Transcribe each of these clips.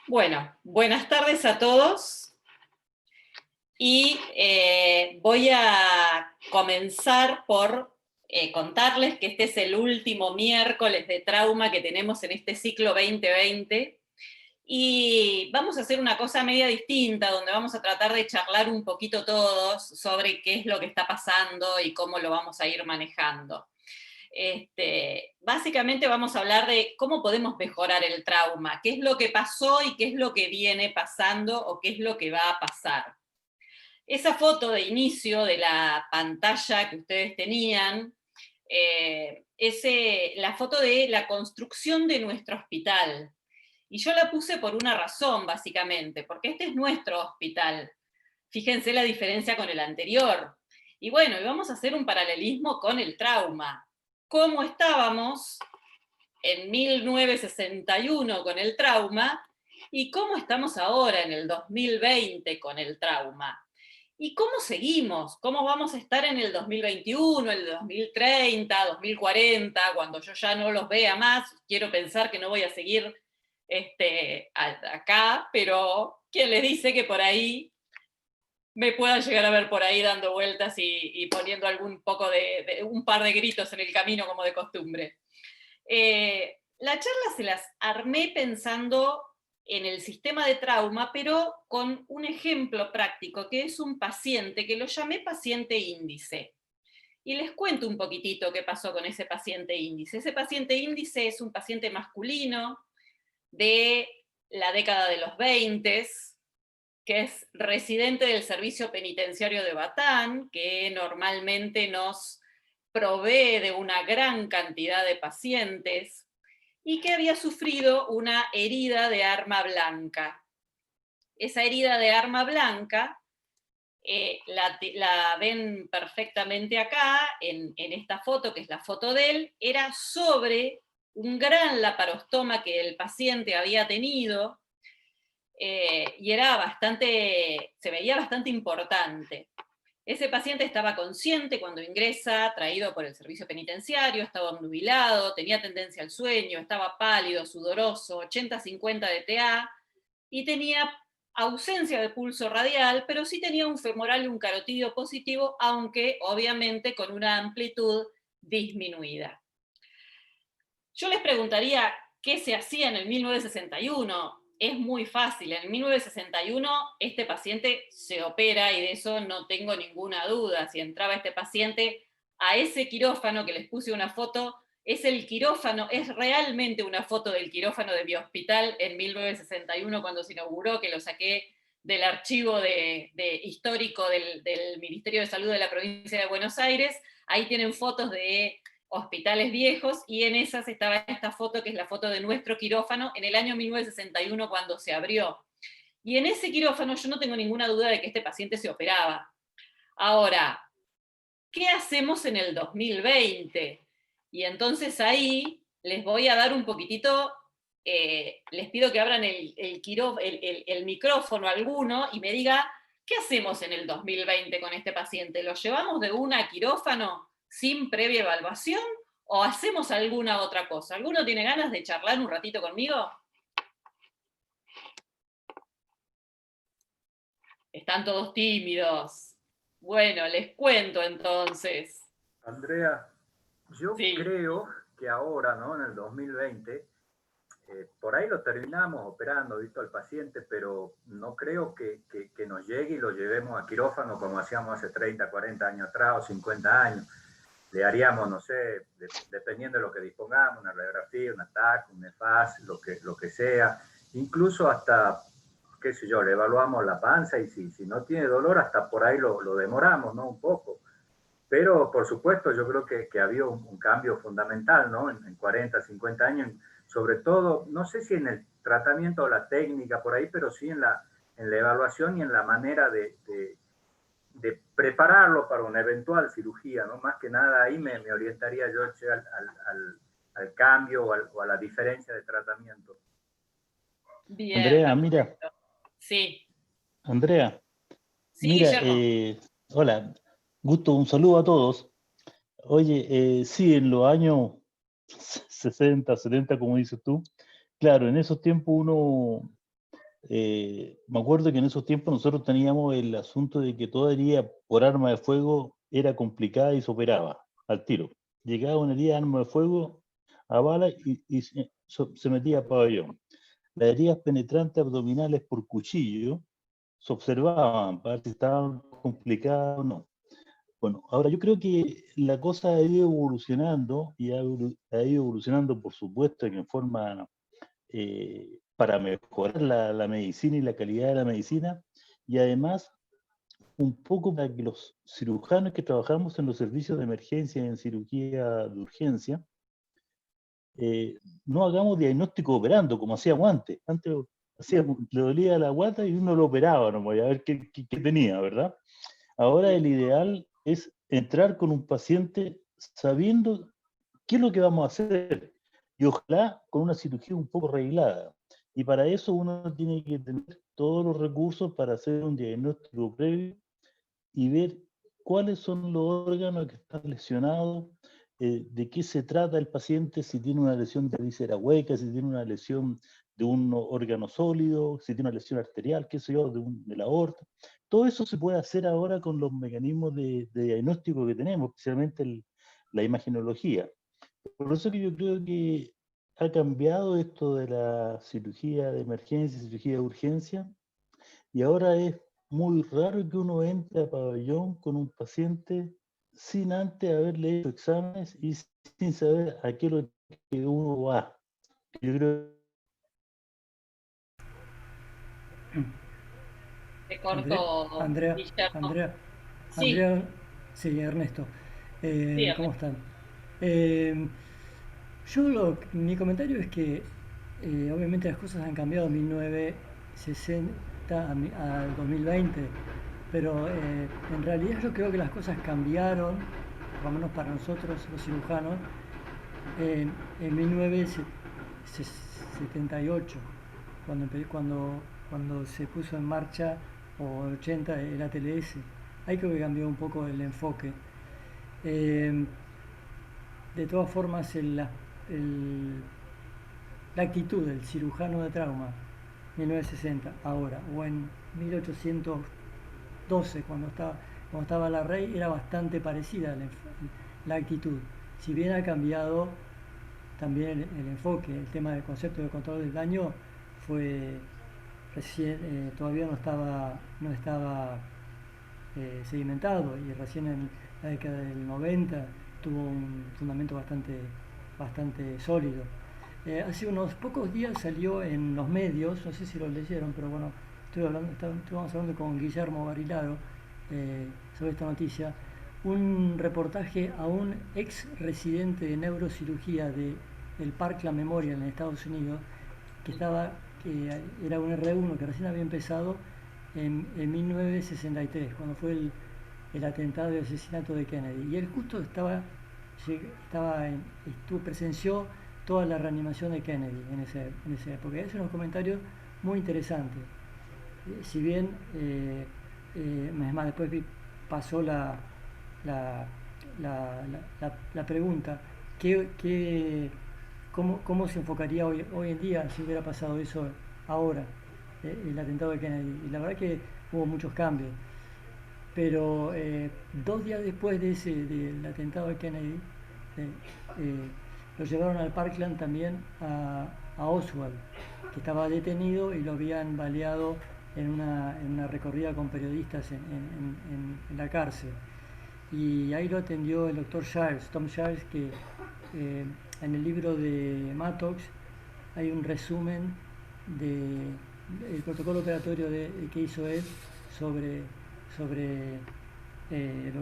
Bueno, buenas tardes a todos y voy a comenzar por contarles que este es el último miércoles de trauma que tenemos en este ciclo 2020 y vamos a hacer una cosa media distinta donde vamos a tratar de charlar un poquito todos sobre qué es lo que está pasando y cómo lo vamos a ir manejando. Básicamente vamos a hablar de cómo podemos mejorar el trauma, qué es lo que pasó y qué es lo que viene pasando o qué es lo que va a pasar. Esa foto de inicio de la pantalla que ustedes tenían, es la foto de la construcción de nuestro hospital. Y yo la puse por una razón, básicamente, porque este es nuestro hospital. Fíjense la diferencia con el anterior. Y bueno, y vamos a hacer un paralelismo con el trauma. ¿Cómo estábamos en 1961 con el trauma y cómo estamos ahora en el 2020 con el trauma? ¿Y cómo seguimos? ¿Cómo vamos a estar en el 2021, el 2030, 2040, cuando yo ya no los vea más? Quiero pensar que no voy a seguir acá, pero ¿quién les dice que por ahí me pueda llegar a ver por ahí dando vueltas y poniendo un par de gritos en el camino como de costumbre? La charla se las armé pensando en el sistema de trauma, pero con un ejemplo práctico, que es un paciente, que lo llamé paciente índice. Y les cuento un poquitito qué pasó con ese paciente índice. Ese paciente índice es un paciente masculino de la década de los 20, que es residente del servicio penitenciario de Batán, que normalmente nos provee de una gran cantidad de pacientes, y que había sufrido una herida de arma blanca. Esa herida de arma blanca la ven perfectamente acá, en esta foto, que es la foto de él, era sobre un gran laparostoma que el paciente había tenido, y se veía bastante importante. Ese paciente estaba consciente cuando ingresa, traído por el servicio penitenciario, estaba obnubilado, tenía tendencia al sueño, estaba pálido, sudoroso, 80-50 de TA, y tenía ausencia de pulso radial, pero sí tenía un femoral y un carotidio positivo, aunque obviamente con una amplitud disminuida. Yo les preguntaría qué se hacía en el 1961. Es muy fácil. En el 1961 este paciente se opera y de eso no tengo ninguna duda. Si entraba este paciente a ese quirófano que les puse una foto, es el quirófano, es realmente una foto del quirófano de mi hospital en 1961 cuando se inauguró, que lo saqué del archivo histórico del Ministerio de Salud de la provincia de Buenos Aires. Ahí tienen fotos de hospitales viejos, y en esas estaba esta foto, que es la foto de nuestro quirófano en el año 1961 cuando se abrió. Y en ese quirófano yo no tengo ninguna duda de que este paciente se operaba. Ahora, ¿qué hacemos en el 2020? Y entonces ahí les voy a dar un poquitito, les pido que abran el micrófono alguno y me diga, ¿qué hacemos en el 2020 con este paciente? ¿Lo llevamos de una a quirófano sin previa evaluación o hacemos alguna otra cosa? ¿Alguno tiene ganas de charlar un ratito conmigo? Están todos tímidos. Bueno, les cuento entonces. Andrea, yo Sí. creo que ahora, ¿no? En el 2020, por ahí lo terminamos operando, visto al paciente, pero no creo que nos llegue y lo llevemos a quirófano como hacíamos hace 30, 40 años atrás o 50 años. Le haríamos, no sé, dependiendo de lo que dispongamos, una radiografía, un TAC, un EFAS, lo que sea, incluso hasta, qué sé yo, le evaluamos la panza y si no tiene dolor, hasta por ahí lo demoramos, ¿no? Un poco. Pero, por supuesto, yo creo que ha habido un cambio fundamental, ¿no? En 40, 50 años, sobre todo, no sé si en el tratamiento o la técnica por ahí, pero sí en la evaluación y en la manera de prepararlo para una eventual cirugía, ¿no? Más que nada ahí me orientaría yo al cambio o a la diferencia de tratamiento. Bien, Andrea, mira, perfecto. Sí, Andrea, sí, mira, Guillermo. hola, gusto, un saludo a todos. Oye, sí, en los años 60, 70, como dices tú, claro, en esos tiempos uno Me acuerdo que en esos tiempos nosotros teníamos el asunto de que toda herida por arma de fuego era complicada y se operaba al tiro. Llegaba una herida de arma de fuego a bala y se metía a pabellón. Las heridas penetrantes abdominales por cuchillo se observaban para ver si estaban complicadas o no. Bueno, ahora yo creo que la cosa ha ido evolucionando y ha ido evolucionando, por supuesto, que en forma para mejorar la medicina y la calidad de la medicina, y además un poco para que los cirujanos que trabajamos en los servicios de emergencia y en cirugía de urgencia, no hagamos diagnóstico operando como hacíamos antes. Antes le dolía la guata y uno lo operaba, ¿no? A ver qué tenía, ¿verdad? Ahora el ideal es entrar con un paciente sabiendo qué es lo que vamos a hacer y ojalá con una cirugía un poco arreglada. Y para eso uno tiene que tener todos los recursos para hacer un diagnóstico previo y ver cuáles son los órganos que están lesionados, de qué se trata el paciente, si tiene una lesión de víscera hueca, si tiene una lesión de un órgano sólido, si tiene una lesión arterial, qué sé yo, de la aorta. Todo eso se puede hacer ahora con los mecanismos de diagnóstico que tenemos, especialmente la imagenología. Por eso que yo creo que ha cambiado esto de la cirugía de emergencia, cirugía de urgencia, y ahora es muy raro que uno entre a pabellón con un paciente sin antes haberle hecho exámenes y sin saber a qué es lo que uno va. Yo creo Te corto, Andrea, Guillermo. Andrea, Sí, Andrea, sí, Ernesto, sí, ¿cómo están? Eh, mi comentario es que obviamente las cosas han cambiado de 1960 al 2020, pero en realidad yo creo que las cosas cambiaron, por lo menos para nosotros los cirujanos, en 1978, cuando se puso en marcha, o en 80, el ATLS. Ahí creo que cambió un poco el enfoque. Eh, de todas formas, la actitud del cirujano de trauma 1960 ahora o en 1812 cuando estaba la Rey era bastante parecida la actitud, si bien ha cambiado también el enfoque. El tema del concepto de control del daño fue recién, todavía no estaba sedimentado, y recién en la década del 90 tuvo un fundamento bastante sólido. Hace unos pocos días salió en los medios, no sé si lo leyeron, pero bueno, estuvimos hablando con Guillermo Barilaro sobre esta noticia, un reportaje a un ex residente de neurocirugía del Parkland Memorial en Estados Unidos, que era un R1 que recién había empezado en 1963, cuando fue el atentado y el asesinato de Kennedy. Y él justo presenció toda la reanimación de Kennedy en esa época. Es unos comentarios muy interesantes. Si bien, es más, después pasó la pregunta, ¿cómo se enfocaría hoy en día si hubiera pasado eso ahora, el atentado de Kennedy? Y la verdad que hubo muchos cambios. Pero 2 días después del atentado de Kennedy, eh, eh, lo llevaron al Parkland también a Oswald, que estaba detenido y lo habían baleado en una recorrida con periodistas en la cárcel. Y ahí lo atendió el doctor Tom Shiles, que en el libro de Mattox hay un resumen del protocolo operatorio que hizo él sobre lo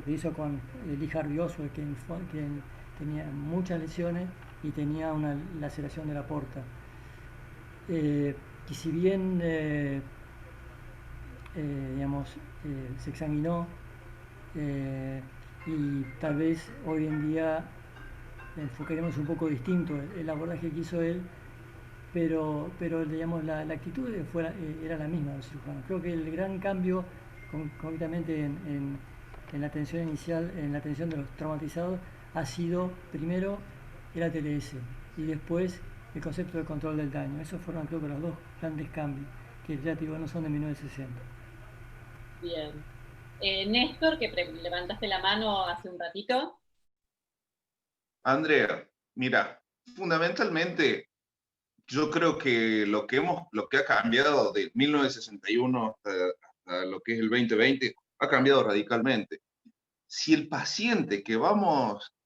que hizo con Lee Harvey Oswald, quien tenía muchas lesiones y tenía una laceración de la porta. Y si bien se examinó, y tal vez hoy en día enfocaremos un poco distinto el abordaje que hizo él, pero digamos, la actitud era la misma del cirujano. Creo que el gran cambio, concretamente en la atención inicial, en la atención de los traumatizados, ha sido primero el ATLS y después el concepto de control del daño. Esos fueron, creo que, los dos grandes cambios. que ya te digo, no son de 1960. Bien. Néstor, que levantaste la mano hace un ratito. Andrea, mira, fundamentalmente yo creo que lo que ha cambiado de 1961 hasta lo que es el 2020 ha cambiado radicalmente. Si el paciente que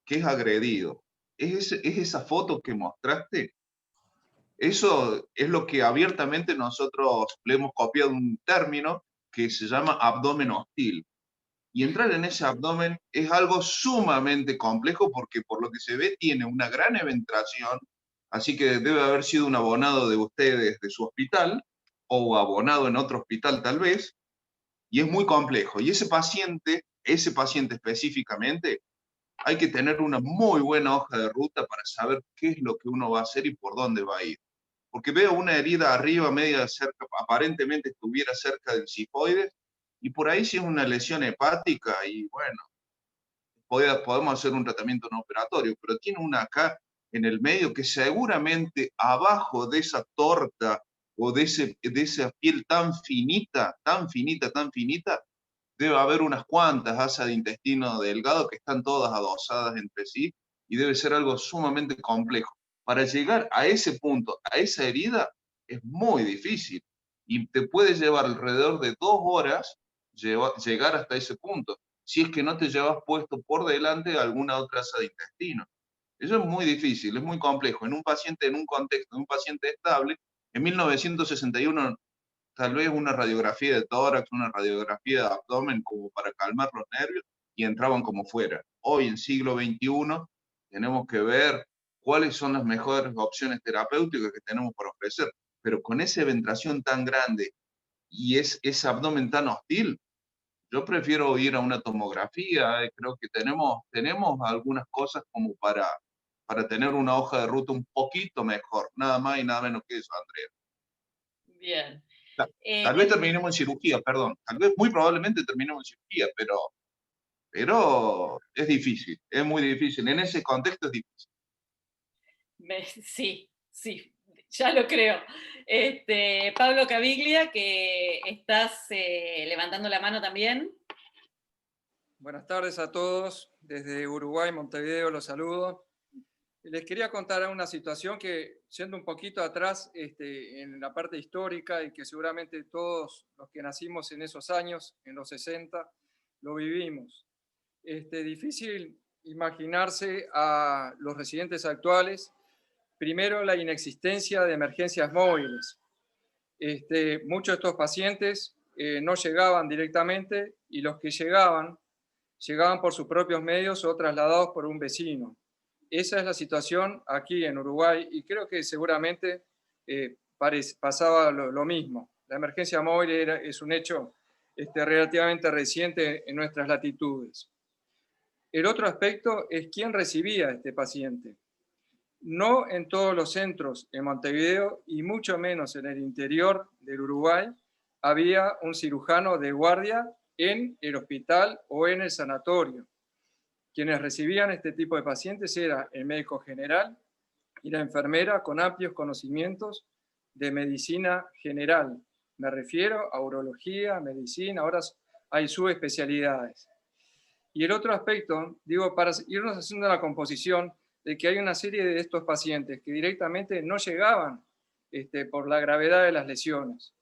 es agredido, es esa foto que mostraste, eso es lo que abiertamente nosotros le hemos copiado un término que se llama abdomen hostil. Y entrar en ese abdomen es algo sumamente complejo porque por lo que se ve tiene una gran eventración, así que debe haber sido un abonado de ustedes de su hospital o abonado en otro hospital tal vez, y es muy complejo. Y ese paciente específicamente, hay que tener una muy buena hoja de ruta para saber qué es lo que uno va a hacer y por dónde va a ir. Porque veo una herida arriba, media cerca, aparentemente estuviera cerca del cifoides, y por ahí sí es una lesión hepática, y bueno, podemos hacer un tratamiento no operatorio, pero tiene una acá en el medio que seguramente abajo de esa torta o de esa piel tan finita, tan finita, tan finita, debe haber unas cuantas asas de intestino delgado que están todas adosadas entre sí y debe ser algo sumamente complejo. Para llegar a ese punto, a esa herida, es muy difícil y te puede llevar alrededor de 2 horas llegar hasta ese punto, si es que no te llevas puesto por delante alguna otra asa de intestino. Eso es muy difícil, es muy complejo. En un paciente, en un contexto de un paciente estable, en 1961 tal vez una radiografía de tórax, una radiografía de abdomen como para calmar los nervios y entraban como fuera. Hoy en siglo XXI tenemos que ver cuáles son las mejores opciones terapéuticas que tenemos para ofrecer, pero con esa eventración tan grande y ese abdomen tan hostil, yo prefiero ir a una tomografía. Creo que tenemos algunas cosas como para tener una hoja de ruta un poquito mejor, nada más y nada menos que eso, Andrea. Bien. Tal vez terminemos en cirugía, perdón. Tal vez, muy probablemente terminemos en cirugía, pero es difícil, es muy difícil. En ese contexto es difícil. Sí, ya lo creo. Pablo Caviglia, que estás levantando la mano también. Buenas tardes a todos. Desde Uruguay, Montevideo, los saludo. Les quería contar una situación que, siendo un poquito atrás en la parte histórica y que seguramente todos los que nacimos en esos años, en los 60, lo vivimos. Difícil imaginarse a los residentes actuales, primero la inexistencia de emergencias móviles. Muchos de estos pacientes no llegaban directamente y los que llegaban por sus propios medios o trasladados por un vecino. Esa es la situación aquí en Uruguay y creo que seguramente pasaba lo mismo. La emergencia móvil es un hecho relativamente reciente en nuestras latitudes. El otro aspecto es quién recibía a este paciente. No en todos los centros en Montevideo y mucho menos en el interior del Uruguay había un cirujano de guardia en el hospital o en el sanatorio. Quienes recibían este tipo de pacientes era el médico general y la enfermera con amplios conocimientos de medicina general. Me refiero a urología, medicina, ahora hay subespecialidades. Y el otro aspecto, digo, para irnos haciendo la composición, de que hay una serie de estos pacientes que directamente no llegaban por la gravedad de las lesiones.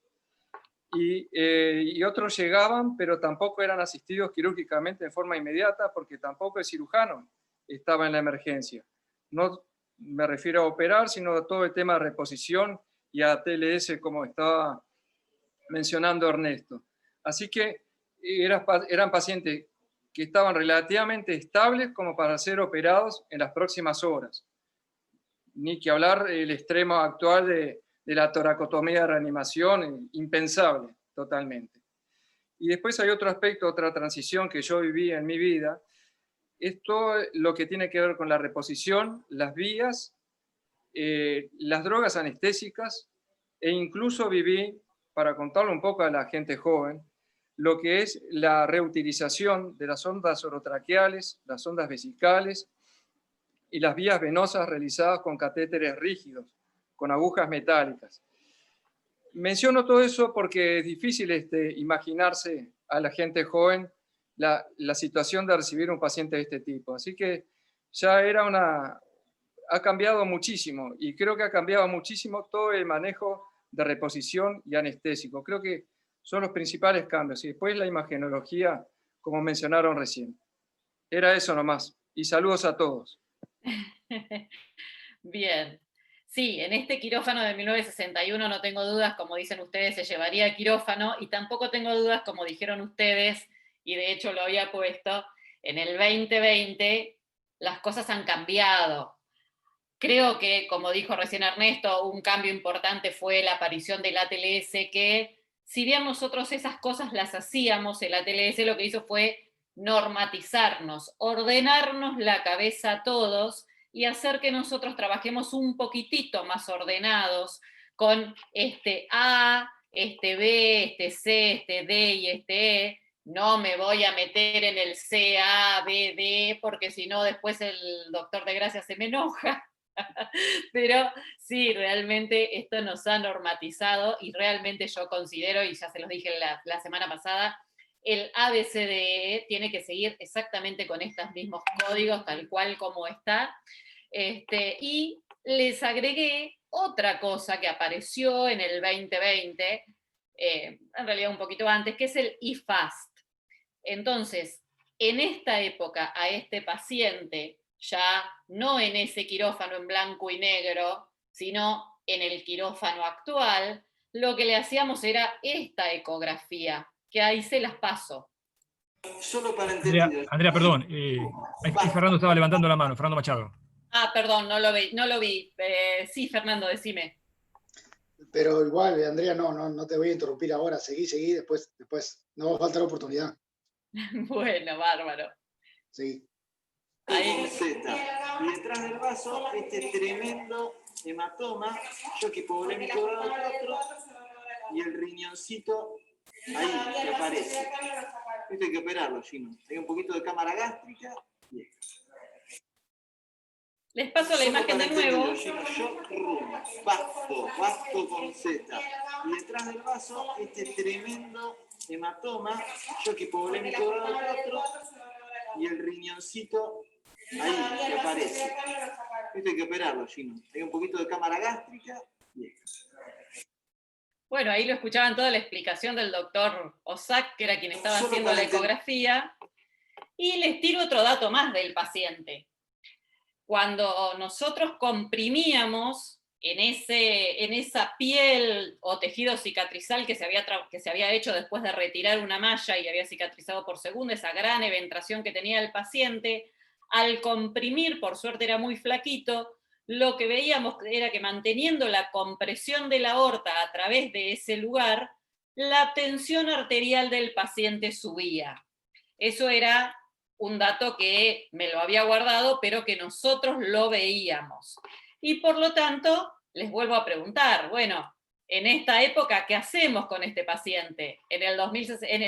Y otros llegaban, pero tampoco eran asistidos quirúrgicamente en forma inmediata porque tampoco el cirujano estaba en la emergencia. No me refiero a operar, sino a todo el tema de reposición y a TLS, como estaba mencionando Ernesto. Así que eran pacientes que estaban relativamente estables como para ser operados en las próximas horas. Ni que hablar el extremo actual de la toracotomía de reanimación, impensable totalmente. Y después hay otro aspecto, otra transición que yo viví en mi vida, es todo lo que tiene que ver con la reposición, las vías, las drogas anestésicas, e incluso viví, para contarle un poco a la gente joven, lo que es la reutilización de las sondas orotraqueales, las sondas vesicales y las vías venosas realizadas con catéteres rígidos, con agujas metálicas. menciono todo eso porque es difícil imaginarse a la gente joven la situación de recibir un paciente de este tipo. Así que ya ha cambiado muchísimo, y creo que ha cambiado muchísimo todo el manejo de reposición y anestésico. Creo que son los principales cambios. Y después la imagenología, como mencionaron recién. Era eso nomás. Y saludos a todos. Bien. Sí, en este quirófano de 1961 no tengo dudas, como dicen ustedes, se llevaría a quirófano, y tampoco tengo dudas, como dijeron ustedes, y de hecho lo había puesto, en el 2020 las cosas han cambiado. Creo que, como dijo recién Ernesto, un cambio importante fue la aparición del ATLS, que si bien nosotros esas cosas las hacíamos, el ATLS lo que hizo fue normatizarnos, ordenarnos la cabeza a todos y hacer que nosotros trabajemos un poquitito más ordenados, con este A, este B, este C, este D y este E. No me voy a meter en el C, A, B, D, porque si no después el doctor de Gracia se me enoja. Pero sí, realmente esto nos ha normatizado, y realmente yo considero, y ya se los dije la semana pasada, el ABCDE tiene que seguir exactamente con estos mismos códigos, tal cual como está. Y les agregué otra cosa que apareció en el 2020, en realidad un poquito antes, que es el eFast. Entonces, en esta época, a este paciente, ya no en ese quirófano en blanco y negro, sino en el quirófano actual, lo que le hacíamos era esta ecografía, que ahí se las paso. Solo para entender. Andrea, perdón, ahí Fernando estaba levantando la mano, Fernando Machado. Ah, perdón, no lo vi. Sí, Fernando, decime. Pero igual, Andrea, no te voy a interrumpir ahora, seguí, después no va a faltar oportunidad. Bueno, bárbaro. Sí. Ahí. Y detrás del vaso, este tremendo hematoma, choque hipovolémico grado 4, y el riñoncito ahí que aparece. Esto hay que operarlo, Gino. Hay un poquito de cámara gástrica. Bien. Les paso la imagen de nuevo. Basto con Z. Y detrás del vaso, este tremendo hematoma, choque hipovolémico grado 4, y el riñoncito ahí que aparece. Esto hay que operarlo, Gino. Hay un poquito de cámara gástrica. Bien. Bueno, ahí lo escuchaban toda la explicación del doctor Osak, que era quien estaba haciendo la ecografía. Y les tiro otro dato más del paciente. Cuando nosotros comprimíamos en esa piel o tejido cicatrizal que se había hecho después de retirar una malla y había cicatrizado por segunda, esa gran eventración que tenía el paciente, al comprimir, por suerte era muy flaquito, lo que veíamos era que, manteniendo la compresión de la aorta a través de ese lugar, la tensión arterial del paciente subía. Eso era un dato que me lo había guardado, pero que nosotros lo veíamos. Y por lo tanto, les vuelvo a preguntar, bueno, en esta época, ¿qué hacemos con este paciente? En el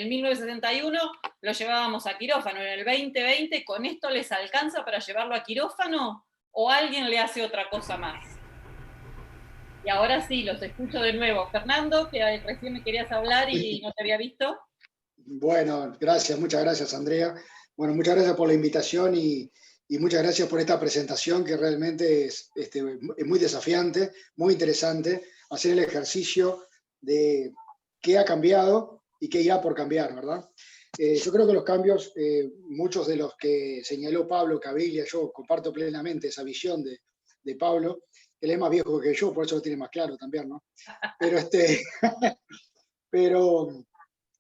1961 lo llevábamos a quirófano, en el 2020, ¿con esto les alcanza para llevarlo a quirófano? ¿O alguien le hace otra cosa más? Y ahora sí, los escucho de nuevo. Fernando, que recién me querías hablar y no te había visto. Bueno, muchas gracias, Andrea. Bueno, muchas gracias por la invitación y muchas gracias por esta presentación, que realmente es muy desafiante, muy interesante, hacer el ejercicio de qué ha cambiado y qué irá por cambiar, ¿verdad? Yo creo que los cambios, muchos de los que señaló Pablo Caviglia, yo comparto plenamente esa visión de Pablo. Él es más viejo que yo, por eso lo tiene más claro también, ¿no?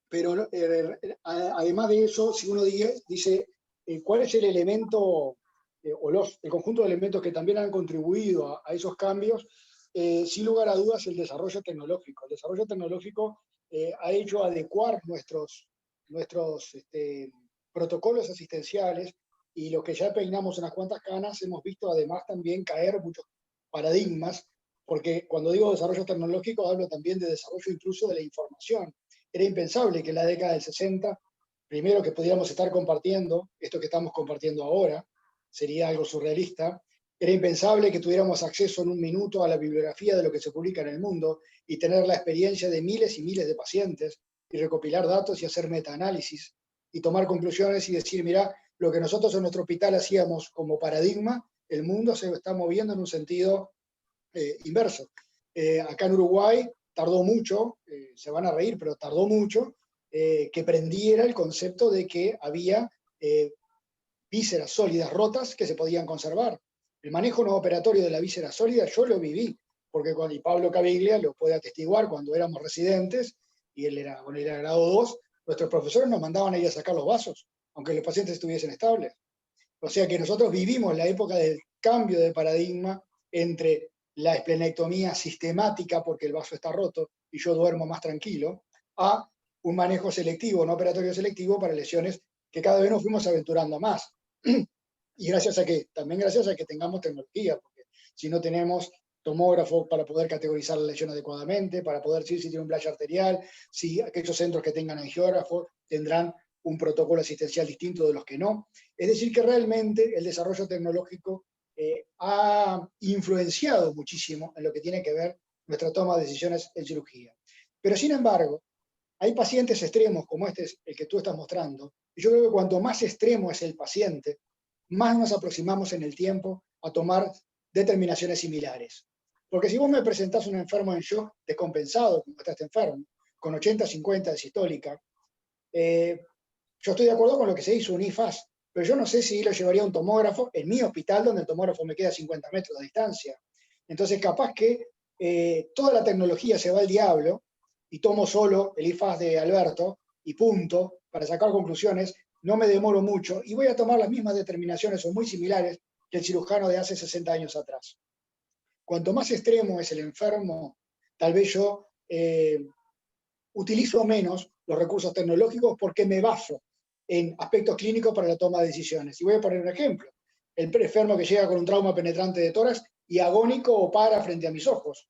Pero además de eso, si uno dice cuál es el elemento el conjunto de elementos que también han contribuido a esos cambios, sin lugar a dudas, el desarrollo tecnológico. El desarrollo tecnológico ha hecho adecuar nuestros protocolos asistenciales, y lo que ya peinamos unas cuantas canas, hemos visto además también caer muchos paradigmas, porque cuando digo desarrollo tecnológico hablo también de desarrollo incluso de la información. Era impensable que en la década del 60, primero, que pudiéramos estar compartiendo esto que estamos compartiendo ahora, sería algo surrealista, Era impensable que tuviéramos acceso en un minuto a la bibliografía de lo que se publica en el mundo y tener la experiencia de miles y miles de pacientes y recopilar datos y hacer metaanálisis y tomar conclusiones y decir, mira, lo que nosotros en nuestro hospital hacíamos como paradigma, el mundo se está moviendo en un sentido inverso. Acá en Uruguay tardó mucho, se van a reír, pero tardó mucho, que prendiera el concepto de que había vísceras sólidas rotas que se podían conservar. El manejo no operatorio de la víscera sólida yo lo viví, porque y Pablo Caviglia lo puede atestiguar cuando éramos residentes, y él era grado 2, nuestros profesores nos mandaban a ir a sacar los vasos, aunque los pacientes estuviesen estables. O sea que nosotros vivimos la época del cambio de paradigma entre la esplenectomía sistemática porque el vaso está roto y yo duermo más tranquilo, a un manejo selectivo, no operatorio selectivo para lesiones que cada vez nos fuimos aventurando más. Y también gracias a que tengamos tecnología, porque si no tenemos tomógrafo para poder categorizar la lesión adecuadamente, para poder decir si tiene un blanch arterial, si aquellos centros que tengan angiógrafo tendrán un protocolo asistencial distinto de los que no. Es decir, que realmente el desarrollo tecnológico ha influenciado muchísimo en lo que tiene que ver nuestra toma de decisiones en cirugía. Pero sin embargo, hay pacientes extremos como este, el que tú estás mostrando, y yo creo que cuanto más extremo es el paciente, más nos aproximamos en el tiempo a tomar determinaciones similares. Porque si vos me presentás un enfermo en shock descompensado, como está este enfermo, con 80-50 de sistólica, yo estoy de acuerdo con lo que se hizo, un IFAS, pero yo no sé si lo llevaría a un tomógrafo en mi hospital, donde el tomógrafo me queda a 50 metros de distancia. Entonces, capaz que toda la tecnología se va al diablo y tomo solo el IFAS de Alberto y punto, para sacar conclusiones, no me demoro mucho y voy a tomar las mismas determinaciones o muy similares que el cirujano de hace 60 años atrás. Cuanto más extremo es el enfermo, tal vez yo utilizo menos los recursos tecnológicos porque me baso en aspectos clínicos para la toma de decisiones. Y voy a poner un ejemplo. El enfermo que llega con un trauma penetrante de tórax y agónico o para frente a mis ojos.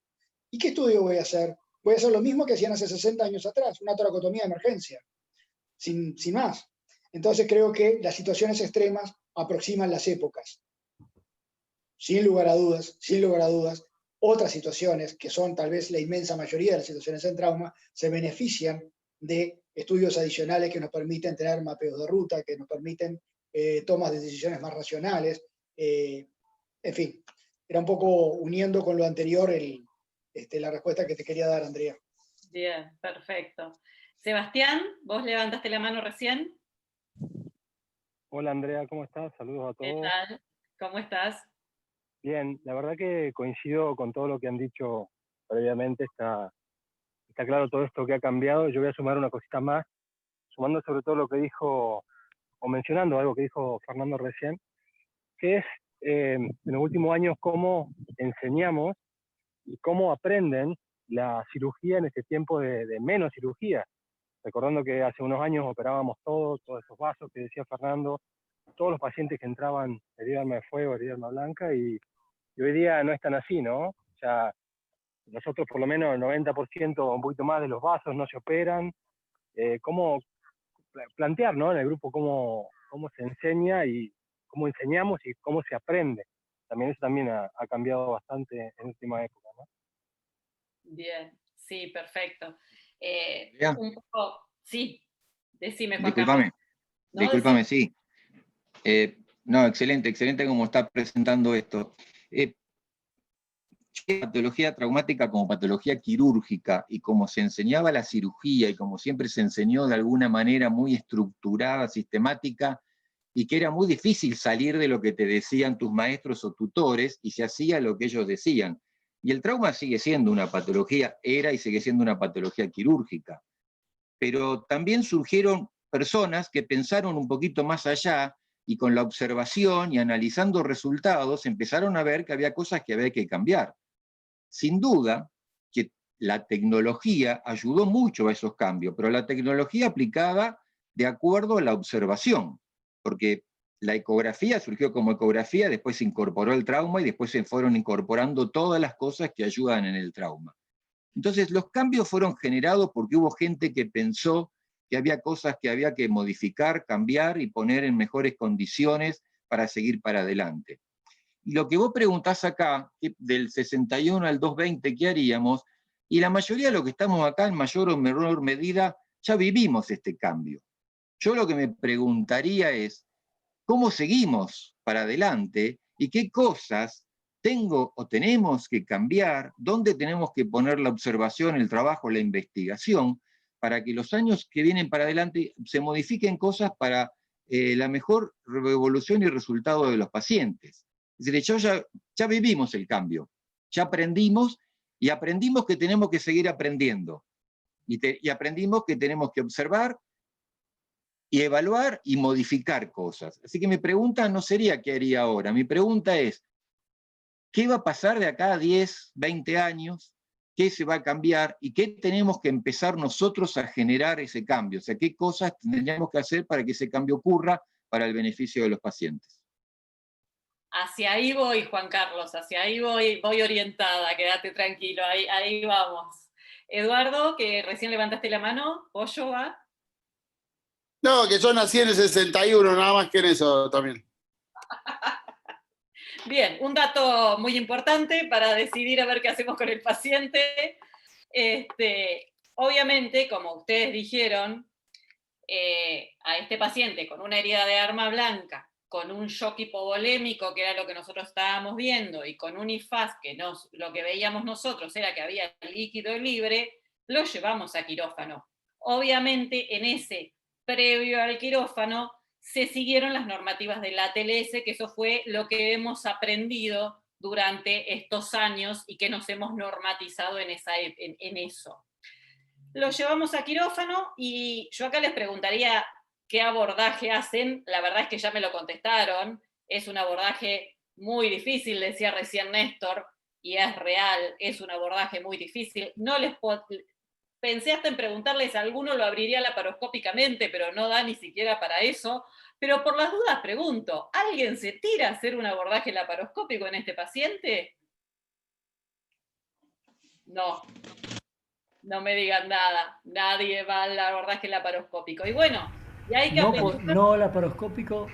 ¿Y qué estudio voy a hacer? Voy a hacer lo mismo que hacían hace 60 años atrás, una toracotomía de emergencia, sin más. Entonces creo que las situaciones extremas aproximan las épocas. Sin lugar a dudas, otras situaciones, que son tal vez la inmensa mayoría de las situaciones en trauma, se benefician de estudios adicionales que nos permiten tener mapeos de ruta, que nos permiten tomas de decisiones más racionales. En fin, era un poco uniendo con lo anterior la respuesta que te quería dar, Andrea. Bien, perfecto. Sebastián, vos levantaste la mano recién. Hola Andrea, ¿cómo estás? Saludos a todos. ¿Qué tal? ¿Cómo estás? Bien, la verdad que coincido con todo lo que han dicho previamente, está claro todo esto que ha cambiado. Yo voy a sumar una cosita más, sumando sobre todo lo que dijo, o mencionando algo que dijo Fernando recién, que es en los últimos años cómo enseñamos y cómo aprenden la cirugía en este tiempo de menos cirugía. Recordando que hace unos años operábamos todos esos vasos que decía Fernando, todos los pacientes que entraban herida de arma de fuego, herida de arma blanca, y hoy día no es tan así, ¿no? O sea, nosotros por lo menos el 90% o un poquito más de los vasos no se operan. ¿Cómo plantear, ¿no? En el grupo cómo se enseña y cómo enseñamos y cómo se aprende. También eso también ha cambiado bastante en última época, ¿no? Bien, sí, perfecto. Un poco, sí, decime, Juan Discúlpame, Carlos. ¿No? discúlpame, sí. No, excelente como está presentando esto. Patología traumática como patología quirúrgica, y como se enseñaba la cirugía, y como siempre se enseñó de alguna manera muy estructurada, sistemática, y que era muy difícil salir de lo que te decían tus maestros o tutores, y se hacía lo que ellos decían. Y el trauma sigue siendo una patología, era y sigue siendo una patología quirúrgica. Pero también surgieron personas que pensaron un poquito más allá, y con la observación y analizando resultados, empezaron a ver que había cosas que había que cambiar. Sin duda que la tecnología ayudó mucho a esos cambios, pero la tecnología aplicada de acuerdo a la observación, porque la ecografía surgió como ecografía, después se incorporó el trauma y después se fueron incorporando todas las cosas que ayudan en el trauma. Entonces los cambios fueron generados porque hubo gente que pensó que había cosas que había que modificar, cambiar y poner en mejores condiciones para seguir para adelante. Y lo que vos preguntás acá, del 61 al 220, ¿qué haríamos? Y la mayoría de los que estamos acá, en mayor o menor medida, ya vivimos este cambio. Yo lo que me preguntaría es, ¿cómo seguimos para adelante? ¿Y qué cosas tengo o tenemos que cambiar? ¿Dónde tenemos que poner la observación, el trabajo, la investigación, para que los años que vienen para adelante se modifiquen cosas para la mejor evolución y resultado de los pacientes? Es decir, ya vivimos el cambio, ya aprendimos, y aprendimos que tenemos que seguir aprendiendo. Y aprendimos que tenemos que observar, y evaluar y modificar cosas. Así que mi pregunta no sería qué haría ahora, mi pregunta es, ¿qué va a pasar de acá a 10, 20 años? ¿Qué se va a cambiar? ¿Y qué tenemos que empezar nosotros a generar ese cambio? O sea, ¿qué cosas tendríamos que hacer para que ese cambio ocurra para el beneficio de los pacientes? Hacia ahí voy, Juan Carlos, hacia ahí voy orientada, quédate tranquilo, ahí vamos. Eduardo, que recién levantaste la mano, ¿Pollo va? No, que yo nací en el 61, nada más que en eso también. Bien, un dato muy importante para decidir a ver qué hacemos con el paciente. Obviamente, como ustedes dijeron, a este paciente con una herida de arma blanca, con un shock hipovolémico, que era lo que nosotros estábamos viendo, y con un IFAS, que lo que veíamos nosotros era que había líquido libre, lo llevamos a quirófano. Obviamente, en ese previo al quirófano, se siguieron las normativas de la TLS, que eso fue lo que hemos aprendido durante estos años y que nos hemos normatizado en eso. Lo llevamos a quirófano y yo acá les preguntaría qué abordaje hacen. La verdad es que ya me lo contestaron. Es un abordaje muy difícil, decía recién Néstor, y es real, es un abordaje muy difícil. Pensé hasta en preguntarles, alguno lo abriría laparoscópicamente, pero no da ni siquiera para eso. Pero por las dudas pregunto, ¿alguien se tira a hacer un abordaje laparoscópico en este paciente? No. No me digan nada. Nadie va al abordaje laparoscópico. Y bueno, y hay que no laparoscópico,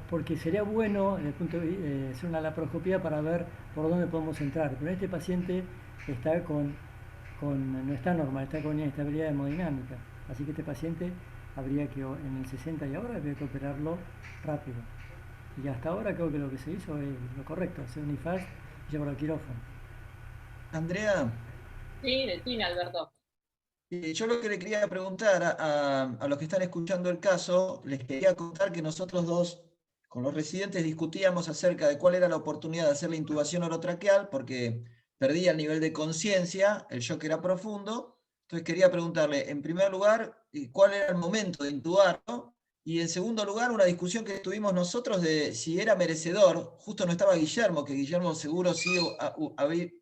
porque sería bueno desde el punto de vista hacer una laparoscopía para ver por dónde podemos entrar. Pero este paciente está no está normal, está con inestabilidad hemodinámica. Así que este paciente habría que, en el 60 y ahora, habría que operarlo rápido. Y hasta ahora creo que lo que se hizo es lo correcto, hacer un IFAS y llevarlo al quirófano. Andrea. Sí, decime, Alberto. Yo lo que le quería preguntar a los que están escuchando el caso, les quería contar que nosotros dos, con los residentes, discutíamos acerca de cuál era la oportunidad de hacer la intubación orotraqueal, porque perdía el nivel de conciencia, el shock era profundo. Entonces quería preguntarle, en primer lugar, cuál era el momento de intubarlo, y en segundo lugar, una discusión que tuvimos nosotros de si era merecedor, justo no estaba Guillermo, que Guillermo seguro sí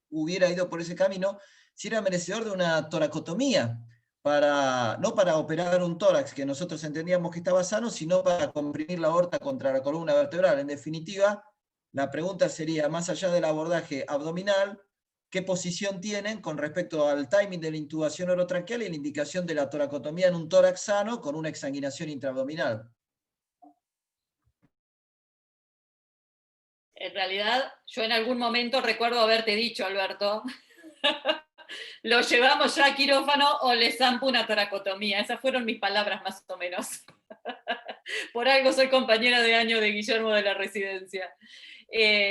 hubiera ido por ese camino, si era merecedor de una toracotomía, no para operar un tórax que nosotros entendíamos que estaba sano, sino para comprimir la aorta contra la columna vertebral. En definitiva, la pregunta sería, más allá del abordaje abdominal, ¿qué posición tienen con respecto al timing de la intubación orotraqueal y la indicación de la toracotomía en un tórax sano con una exsanguinación intraabdominal? En realidad, yo en algún momento recuerdo haberte dicho, Alberto, lo llevamos ya a quirófano o le zampo una toracotomía. Esas fueron mis palabras más o menos. Por algo soy compañera de año de Guillermo de la residencia.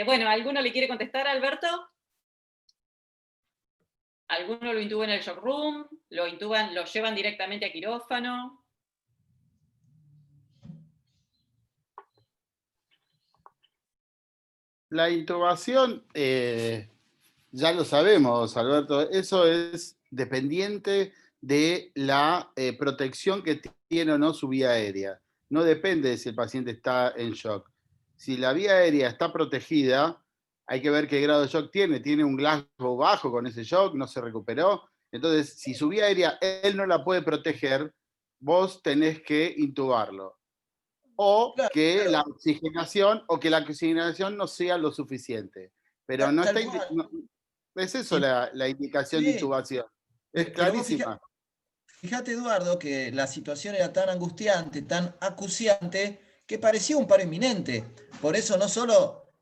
Bueno, ¿alguno le quiere contestar a Alberto? ¿Alguno lo intuba en el shock room? ¿Lo llevan directamente a quirófano? La intubación, ya lo sabemos, Alberto, eso es dependiente de la protección que tiene o no su vía aérea. No depende de si el paciente está en shock. Si la vía aérea está protegida, hay que ver qué grado de shock tiene. Tiene un Glasgow bajo con ese shock, no se recuperó. Entonces, si su vía aérea él no la puede proteger, vos tenés que intubarlo. O que la oxigenación no sea lo suficiente. Pero no está... es eso la indicación de intubación. Es clarísima. Fíjate, Eduardo, que la situación era tan angustiante, tan acuciante, que parecía un paro inminente. Por eso no solo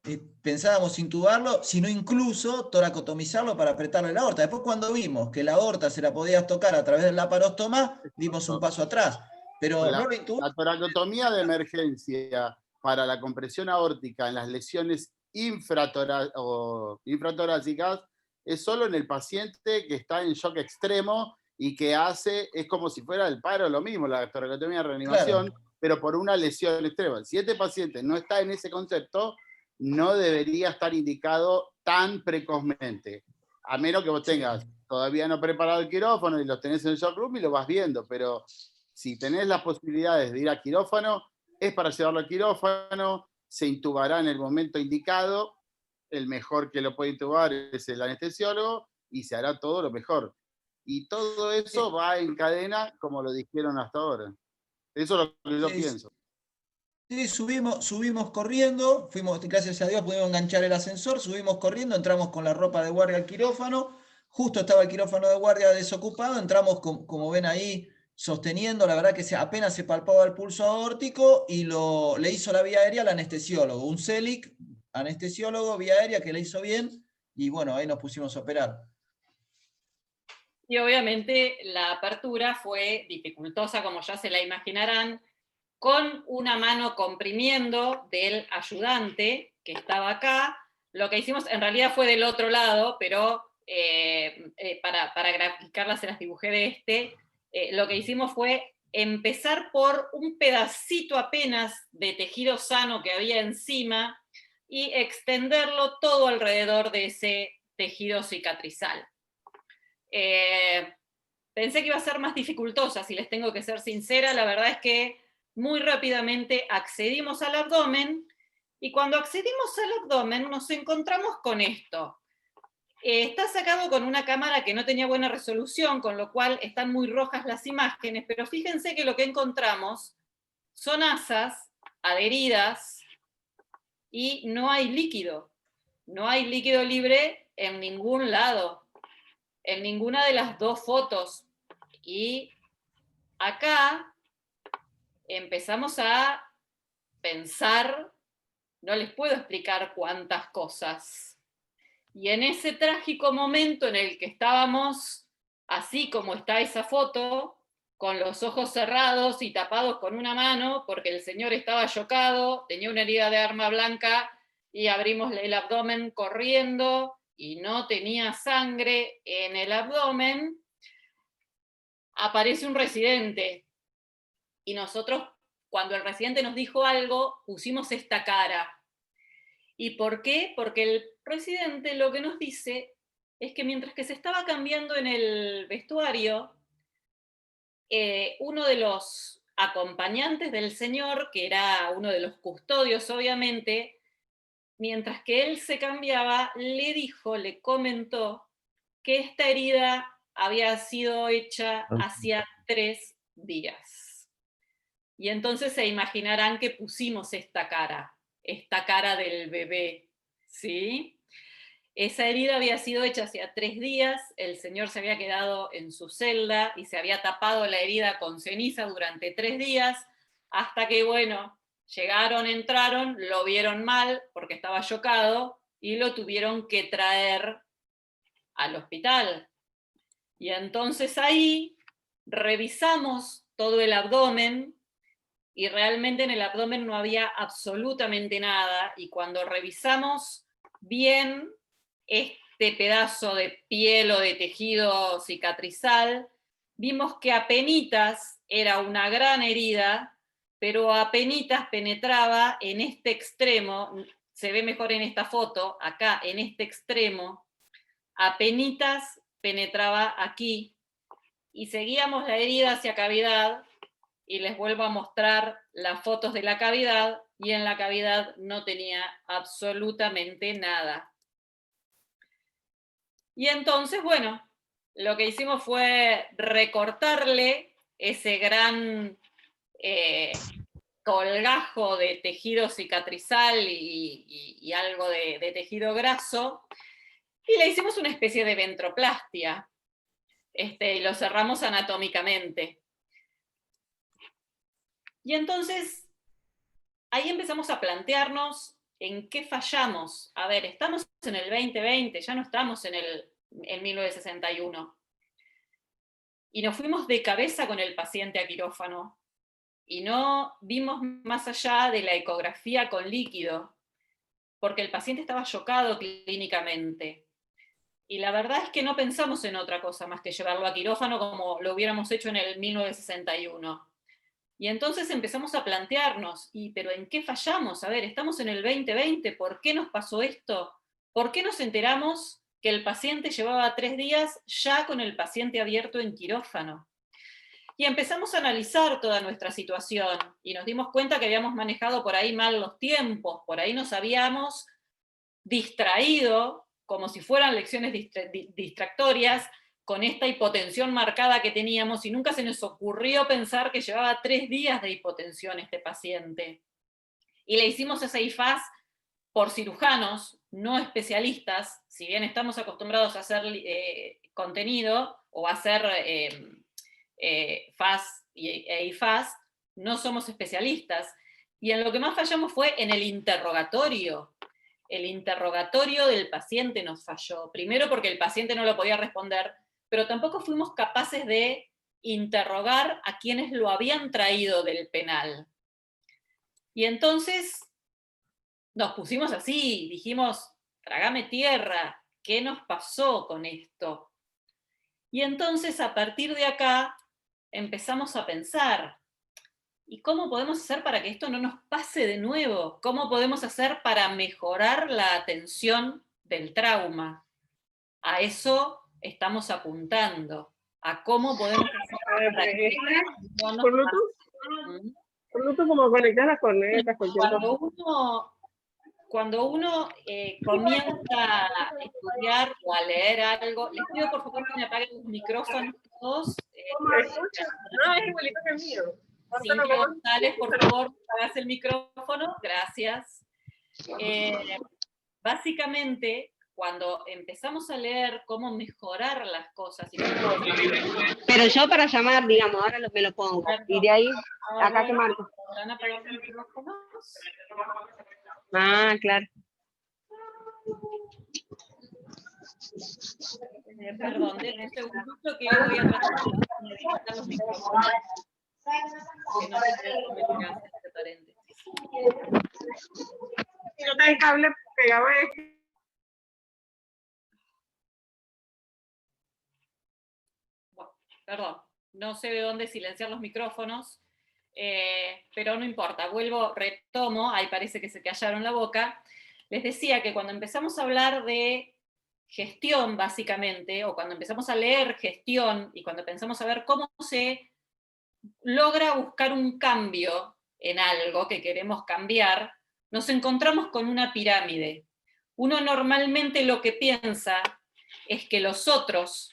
pensábamos intubarlo, sino incluso toracotomizarlo para apretarle la aorta. Después cuando vimos que la aorta se la podía tocar a través del laparostoma, dimos un paso atrás. Pero no lo intubamos. La toracotomía de emergencia para la compresión aórtica en las lesiones infratorácicas es solo en el paciente que está en shock extremo y que es como si fuera el paro, lo mismo, la toracotomía de reanimación, claro, pero por una lesión extrema. Si este paciente no está en ese concepto, no debería estar indicado tan precozmente, a menos que vos tengas todavía no preparado el quirófano y los tenés en el shock room y lo vas viendo, pero si tenés las posibilidades de ir a quirófano, es para llevarlo al quirófano, se intubará en el momento indicado, el mejor que lo puede intubar es el anestesiólogo y se hará todo lo mejor. Y todo eso va en cadena como lo dijeron hasta ahora. Eso es lo que yo pienso. Sí, subimos corriendo, gracias a Dios pudimos enganchar el ascensor, subimos corriendo, entramos con la ropa de guardia al quirófano, justo estaba el quirófano de guardia desocupado, entramos como ven ahí sosteniendo, la verdad que apenas se palpaba el pulso aórtico y le hizo la vía aérea al anestesiólogo, un CELIC, anestesiólogo, vía aérea que le hizo bien y bueno, ahí nos pusimos a operar. Y obviamente la apertura fue dificultosa, como ya se la imaginarán, con una mano comprimiendo del ayudante que estaba acá. Lo que hicimos en realidad fue del otro lado, pero para graficarlas se las dibujé de lo que hicimos fue empezar por un pedacito apenas de tejido sano que había encima y extenderlo todo alrededor de ese tejido cicatrizal. Pensé que iba a ser más dificultosa, si les tengo que ser sincera. La verdad es que muy rápidamente accedimos al abdomen, y cuando accedimos al abdomen nos encontramos con esto. Está sacado con una cámara que no tenía buena resolución, con lo cual están muy rojas las imágenes, pero fíjense que lo que encontramos son asas adheridas y no hay líquido. No hay líquido libre en ningún lado, en ninguna de las dos fotos. Y acá empezamos a pensar, no les puedo explicar cuántas cosas. Y en ese trágico momento en el que estábamos, así como está esa foto, con los ojos cerrados y tapados con una mano, porque el señor estaba chocado, tenía una herida de arma blanca, y abrimos el abdomen corriendo, y no tenía sangre en el abdomen, aparece un residente. Y nosotros, cuando el residente nos dijo algo, pusimos esta cara. ¿Y por qué? Porque el residente lo que nos dice es que mientras que se estaba cambiando en el vestuario, uno de los acompañantes del señor, que era uno de los custodios obviamente, mientras que él se cambiaba, le comentó que esta herida había sido hecha hacía 3 días. Y entonces se imaginarán que pusimos esta cara del bebé, ¿sí? Esa herida había sido hecha hacía 3 días, el señor se había quedado en su celda y se había tapado la herida con ceniza durante 3 días, hasta que, bueno, llegaron, entraron, lo vieron mal porque estaba chocado y lo tuvieron que traer al hospital. Y entonces ahí revisamos todo el abdomen y realmente en el abdomen no había absolutamente nada, y cuando revisamos bien este pedazo de piel o de tejido cicatrizal, vimos que apenitas era una gran herida, pero apenitas penetraba en este extremo, se ve mejor en esta foto, acá en este extremo, apenitas penetraba aquí, y seguíamos la herida hacia cavidad, y les vuelvo a mostrar las fotos de la cavidad, y en la cavidad no tenía absolutamente nada. Y entonces, bueno, lo que hicimos fue recortarle ese gran colgajo de tejido cicatrizal y algo de tejido graso, y le hicimos una especie de ventroplastia, y lo cerramos anatómicamente. Y entonces, ahí empezamos a plantearnos ¿en qué fallamos? A ver, estamos en el 2020, ya no estamos en 1961. Y nos fuimos de cabeza con el paciente a quirófano. Y no vimos más allá de la ecografía con líquido, porque el paciente estaba chocado clínicamente. Y la verdad es que no pensamos en otra cosa más que llevarlo a quirófano como lo hubiéramos hecho en el 1961. Y entonces empezamos a plantearnos, ¿pero en qué fallamos? A ver, estamos en el 2020, ¿por qué nos pasó esto? ¿Por qué nos enteramos que el paciente llevaba 3 días ya con el paciente abierto en quirófano? Y empezamos a analizar toda nuestra situación y nos dimos cuenta que habíamos manejado por ahí mal los tiempos, por ahí nos habíamos distraído, como si fueran lecciones distractorias, con esta hipotensión marcada que teníamos, y nunca se nos ocurrió pensar que llevaba 3 días de hipotensión este paciente. Y le hicimos ese IFAS por cirujanos, no especialistas, si bien estamos acostumbrados a hacer contenido o a hacer FAS e IFAS, no somos especialistas. Y en lo que más fallamos fue en el interrogatorio. El interrogatorio del paciente nos falló. Primero porque el paciente no lo podía responder, pero tampoco fuimos capaces de interrogar a quienes lo habían traído del penal. Y entonces nos pusimos así, dijimos, trágame tierra, ¿qué nos pasó con esto? Y entonces a partir de acá empezamos a pensar, ¿y cómo podemos hacer para que esto no nos pase de nuevo? ¿Cómo podemos hacer para mejorar la atención del trauma? A eso estamos apuntando, a cómo podemos hacer para que esto no nos pase. Por Bluetooth, como conectar las cornetas, cualquier cosa. Cuando uno comienza a estudiar o a leer algo, les pido por favor que me apaguen los micrófonos todos. ¿Me escuchas? No, es igualito que el mío. Cintia González, por favor, apagas el micrófono. Gracias. Básicamente, cuando empezamos a leer cómo mejorar las cosas... Pero yo para llamar, digamos, ahora me lo pongo. Y de ahí, acá que marco. ¿Van a apagar los micrófonos? Ah, claro. Perdón, denme un segundito que voy a tratar de editar los micrófonos. Que no se vea este paréntesis. No está el cable pegado ahí. Bueno, perdón, no sé de dónde silenciar los micrófonos, pero no importa, retomo, ahí parece que se callaron la boca. Les decía que cuando empezamos a hablar de gestión, básicamente, o cuando empezamos a leer gestión, y cuando pensamos a ver cómo se logra buscar un cambio en algo que queremos cambiar, nos encontramos con una pirámide. Uno normalmente lo que piensa es que los otros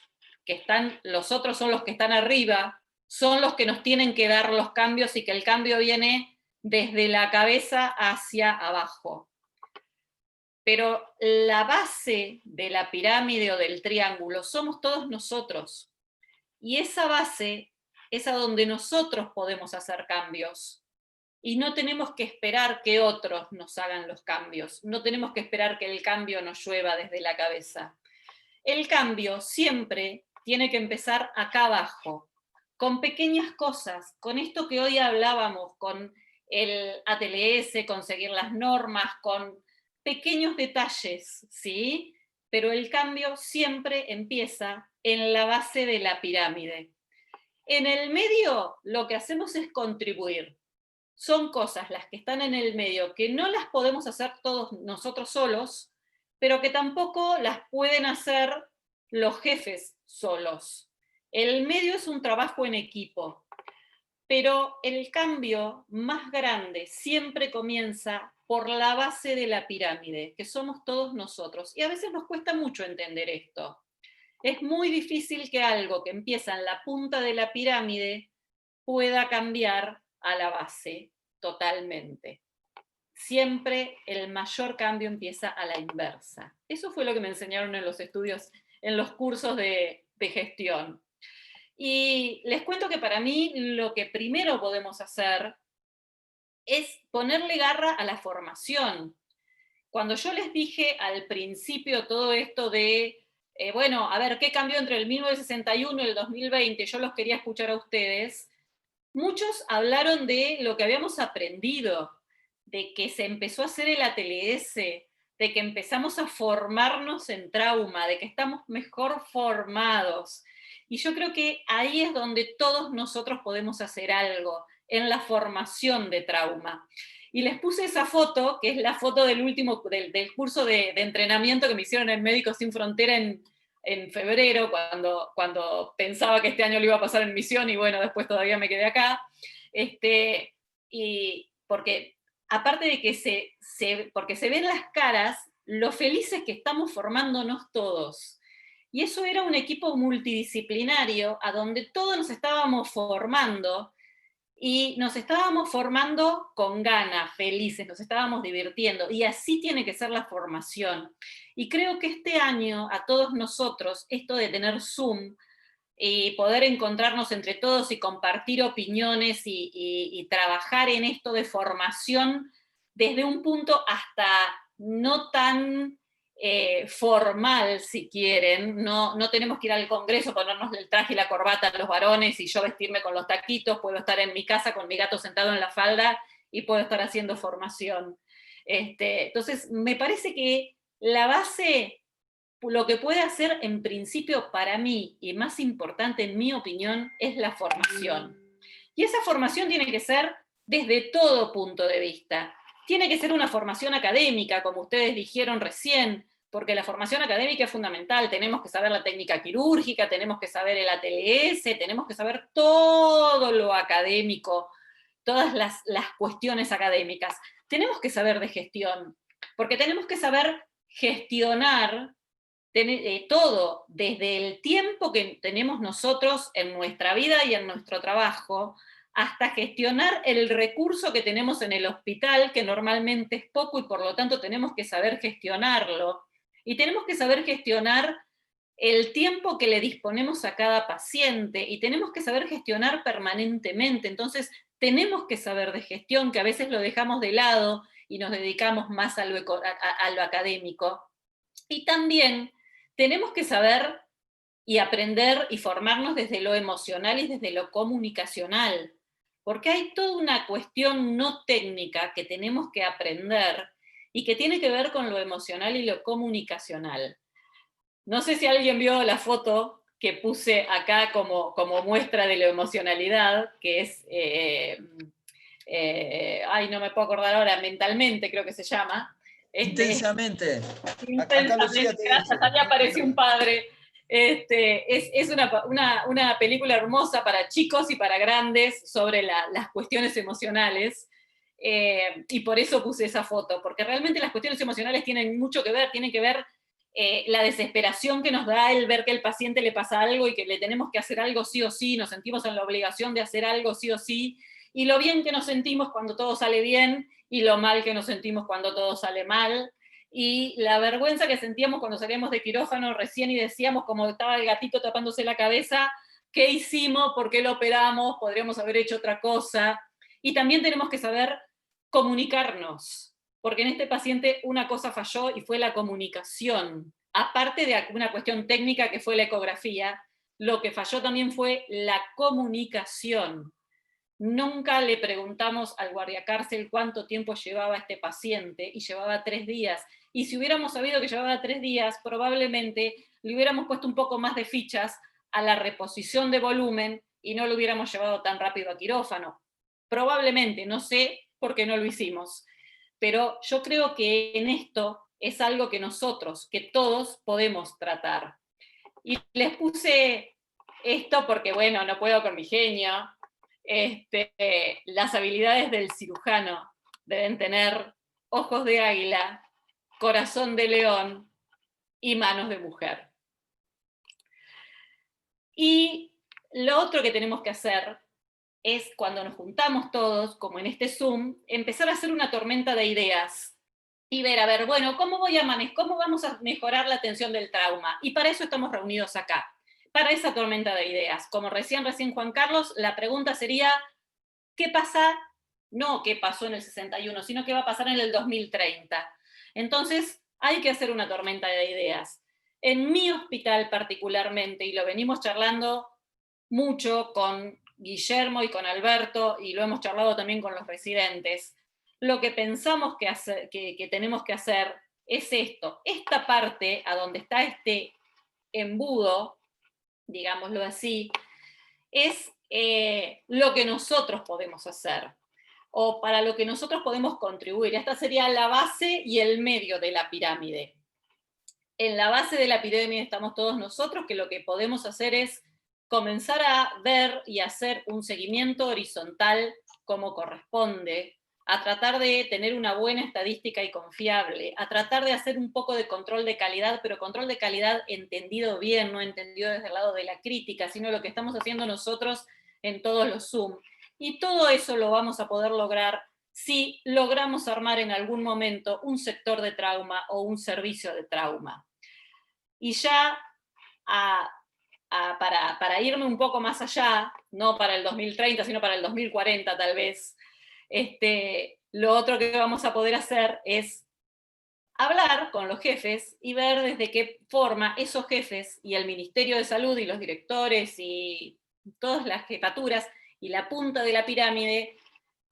son los que están arriba, son los que nos tienen que dar los cambios y que el cambio viene desde la cabeza hacia abajo. Pero la base de la pirámide o del triángulo somos todos nosotros. Y esa base es a donde nosotros podemos hacer cambios. Y no tenemos que esperar que otros nos hagan los cambios. No tenemos que esperar que el cambio nos llueva desde la cabeza. El cambio siempre tiene que empezar acá abajo, con pequeñas cosas, con esto que hoy hablábamos, con el ATLS, con seguir las normas, con pequeños detalles, ¿sí? Pero el cambio siempre empieza en la base de la pirámide. En el medio lo que hacemos es contribuir. Son cosas las que están en el medio que no las podemos hacer todos nosotros solos, pero que tampoco las pueden hacer los jefes solos. El medio es un trabajo en equipo, pero el cambio más grande siempre comienza por la base de la pirámide, que somos todos nosotros. Y a veces nos cuesta mucho entender esto. Es muy difícil que algo que empieza en la punta de la pirámide pueda cambiar a la base totalmente. Siempre el mayor cambio empieza a la inversa. Eso fue lo que me enseñaron en los estudios, en los cursos de gestión. Y les cuento que para mí lo que primero podemos hacer es ponerle garra a la formación. cuando yo les dije al principio todo esto de, bueno, a ver, ¿qué cambió entre el 1961 y el 2020? Yo los quería escuchar a ustedes. Muchos hablaron de lo que habíamos aprendido, de que se empezó a hacer el ATLS, de que empezamos a formarnos en trauma, de que estamos mejor formados. Y yo creo que ahí es donde todos nosotros podemos hacer algo, en la formación de trauma. Y les puse esa foto, que es la foto del último, del curso de entrenamiento que me hicieron en Médicos Sin Frontera en febrero, cuando pensaba que este año lo iba a pasar en misión, y bueno, después todavía me quedé acá. Y porque aparte de que porque se ven las caras, lo felices que estamos formándonos todos. Y eso era un equipo multidisciplinario a donde todos nos estábamos formando, y nos estábamos formando con ganas, felices, nos estábamos divirtiendo, y así tiene que ser la formación. Y creo que este año, a todos nosotros, esto de tener Zoom, y poder encontrarnos entre todos y compartir opiniones y trabajar en esto de formación desde un punto hasta no tan formal, si quieren, no tenemos que ir al Congreso, ponernos el traje y la corbata a los varones y yo vestirme con los taquitos, puedo estar en mi casa con mi gato sentado en la falda y puedo estar haciendo formación. Entonces, me parece que la base, lo que puede hacer en principio para mí, y más importante en mi opinión, es la formación. Y esa formación tiene que ser desde todo punto de vista. Tiene que ser una formación académica, como ustedes dijeron recién, porque la formación académica es fundamental. Tenemos que saber la técnica quirúrgica, tenemos que saber el ATLS, tenemos que saber todo lo académico, todas las cuestiones académicas. Tenemos que saber de gestión, porque tenemos que saber gestionar todo, desde el tiempo que tenemos nosotros en nuestra vida y en nuestro trabajo, hasta gestionar el recurso que tenemos en el hospital, que normalmente es poco y por lo tanto tenemos que saber gestionarlo. Y tenemos que saber gestionar el tiempo que le disponemos a cada paciente, y tenemos que saber gestionar permanentemente. Entonces, tenemos que saber de gestión, que a veces lo dejamos de lado y nos dedicamos más a lo académico. Y también tenemos que saber y aprender y formarnos desde lo emocional y desde lo comunicacional, porque hay toda una cuestión no técnica que tenemos que aprender y que tiene que ver con lo emocional y lo comunicacional. No sé si alguien vio la foto que puse acá como muestra de la emocionalidad, que es, no me puedo acordar ahora, mentalmente creo que se llama. Intensamente. Intensamente, gracias, ahí apareció un padre. Es una película hermosa para chicos y para grandes sobre las cuestiones emocionales, y por eso puse esa foto, porque realmente las cuestiones emocionales tienen mucho que ver, tienen que ver la desesperación que nos da el ver que al paciente le pasa algo y que le tenemos que hacer algo sí o sí, nos sentimos en la obligación de hacer algo sí o sí, y lo bien que nos sentimos cuando todo sale bien, y lo mal que nos sentimos cuando todo sale mal, y la vergüenza que sentíamos cuando salíamos de quirófano recién y decíamos, como estaba el gatito tapándose la cabeza, ¿qué hicimos? ¿Por qué lo operamos? Podríamos haber hecho otra cosa. Y también tenemos que saber comunicarnos, porque en este paciente una cosa falló y fue la comunicación. Aparte de una cuestión técnica que fue la ecografía, lo que falló también fue la comunicación. Nunca le preguntamos al guardiacárcel cuánto tiempo llevaba este paciente, y llevaba 3 días. Y si hubiéramos sabido que llevaba 3 días, probablemente le hubiéramos puesto un poco más de fichas a la reposición de volumen y no lo hubiéramos llevado tan rápido a quirófano. Probablemente, no sé por qué no lo hicimos. Pero yo creo que en esto es algo que nosotros, que todos podemos tratar. Y les puse esto porque, bueno, no puedo con mi genio. Las habilidades del cirujano deben tener ojos de águila, corazón de león y manos de mujer. Y lo otro que tenemos que hacer es, cuando nos juntamos todos, como en este Zoom, empezar a hacer una tormenta de ideas y ver, a ver, bueno, ¿cómo vamos a mejorar la atención del trauma? Y para eso estamos reunidos acá, para esa tormenta de ideas. Como recién Juan Carlos, la pregunta sería, ¿qué pasa? No qué pasó en el 61, sino qué va a pasar en el 2030. Entonces, hay que hacer una tormenta de ideas. En mi hospital particularmente, y lo venimos charlando mucho con Guillermo y con Alberto, y lo hemos charlado también con los residentes, lo que pensamos que tenemos que hacer es esto, esta parte a donde está este embudo, digámoslo así, es lo que nosotros podemos hacer, o para lo que nosotros podemos contribuir. Esta sería la base y el medio de la pirámide. En la base de la pirámide estamos todos nosotros, que lo que podemos hacer es comenzar a ver y hacer un seguimiento horizontal como corresponde, a tratar de tener una buena estadística y confiable, a tratar de hacer un poco de control de calidad, pero control de calidad entendido bien, no entendido desde el lado de la crítica, sino lo que estamos haciendo nosotros en todos los Zoom. Y todo eso lo vamos a poder lograr si logramos armar en algún momento un sector de trauma o un servicio de trauma. Y ya para irme un poco más allá, no para el 2030, sino para el 2040 tal vez, lo otro que vamos a poder hacer es hablar con los jefes y ver desde qué forma esos jefes y el Ministerio de Salud y los directores y todas las jefaturas y la punta de la pirámide,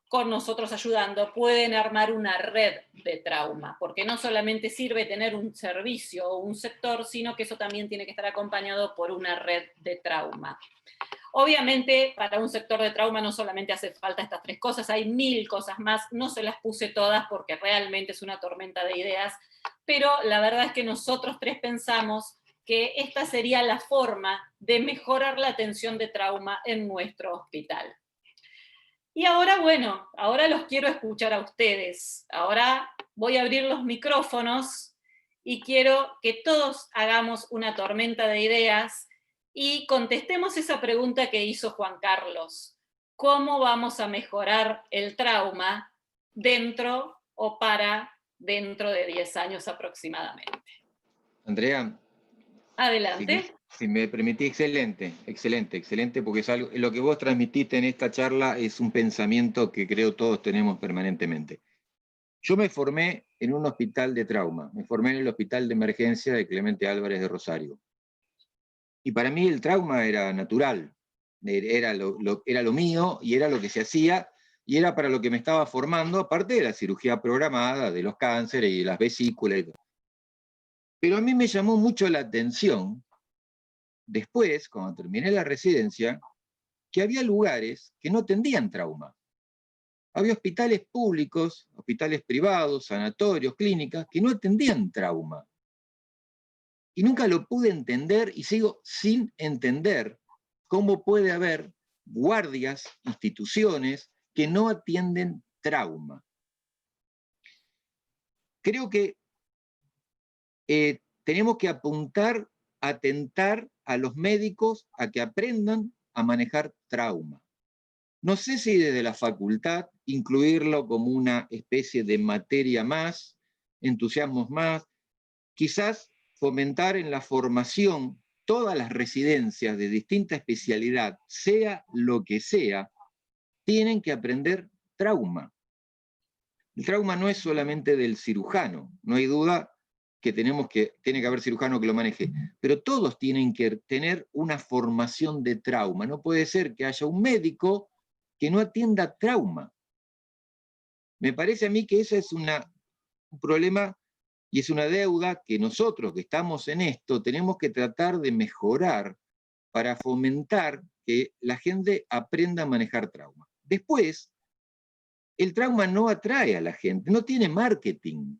con nosotros ayudando, pueden armar una red de trauma, porque no solamente sirve tener un servicio o un sector, sino que eso también tiene que estar acompañado por una red de trauma. Obviamente, para un sector de trauma no solamente hace falta estas 3 cosas, hay 1000 cosas más, no se las puse todas porque realmente es una tormenta de ideas, pero la verdad es que nosotros 3 pensamos que esta sería la forma de mejorar la atención de trauma en nuestro hospital. Y ahora, bueno, ahora los quiero escuchar a ustedes. Ahora voy a abrir los micrófonos y quiero que todos hagamos una tormenta de ideas y contestemos esa pregunta que hizo Juan Carlos. ¿Cómo vamos a mejorar el trauma dentro o para dentro de 10 años aproximadamente? Andrea. Adelante. Si me permitís, excelente, porque es algo, lo que vos transmitiste en esta charla es un pensamiento que creo todos tenemos permanentemente. Yo me formé en un hospital de trauma, me formé en el Hospital de Emergencia de Clemente Álvarez de Rosario. Y para mí el trauma era natural, era lo mío y era lo que se hacía, y era para lo que me estaba formando, aparte de la cirugía programada, de los cánceres y de las vesículas. Pero a mí me llamó mucho la atención, después, cuando terminé la residencia, que había lugares que no atendían trauma. Había hospitales públicos, hospitales privados, sanatorios, clínicas, que no atendían trauma. Y nunca lo pude entender y sigo sin entender cómo puede haber guardias, instituciones que no atienden trauma. Creo que tenemos que atentar a los médicos a que aprendan a manejar trauma. No sé si desde la facultad incluirlo como una especie de materia más, entusiasmos más, quizás fomentar en la formación todas las residencias de distinta especialidad, sea lo que sea, tienen que aprender trauma. El trauma no es solamente del cirujano, no hay duda que tiene que haber cirujano que lo maneje, pero todos tienen que tener una formación de trauma. No puede ser que haya un médico que no atienda trauma. Me parece a mí que ese es un problema y es una deuda que nosotros que estamos en esto tenemos que tratar de mejorar para fomentar que la gente aprenda a manejar trauma. Después, el trauma no atrae a la gente, no tiene marketing.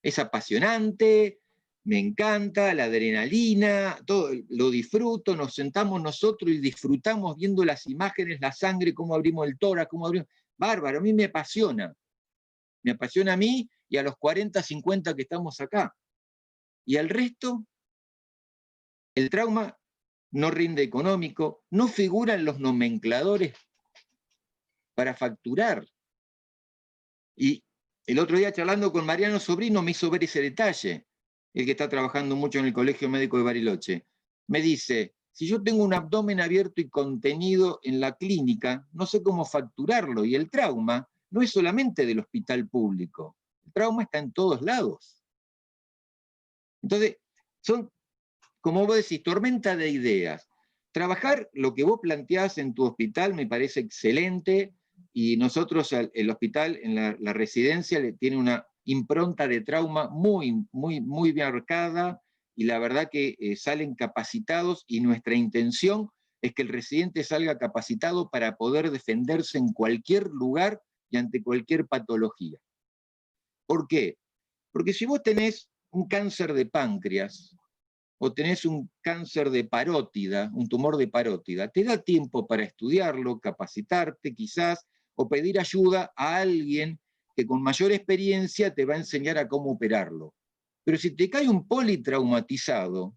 Es apasionante, me encanta, la adrenalina, todo, lo disfruto, nos sentamos nosotros y disfrutamos viendo las imágenes, la sangre, cómo abrimos el tórax, cómo abrimos... Bárbaro, a mí me apasiona. Me apasiona a mí y a los 40, 50 que estamos acá. Y al resto, el trauma no rinde económico, no figura en los nomencladores para facturar. Y el otro día charlando con Mariano Sobrino me hizo ver ese detalle, el que está trabajando mucho en el Colegio Médico de Bariloche. Me dice, si yo tengo un abdomen abierto y contenido en la clínica, no sé cómo facturarlo. Y el trauma no es solamente del hospital público. El trauma está en todos lados. Entonces, son, como vos decís, tormenta de ideas. Trabajar lo que vos planteás en tu hospital me parece excelente, y nosotros, el hospital, en la residencia, le tiene una impronta de trauma muy bien marcada, y la verdad que salen capacitados, y nuestra intención es que el residente salga capacitado para poder defenderse en cualquier lugar y ante cualquier patología. ¿Por qué? Porque si vos tenés un cáncer de páncreas, o tenés un cáncer de parótida, un tumor de parótida, te da tiempo para estudiarlo, capacitarte quizás, o pedir ayuda a alguien que con mayor experiencia te va a enseñar a cómo operarlo. Pero si te cae un politraumatizado,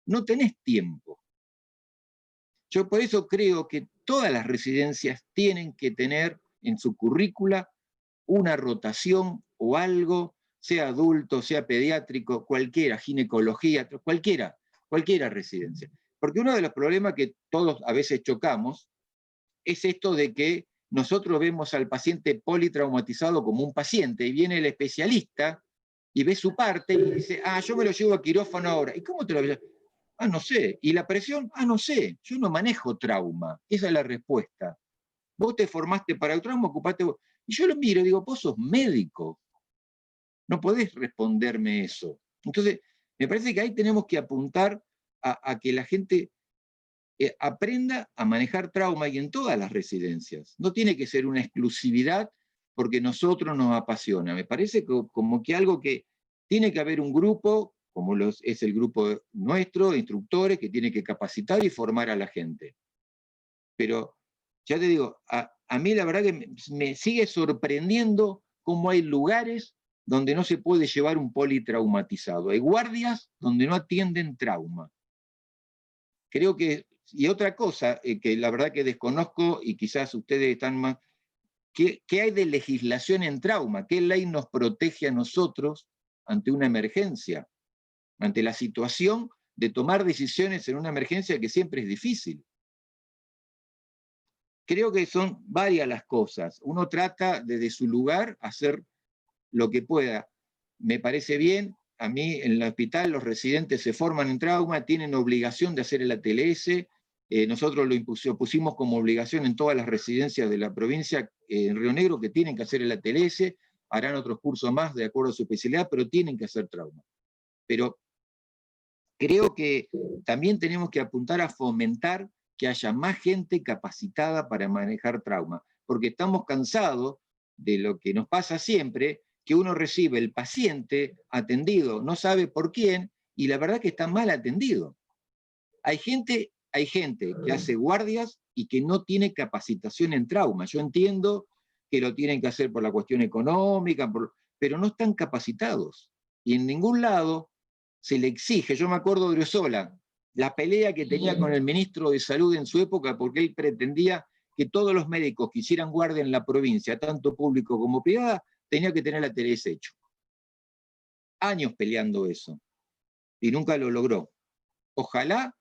no tenés tiempo. Yo por eso creo que todas las residencias tienen que tener en su currícula una rotación o algo, sea adulto, sea pediátrico, cualquiera, ginecología, cualquiera residencia. Porque uno de los problemas que todos a veces chocamos es esto de que nosotros vemos al paciente politraumatizado como un paciente, y viene el especialista y ve su parte y dice, yo me lo llevo a quirófano ahora. ¿Y cómo te lo llevas? No sé. ¿Y la presión? No sé. Yo no manejo trauma. Esa es la respuesta. Vos te formaste para el trauma, ocupate vos. Y yo lo miro y digo, vos sos médico. No podés responderme eso. Entonces, me parece que ahí tenemos que apuntar a que la gente aprenda a manejar trauma, y en todas las residencias. No tiene que ser una exclusividad porque nosotros nos apasiona. Me parece como que algo que tiene que haber un grupo, como es el grupo nuestro, de instructores, que tiene que capacitar y formar a la gente. Pero, ya te digo, a mí la verdad que me sigue sorprendiendo cómo hay lugares donde no se puede llevar un politraumatizado. Hay guardias donde no atienden trauma. Creo que, y otra cosa que la verdad que desconozco, y quizás ustedes están más, ¿qué hay de legislación en trauma? ¿Qué ley nos protege a nosotros ante una emergencia? Ante la situación de tomar decisiones en una emergencia que siempre es difícil. Creo que son varias las cosas. Uno trata desde su lugar hacer lo que pueda. Me parece bien. A mí en el hospital los residentes se forman en trauma, tienen obligación de hacer el ATLS. Nosotros lo pusimos como obligación en todas las residencias de la provincia, en Río Negro, que tienen que hacer el ATLS. Harán otros cursos más de acuerdo a su especialidad, pero tienen que hacer trauma. Pero creo que también tenemos que apuntar a fomentar que haya más gente capacitada para manejar trauma, porque estamos cansados de lo que nos pasa siempre, que uno recibe el paciente atendido, no sabe por quién, y la verdad que está mal atendido. Hay gente que hace guardias y que no tiene capacitación en trauma. Yo entiendo que lo tienen que hacer por la cuestión económica, pero no están capacitados. Y en ningún lado se le exige. Yo me acuerdo de Odriozola, la pelea que tenía con el ministro de Salud en su época, porque él pretendía que todos los médicos que hicieran guardia en la provincia, tanto público como privada, tenían que tener la ATLS hecho. Años peleando eso, y nunca lo logró. Ojalá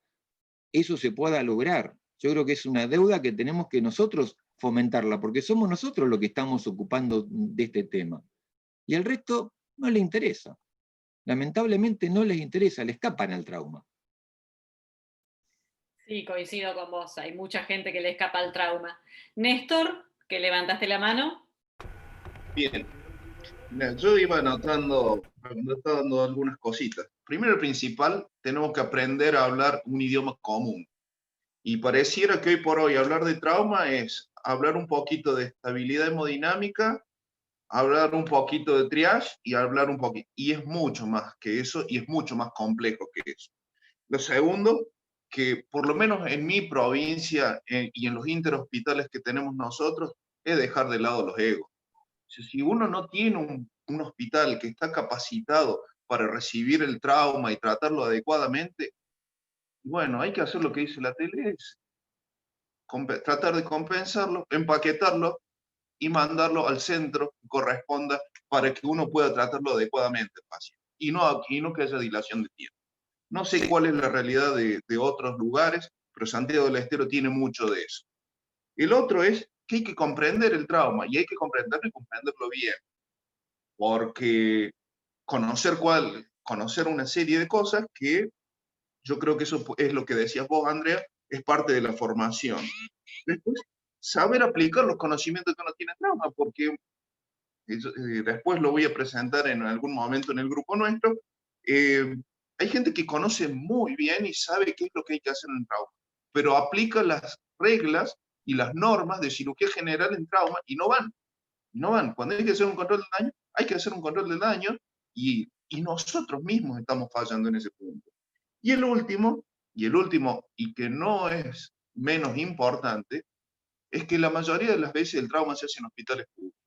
eso se pueda lograr. Yo creo que es una deuda que tenemos que nosotros fomentarla, porque somos nosotros los que estamos ocupando de este tema. Y al resto no le interesa. Lamentablemente no les interesa, le escapan al trauma. Sí, coincido con vos, hay mucha gente que le escapa al trauma. Néstor, que levantaste la mano. Bien. Mira, yo iba anotando algunas cositas. Primero y principal, tenemos que aprender a hablar un idioma común. Y pareciera que hoy por hoy hablar de trauma es hablar un poquito de estabilidad hemodinámica, hablar un poquito de triage y hablar un poquito. Y es mucho más que eso y es mucho más complejo que eso. Lo segundo, que por lo menos en mi provincia y en los interhospitales que tenemos nosotros, es dejar de lado los egos. Si uno no tiene un hospital que está capacitado para recibir el trauma y tratarlo adecuadamente, bueno, hay que hacer lo que dice la ATLS. Tratar de compensarlo, empaquetarlo y mandarlo al centro que corresponda para que uno pueda tratarlo adecuadamente al paciente. Y no que haya dilación de tiempo. No sé cuál es la realidad de otros lugares, pero Santiago del Estero tiene mucho de eso. El otro es que hay que comprender el trauma, y hay que comprenderlo y comprenderlo bien. porque conocer una serie de cosas que yo creo que eso es lo que decías vos, Andrea, es parte de la formación. Después, saber aplicar los conocimientos que uno tiene en trauma, porque después lo voy a presentar en algún momento en el grupo nuestro. Hay gente que conoce muy bien y sabe qué es lo que hay que hacer en trauma, pero aplica las reglas y las normas de cirugía general en trauma y no van. No van. Cuando hay que hacer un control del daño, hay que hacer un control del daño y nosotros mismos estamos fallando en ese punto. Y el último, y que no es menos importante, es que la mayoría de las veces el trauma se hace en hospitales públicos.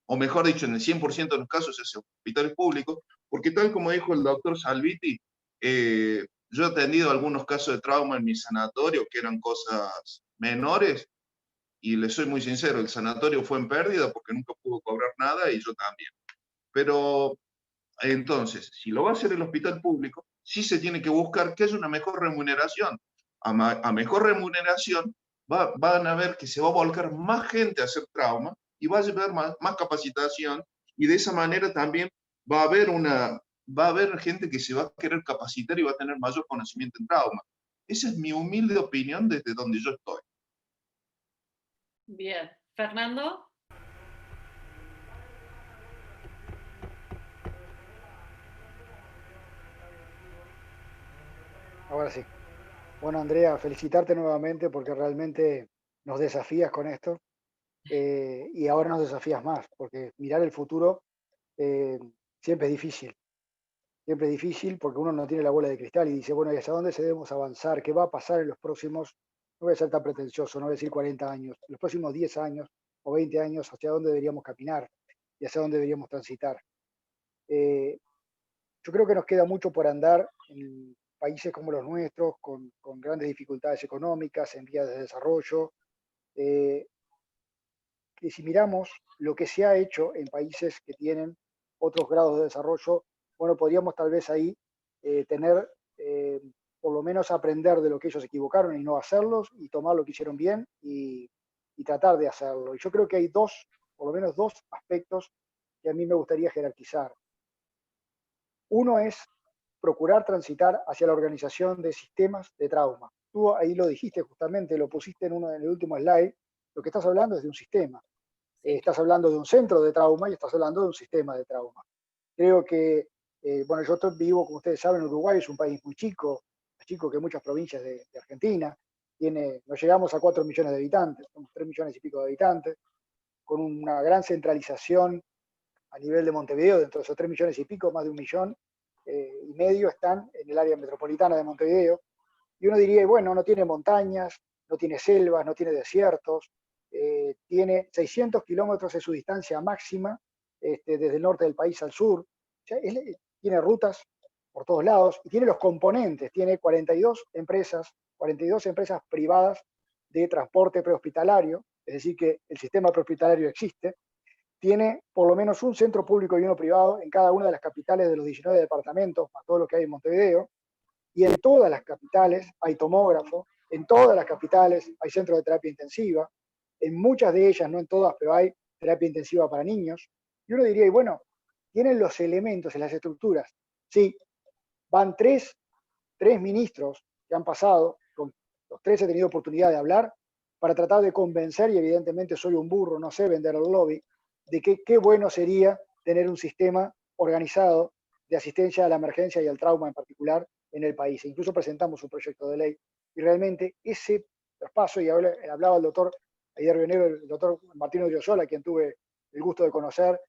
O mejor dicho, en el 100% de los casos se hace en hospitales públicos, porque tal como dijo el doctor Salviti, yo he atendido algunos casos de trauma en mi sanatorio que eran cosas menores, y les soy muy sincero, el sanatorio fue en pérdida porque nunca pudo cobrar nada y yo también. Pero entonces, si lo va a hacer el hospital público, sí se tiene que buscar que haya una mejor remuneración. A mejor remuneración van a ver que se va a volcar más gente a hacer trauma y va a llevar más capacitación, y de esa manera también va a haber gente que se va a querer capacitar y va a tener mayor conocimiento en trauma. Esa es mi humilde opinión desde donde yo estoy. Bien. ¿Fernando? Ahora sí. Bueno, Andrea, felicitarte nuevamente porque realmente nos desafías con esto, y ahora nos desafías más, porque mirar el futuro siempre es difícil. Siempre es difícil porque uno no tiene la bola de cristal y dice, bueno, ¿y hacia dónde debemos avanzar? ¿Qué va a pasar en los próximos, no voy a ser tan pretencioso, no voy a decir 40 años, en los próximos 10 años o 20 años, hacia dónde deberíamos caminar y hacia dónde deberíamos transitar? Yo creo que nos queda mucho por andar en países como los nuestros, con grandes dificultades económicas, en vías de desarrollo, que si miramos lo que se ha hecho en países que tienen otros grados de desarrollo, bueno, podríamos tal vez ahí tener, por lo menos aprender de lo que ellos se equivocaron y no hacerlos, y tomar lo que hicieron bien y tratar de hacerlo. Y yo creo que hay por lo menos dos aspectos que a mí me gustaría jerarquizar. Uno es procurar transitar hacia la organización de sistemas de trauma. Tú ahí lo dijiste justamente, lo pusiste en el último slide. Lo que estás hablando es de un sistema. Estás hablando de un centro de trauma y estás hablando de un sistema de trauma. Creo que, bueno, yo vivo, como ustedes saben, en Uruguay, es un país muy chico, más chico que muchas provincias de Argentina. No llegamos a 4 millones de habitantes, somos 3 millones y pico de habitantes, con una gran centralización a nivel de Montevideo. Dentro de esos 3 millones y pico, más de 1,5 millones están en el área metropolitana de Montevideo. Y uno diría, bueno, no tiene montañas, no tiene selvas, no tiene desiertos, tiene 600 kilómetros de su distancia máxima desde el norte del país al sur. O sea, tiene rutas por todos lados y tiene los componentes, tiene 42 empresas privadas de transporte prehospitalario, es decir, que el sistema prehospitalario existe. Tiene por lo menos un centro público y uno privado en cada una de las capitales de los 19 departamentos, más todo lo que hay en Montevideo, y en todas las capitales hay tomógrafo, en todas las capitales hay centros de terapia intensiva, en muchas de ellas, no en todas, pero hay terapia intensiva para niños, y uno diría, y bueno, tienen los elementos en las estructuras. Sí, van tres ministros que han pasado, con los tres he tenido oportunidad de hablar, para tratar de convencer, y evidentemente soy un burro, no sé vender el lobby, de que qué bueno sería tener un sistema organizado de asistencia a la emergencia y al trauma en particular en el país. Incluso presentamos un proyecto de ley y realmente ese traspaso, y hablaba el doctor el doctor Martín Odriozola, a quien tuve el gusto de conocer,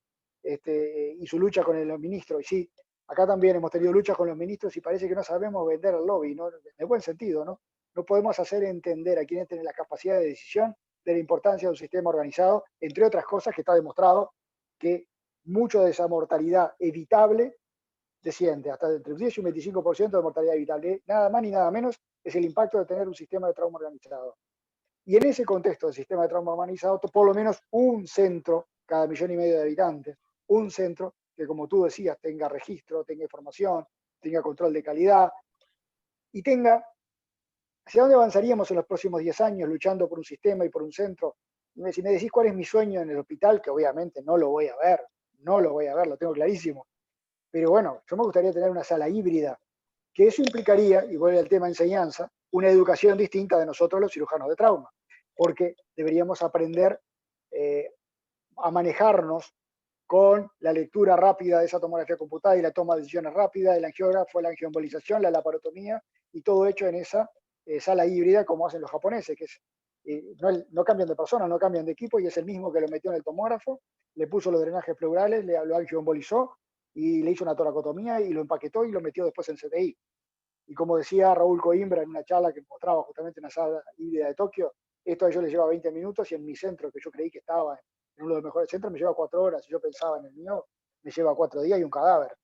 y su lucha con el ministro. Y sí, acá también hemos tenido luchas con los ministros y parece que no sabemos vender el lobby, ¿no? En el buen sentido, ¿no? No podemos hacer entender a quienes tienen la capacidad de decisión de la importancia de un sistema organizado, entre otras cosas que está demostrado que mucho de esa mortalidad evitable desciende, hasta entre un 10 y un 25% de mortalidad evitable. Nada más ni nada menos es el impacto de tener un sistema de trauma organizado. Y en ese contexto del sistema de trauma organizado, por lo menos un centro cada 1,5 millones de habitantes, un centro que, como tú decías, tenga registro, tenga información, tenga control de calidad y tenga... ¿Hacia dónde avanzaríamos en los próximos 10 años luchando por un sistema y por un centro? Si me decís cuál es mi sueño en el hospital, que obviamente no lo voy a ver, no lo voy a ver, lo tengo clarísimo. Pero bueno, yo me gustaría tener una sala híbrida, que eso implicaría, y vuelve al tema enseñanza, una educación distinta de nosotros los cirujanos de trauma, porque deberíamos aprender a manejarnos con la lectura rápida de esa tomografía computada y la toma de decisiones rápidas, el angiógrafo, la angioembolización, la laparotomía, y todo hecho en esa sala híbrida como hacen los japoneses, que es, no cambian de persona, no cambian de equipo, y es el mismo que lo metió en el tomógrafo, le puso los drenajes pleurales, lo angioembolizó, y le hizo una toracotomía, y lo empaquetó y lo metió después en CTI. Y como decía Raúl Coimbra en una charla que mostraba justamente en la sala híbrida de Tokio, esto a ellos les lleva 20 minutos, y en mi centro, que yo creí que estaba en uno de los mejores centros, me lleva 4 horas, y yo pensaba en el mío, me lleva 4 días y un cadáver.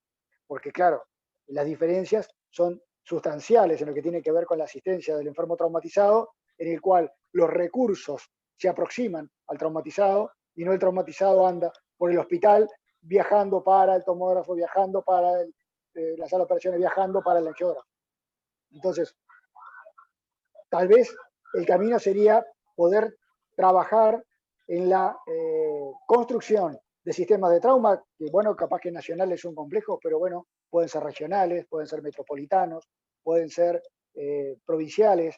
Porque claro, las diferencias son sustanciales en lo que tiene que ver con la asistencia del enfermo traumatizado, en el cual los recursos se aproximan al traumatizado, y no el traumatizado anda por el hospital viajando para el tomógrafo, viajando para la sala de operaciones, viajando para el angiógrafo. Entonces, tal vez el camino sería poder trabajar en la construcción de sistemas de trauma, que bueno, capaz que nacionales son complejos, pero bueno, pueden ser regionales, pueden ser metropolitanos, pueden ser provinciales.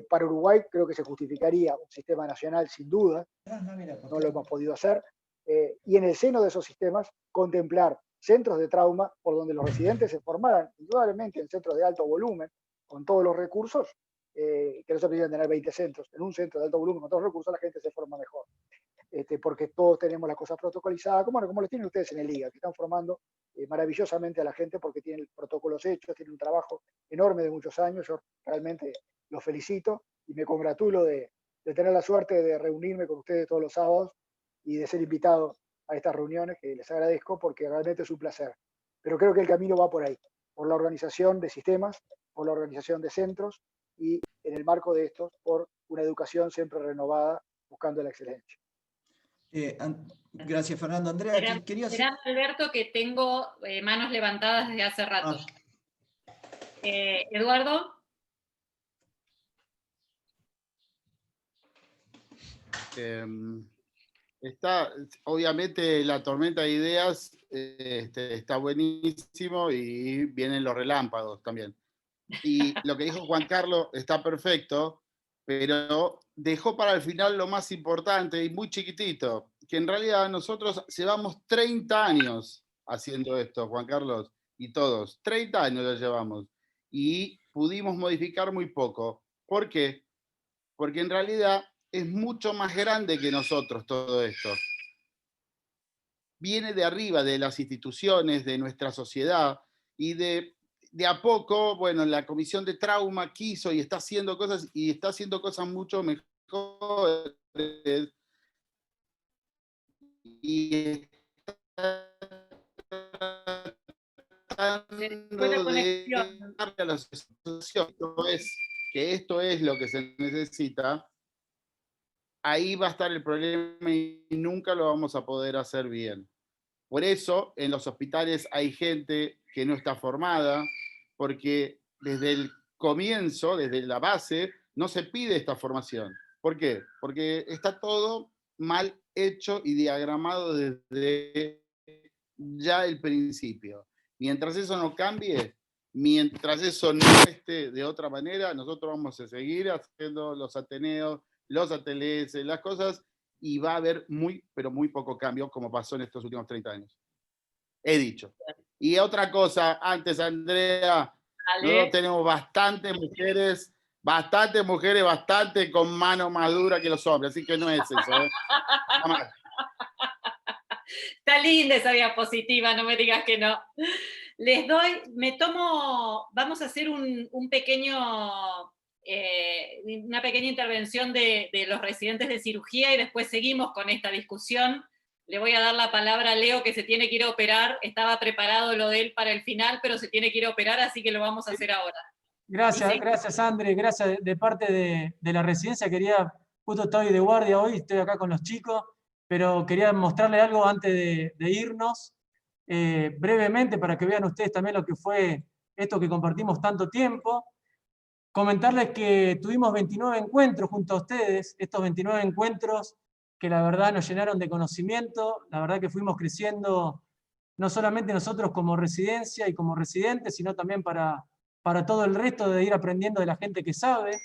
Para Uruguay creo que se justificaría un sistema nacional sin duda, no lo hemos podido hacer, y en el seno de esos sistemas contemplar centros de trauma por donde los residentes se formaran, indudablemente en centros de alto volumen, con todos los recursos, que no se pudieran tener 20 centros. En un centro de alto volumen con todos los recursos la gente se forma mejor. Porque todos tenemos las cosas protocolizadas, como lo tienen ustedes en el IGA, que están formando maravillosamente a la gente porque tienen protocolos hechos, tienen un trabajo enorme de muchos años. Yo realmente los felicito y me congratulo de tener la suerte de reunirme con ustedes todos los sábados y de ser invitado a estas reuniones, que les agradezco porque realmente es un placer. Pero creo que el camino va por ahí, por la organización de sistemas, por la organización de centros y en el marco de estos, por una educación siempre renovada buscando la excelencia. Gracias, Fernando. Andrea, quería hacer... Verán, Alberto, que tengo manos levantadas desde hace rato. Eduardo. Obviamente la tormenta de ideas está buenísimo y vienen los relámpagos también. Y lo que dijo Juan Carlos está perfecto, pero dejó para el final lo más importante y muy chiquitito, que en realidad nosotros llevamos 30 años haciendo esto, Juan Carlos, y todos, 30 años lo llevamos, y pudimos modificar muy poco. ¿Por qué? Porque en realidad es mucho más grande que nosotros todo esto. Viene de arriba, de las instituciones, de nuestra sociedad, y de a poco, bueno, la Comisión de Trauma quiso y está haciendo cosas mucho mejores. Y que esto es lo que se necesita, ahí va a estar el problema y nunca lo vamos a poder hacer bien. Por eso en los hospitales hay gente que no está formada, porque desde el comienzo, desde la base, no se pide esta formación. ¿Por qué? Porque está todo mal hecho y diagramado desde ya el principio. Mientras eso no cambie, mientras eso no esté de otra manera, nosotros vamos a seguir haciendo los Ateneos, los ATLS, las cosas, y va a haber muy, pero muy poco cambio, como pasó en estos últimos 30 años. He dicho. Y otra cosa, antes, Andrea, nosotros tenemos bastantes mujeres bastante con mano más dura que los hombres, así que no es eso. Está linda esa diapositiva, no me digas que no. Les doy, vamos a hacer una pequeña intervención de los residentes de cirugía y después seguimos con esta discusión. Le voy a dar la palabra a Leo, que se tiene que ir a operar. Estaba preparado lo de él para el final, pero se tiene que ir a operar, así que lo vamos a hacer ahora. Gracias, André. Gracias de parte de la residencia. Justo estoy de guardia hoy, estoy acá con los chicos, pero quería mostrarles algo antes de irnos, brevemente, para que vean ustedes también lo que fue esto que compartimos tanto tiempo. Comentarles que tuvimos 29 encuentros junto a ustedes. Estos 29 encuentros que la verdad nos llenaron de conocimiento, la verdad que fuimos creciendo, no solamente nosotros como residencia y como residentes, sino también para todo el resto, de ir aprendiendo de la gente que sabe.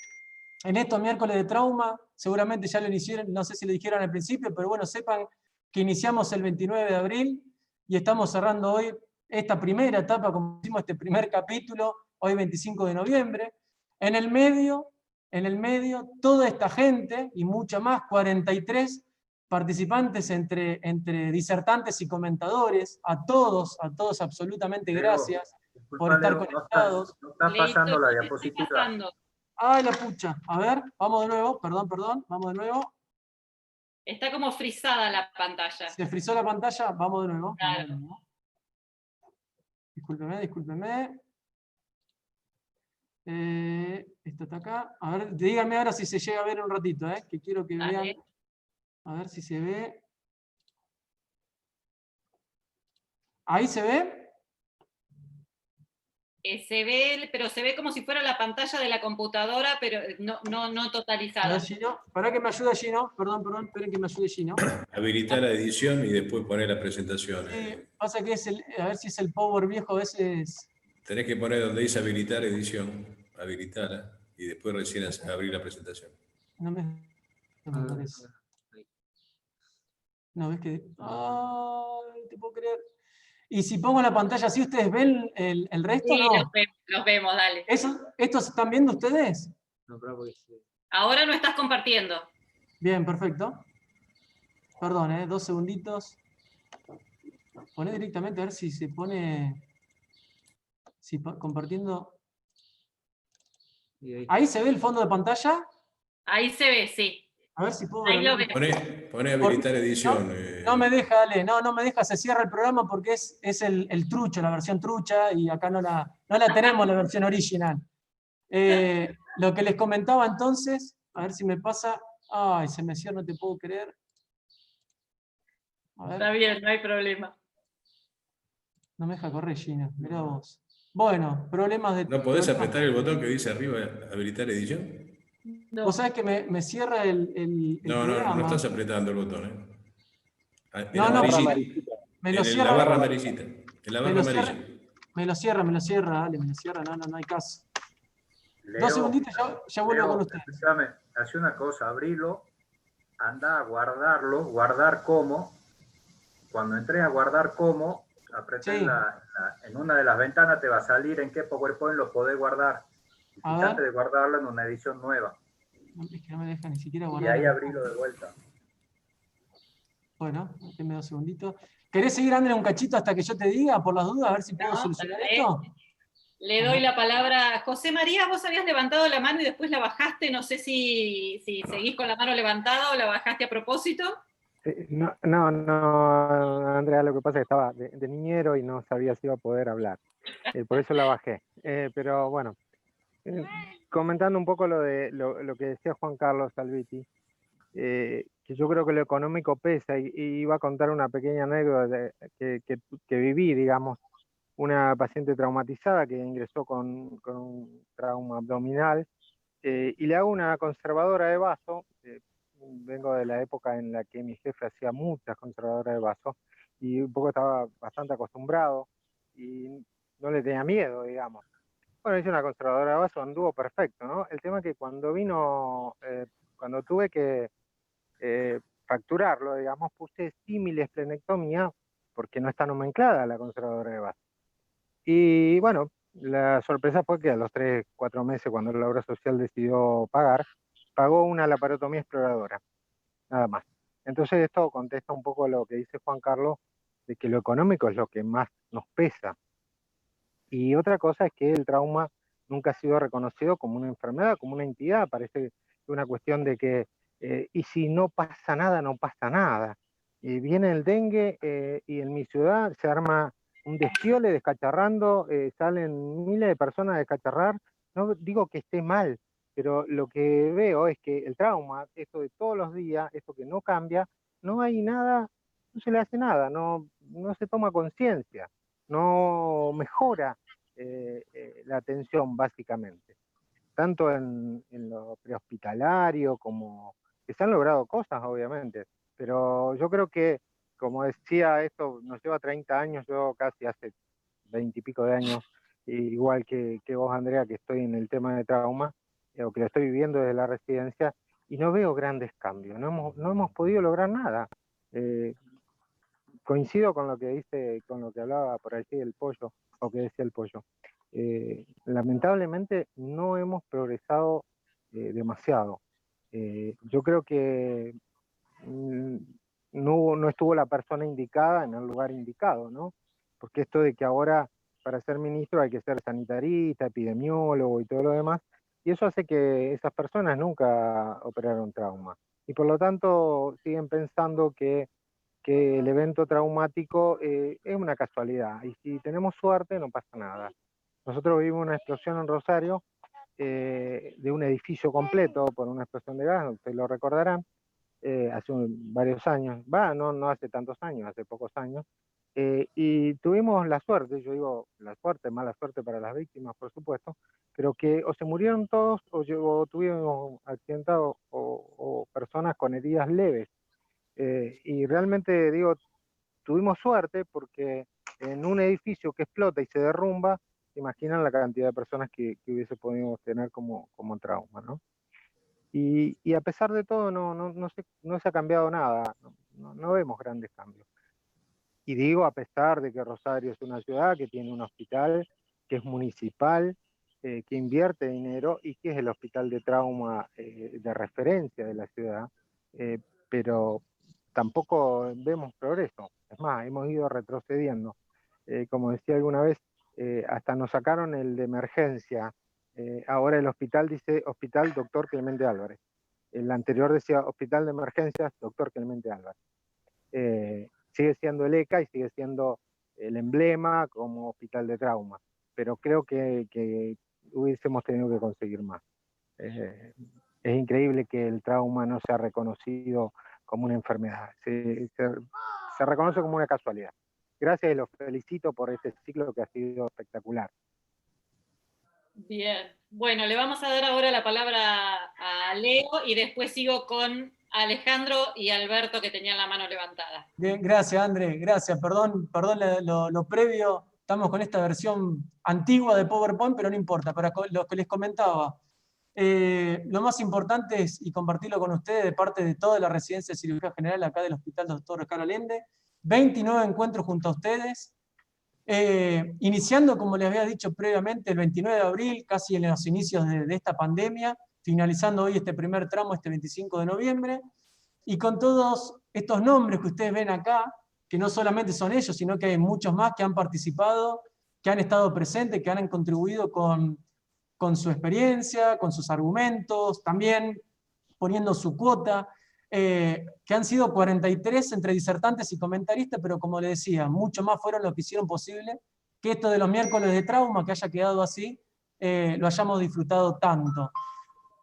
En estos miércoles de trauma, seguramente ya lo hicieron, no sé si lo dijeron al principio, pero bueno, sepan que iniciamos el 29 de abril y estamos cerrando hoy esta primera etapa, como hicimos este primer capítulo, hoy 25 de noviembre. En el medio, toda esta gente y mucha más, 43 participantes entre disertantes y comentadores, a todos absolutamente gracias por estar conectados. No está pasando la diapositiva. Ay, la pucha. A ver, vamos de nuevo, perdón, vamos de nuevo. Está como frisada la pantalla. ¿Se frizó la pantalla? Vamos de nuevo. Claro. Vamos de nuevo. Discúlpeme. Esto está acá. A ver, díganme ahora si se llega a ver un ratito, que quiero que vean. A ver si se ve. ¿Ahí se ve? Se ve, pero se ve como si fuera la pantalla de la computadora, pero no totalizada. Para que me ayude Gino, perdón, esperen que me ayude Gino. Habilitar la edición y después poner la presentación. Pasa que a ver si es el Power viejo, a veces... Tenés que poner donde dice habilitar edición, habilitarla, y después recién abrir la presentación. No me parece. No, ves que... ¡Ay, te puedo creer! Y si pongo la pantalla así, ¿ustedes ven el resto? Sí, ¿no? los vemos, dale. ¿Estos están viendo ustedes? Ahora no estás compartiendo. Bien, perfecto. Perdón, 2 segunditos. Poné directamente a ver si se pone... compartiendo... ¿Ahí se ve el fondo de pantalla? Ahí se ve, sí. A ver si puedo... Ahí lo ves. Poné habilitar edición. No me deja, Ale, no me deja, se cierra el programa porque es el trucho, la versión trucha, y acá no la tenemos la versión original. Lo que les comentaba entonces, a ver si me pasa... Ay, se me cierra, no te puedo creer. A ver. Está bien, no hay problema. No me deja correr, Gina, mirá vos. Bueno, problemas de... ¿No podés apretar el botón que dice arriba, habilitar edición? No. Vos sabés que me cierra el programa. No estás apretando el botón, No, me lo cierra. En la barra amarillita. En la barra amarilla. Me lo cierra, Ale, me lo cierra, no hay caso. Leo, 2 segunditos, ya vuelvo con ustedes. Escúchame, hace una cosa, abrilo, anda a guardarlo, guardar como. Cuando entres a guardar como, apreté en una de las ventanas te va a salir en qué PowerPoint lo podés guardar. Y fíjate de guardarlo en una edición nueva. Es que no me deja ni siquiera guardar. Y ahí abrilo de vuelta. Bueno, déjame 2 segunditos. ¿Querés seguir, André, un cachito hasta que yo te diga, por las dudas, a ver si puedo solucionar esto? Le doy la palabra a José María. Vos habías levantado la mano y después la bajaste. No sé si seguís con la mano levantada o la bajaste a propósito. No, Andrea, lo que pasa es que estaba de niñero y no sabía si iba a poder hablar. Por eso la bajé. Pero bueno, comentando un poco lo que decía Juan Carlos Salviti, que yo creo que lo económico pesa, y iba a contar una pequeña anécdota que viví, digamos, una paciente traumatizada que ingresó con un trauma abdominal, y le hago una conservadora de vaso. Vengo de la época en la que mi jefe hacía muchas conservadoras de vaso, y un poco estaba bastante acostumbrado, y no le tenía miedo, digamos. Bueno, hice una conservadora de vaso, anduvo perfecto, ¿no? El tema es que cuando cuando tuve que fracturarlo, digamos, puse símil-esplenectomía, porque no está nomenclada la conservadora de vaso. Y bueno, la sorpresa fue que a los 3-4 meses, cuando la obra social decidió pagar, pagó una laparotomía exploradora, nada más. Entonces esto contesta un poco lo que dice Juan Carlos, de que lo económico es lo que más nos pesa. Y otra cosa es que el trauma nunca ha sido reconocido como una enfermedad, como una entidad. Parece que es una cuestión de que, y si no pasa nada, no pasa nada. Viene el dengue y en mi ciudad se arma un desfiole descacharrando, salen miles de personas a descacharrar. No digo que esté mal, pero lo que veo es que el trauma, esto de todos los días, esto que no cambia, no hay nada, no se le hace nada, no se toma conciencia, no mejora la atención básicamente. Tanto en lo prehospitalario como que se han logrado cosas, obviamente. Pero yo creo que, como decía, esto nos lleva 30 años, yo casi hace 20 y pico de años, igual que vos, Andrea, que estoy en el tema de trauma, o que lo estoy viviendo desde la residencia, y no veo grandes cambios, no hemos podido lograr nada. Coincido con lo que dice, con lo que hablaba por allí el Pollo, o que decía el Pollo. Lamentablemente no hemos progresado demasiado. Yo creo que no estuvo la persona indicada en el lugar indicado, ¿no? Porque esto de que ahora para ser ministro hay que ser sanitarista, epidemiólogo y todo lo demás, y eso hace que esas personas nunca operaron trauma. Y por lo tanto siguen pensando que el evento traumático es una casualidad, y si tenemos suerte no pasa nada. Nosotros vivimos una explosión en Rosario de un edificio completo por una explosión de gas, ustedes lo recordarán, hace varios años, no hace tantos años, hace pocos años, y tuvimos la suerte, yo digo la suerte, mala suerte para las víctimas, por supuesto, pero que o se murieron todos o tuvimos accidentados o personas con heridas leves. Y realmente digo, tuvimos suerte porque en un edificio que explota y se derrumba, se imaginan la cantidad de personas que hubiese podido tener como trauma, ¿no? Y a pesar de todo no se ha cambiado nada, no vemos grandes cambios. Y digo a pesar de que Rosario es una ciudad que tiene un hospital, que es municipal, que invierte dinero y que es el hospital de trauma de referencia de la ciudad, pero tampoco vemos progreso. Es más, hemos ido retrocediendo. Como decía alguna vez, hasta nos sacaron el de emergencia. Ahora el hospital dice Hospital Dr. Clemente Álvarez. El anterior decía Hospital de Emergencias Dr. Clemente Álvarez. Sigue siendo el ECA y sigue siendo el emblema como hospital de trauma, pero creo que hubiésemos tenido que conseguir más. Es increíble que el trauma no sea reconocido como una enfermedad, se reconoce como una casualidad. Gracias y los felicito por este ciclo que ha sido espectacular. Bien, bueno, le vamos a dar ahora la palabra a Leo y después sigo con Alejandro y Alberto que tenían la mano levantada. Bien, gracias André, gracias, perdón lo previo, estamos con esta versión antigua de PowerPoint, pero no importa, para lo que les comentaba. Lo más importante es, y compartirlo con ustedes de parte de toda la residencia de cirugía general acá del Hospital Dr. Oscar Allende, 29 encuentros junto a ustedes, iniciando, como les había dicho previamente, el 29 de abril, casi en los inicios de esta pandemia, finalizando hoy este primer tramo, este 25 de noviembre, y con todos estos nombres que ustedes ven acá, que no solamente son ellos, sino que hay muchos más que han participado, que han estado presentes, que han contribuido con su experiencia, con sus argumentos, también poniendo su cuota, que han sido 43 entre disertantes y comentaristas, pero como les decía, mucho más fueron los que hicieron posible que esto de los miércoles de trauma, que haya quedado así, lo hayamos disfrutado tanto.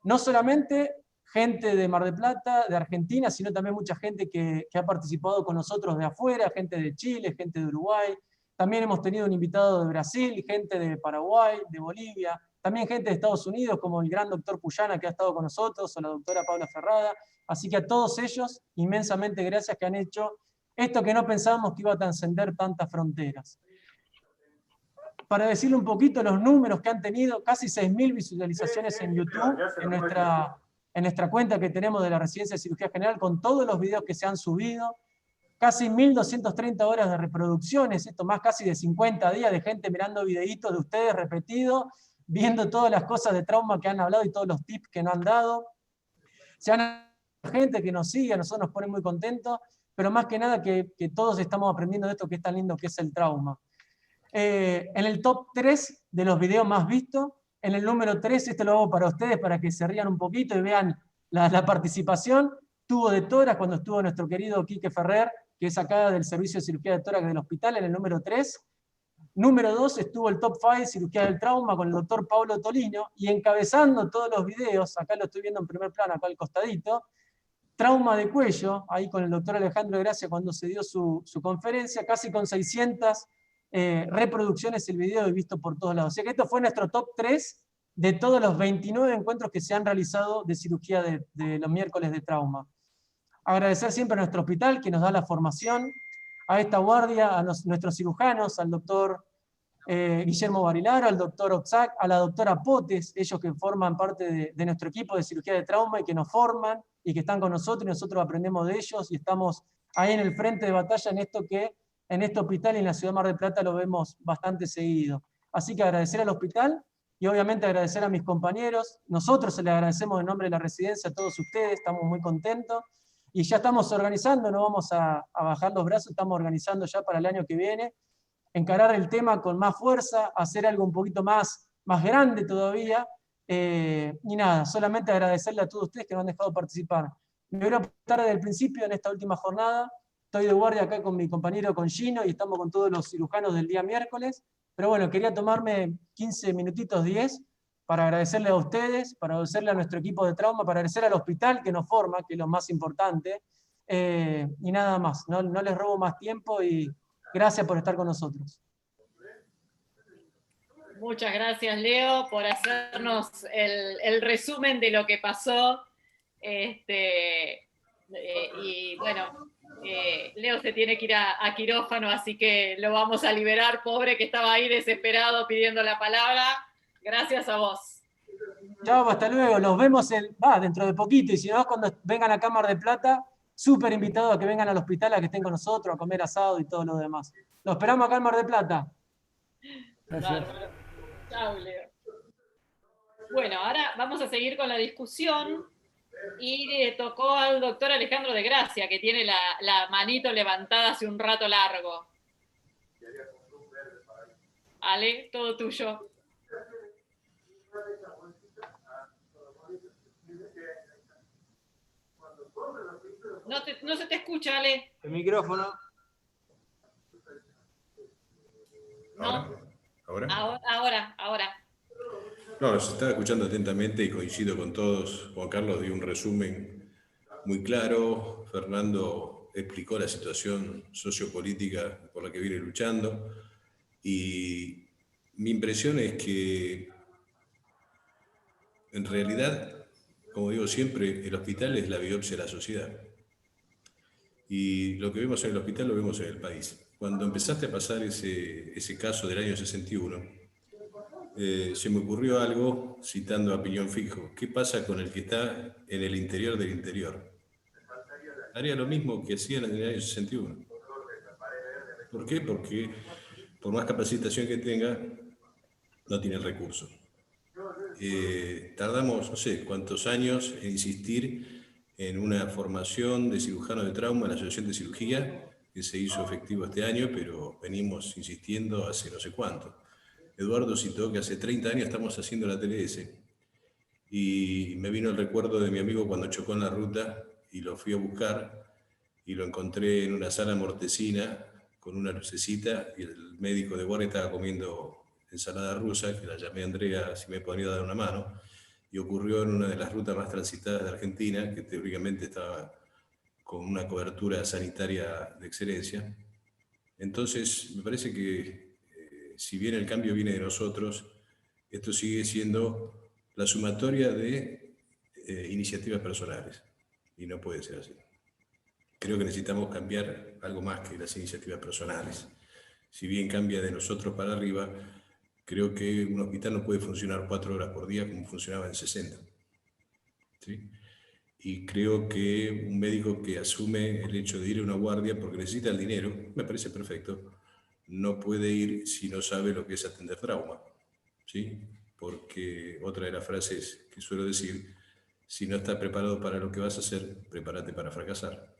No solamente gente de Mar del Plata, de Argentina, sino también mucha gente que ha participado con nosotros de afuera, gente de Chile, gente de Uruguay. También hemos tenido un invitado de Brasil, gente de Paraguay, de Bolivia, también gente de Estados Unidos, como el gran doctor Puyana que ha estado con nosotros, o la doctora Paula Ferrada. Así que a todos ellos, inmensamente gracias que han hecho esto que no pensábamos que iba a trascender tantas fronteras. Para decirle un poquito los números que han tenido, casi 6.000 visualizaciones en YouTube, en nuestra cuenta que tenemos de la Residencia de Cirugía General, con todos los videos que se han subido, casi 1.230 horas de reproducciones, esto más casi de 50 días de gente mirando videitos de ustedes repetidos, viendo todas las cosas de trauma que han hablado y todos los tips que nos han dado. Se han gente que nos sigue, a nosotros nos pone muy contentos, pero más que nada que todos estamos aprendiendo de esto que es tan lindo que es el trauma. En el top 3 de los videos más vistos, en el número 3, esto lo hago para ustedes, para que se rían un poquito y vean la participación, tuvo de tórax cuando estuvo nuestro querido Quique Ferrer, que es acá del Servicio de Cirugía de Tórax del hospital, en el número 3. Número 2 estuvo el top 5 de cirugía del trauma con el doctor Pablo Tolino, y encabezando todos los videos, acá lo estoy viendo en primer plano, acá al costadito, trauma de cuello, ahí con el doctor Alejandro Gracia cuando se dio su conferencia, casi con 600 reproducciones el video y visto por todos lados. O sea que esto fue nuestro top 3 de todos los 29 encuentros que se han realizado de cirugía de los miércoles de trauma. Agradecer siempre a nuestro hospital que nos da la formación, a esta guardia, a nuestros cirujanos, al doctor Guillermo Barilaro, al doctor Oxac, a la doctora Potes, ellos que forman parte de nuestro equipo de cirugía de trauma y que nos forman y que están con nosotros y nosotros aprendemos de ellos y estamos ahí en el frente de batalla en esto que en este hospital y en la ciudad de Mar del Plata lo vemos bastante seguido. Así que agradecer al hospital y obviamente agradecer a mis compañeros. Nosotros se les agradecemos en nombre de la residencia a todos ustedes, estamos muy contentos y ya estamos organizando, no vamos a bajar los brazos, estamos organizando ya para el año que viene, encarar el tema con más fuerza, hacer algo un poquito más grande todavía, y nada, solamente agradecerle a todos ustedes que nos han dejado participar. Me voy a apuntar desde el principio en esta última jornada, estoy de guardia acá con mi compañero, con Gino, y estamos con todos los cirujanos del día miércoles, pero bueno, quería tomarme 15 minutitos, 10, para agradecerle a ustedes, para agradecerle a nuestro equipo de trauma, para agradecer al hospital que nos forma, que es lo más importante, y nada más, no les robo más tiempo y gracias por estar con nosotros. Muchas gracias, Leo, por hacernos el resumen de lo que pasó. Y bueno, Leo se tiene que ir a quirófano, así que lo vamos a liberar, pobre que estaba ahí desesperado pidiendo la palabra. Gracias a vos. Chao, hasta luego. Nos vemos dentro de poquito. Y si no, cuando vengan a Mar del Plata, súper invitados a que vengan al hospital, a que estén con nosotros, a comer asado y todo lo demás. Los esperamos acá en Mar del Plata. Gracias. Chao, Leo. Bueno, ahora vamos a seguir con la discusión. Y le tocó al doctor Alejandro de Gracia, que tiene la manito levantada hace un rato largo. Ale, todo tuyo. No se te escucha, Ale. El micrófono. No. ¿Ahora? Ahora. No, los estaba escuchando atentamente y coincido con todos. Juan Carlos dio un resumen muy claro. Fernando explicó la situación sociopolítica por la que viene luchando. Y mi impresión es que, en realidad, como digo siempre, el hospital es la biopsia de la sociedad. Y lo que vemos en el hospital lo vemos en el país. Cuando empezaste a pasar ese caso del año 61, se me ocurrió algo citando a Piñón Fijo. ¿Qué pasa con el que está en el interior del interior? Haría lo mismo que hacían en el año 61. ¿Por qué? Porque por más capacitación que tenga, no tiene recursos. Tardamos, no sé cuántos años en insistir en una formación de cirujano de trauma en la Asociación de Cirugía, que se hizo efectivo este año, pero venimos insistiendo hace no sé cuánto. Eduardo citó que hace 30 años estamos haciendo la TLS, y me vino el recuerdo de mi amigo cuando chocó en la ruta, y lo fui a buscar, y lo encontré en una sala mortecina, con una lucecita, y el médico de guardia estaba comiendo ensalada rusa, que la llamé a Andrea si me podía dar una mano, y ocurrió en una de las rutas más transitadas de Argentina, que teóricamente estaba con una cobertura sanitaria de excelencia. Entonces, me parece que si bien el cambio viene de nosotros, esto sigue siendo la sumatoria de iniciativas personales, y no puede ser así. Creo que necesitamos cambiar algo más que las iniciativas personales. Si bien cambia de nosotros para arriba, creo que un hospital no puede funcionar 4 horas por día como funcionaba en 60. ¿Sí? Y creo que un médico que asume el hecho de ir a una guardia porque necesita el dinero, me parece perfecto, no puede ir si no sabe lo que es atender trauma. ¿Sí? Porque otra de las frases que suelo decir, si no estás preparado para lo que vas a hacer, prepárate para fracasar.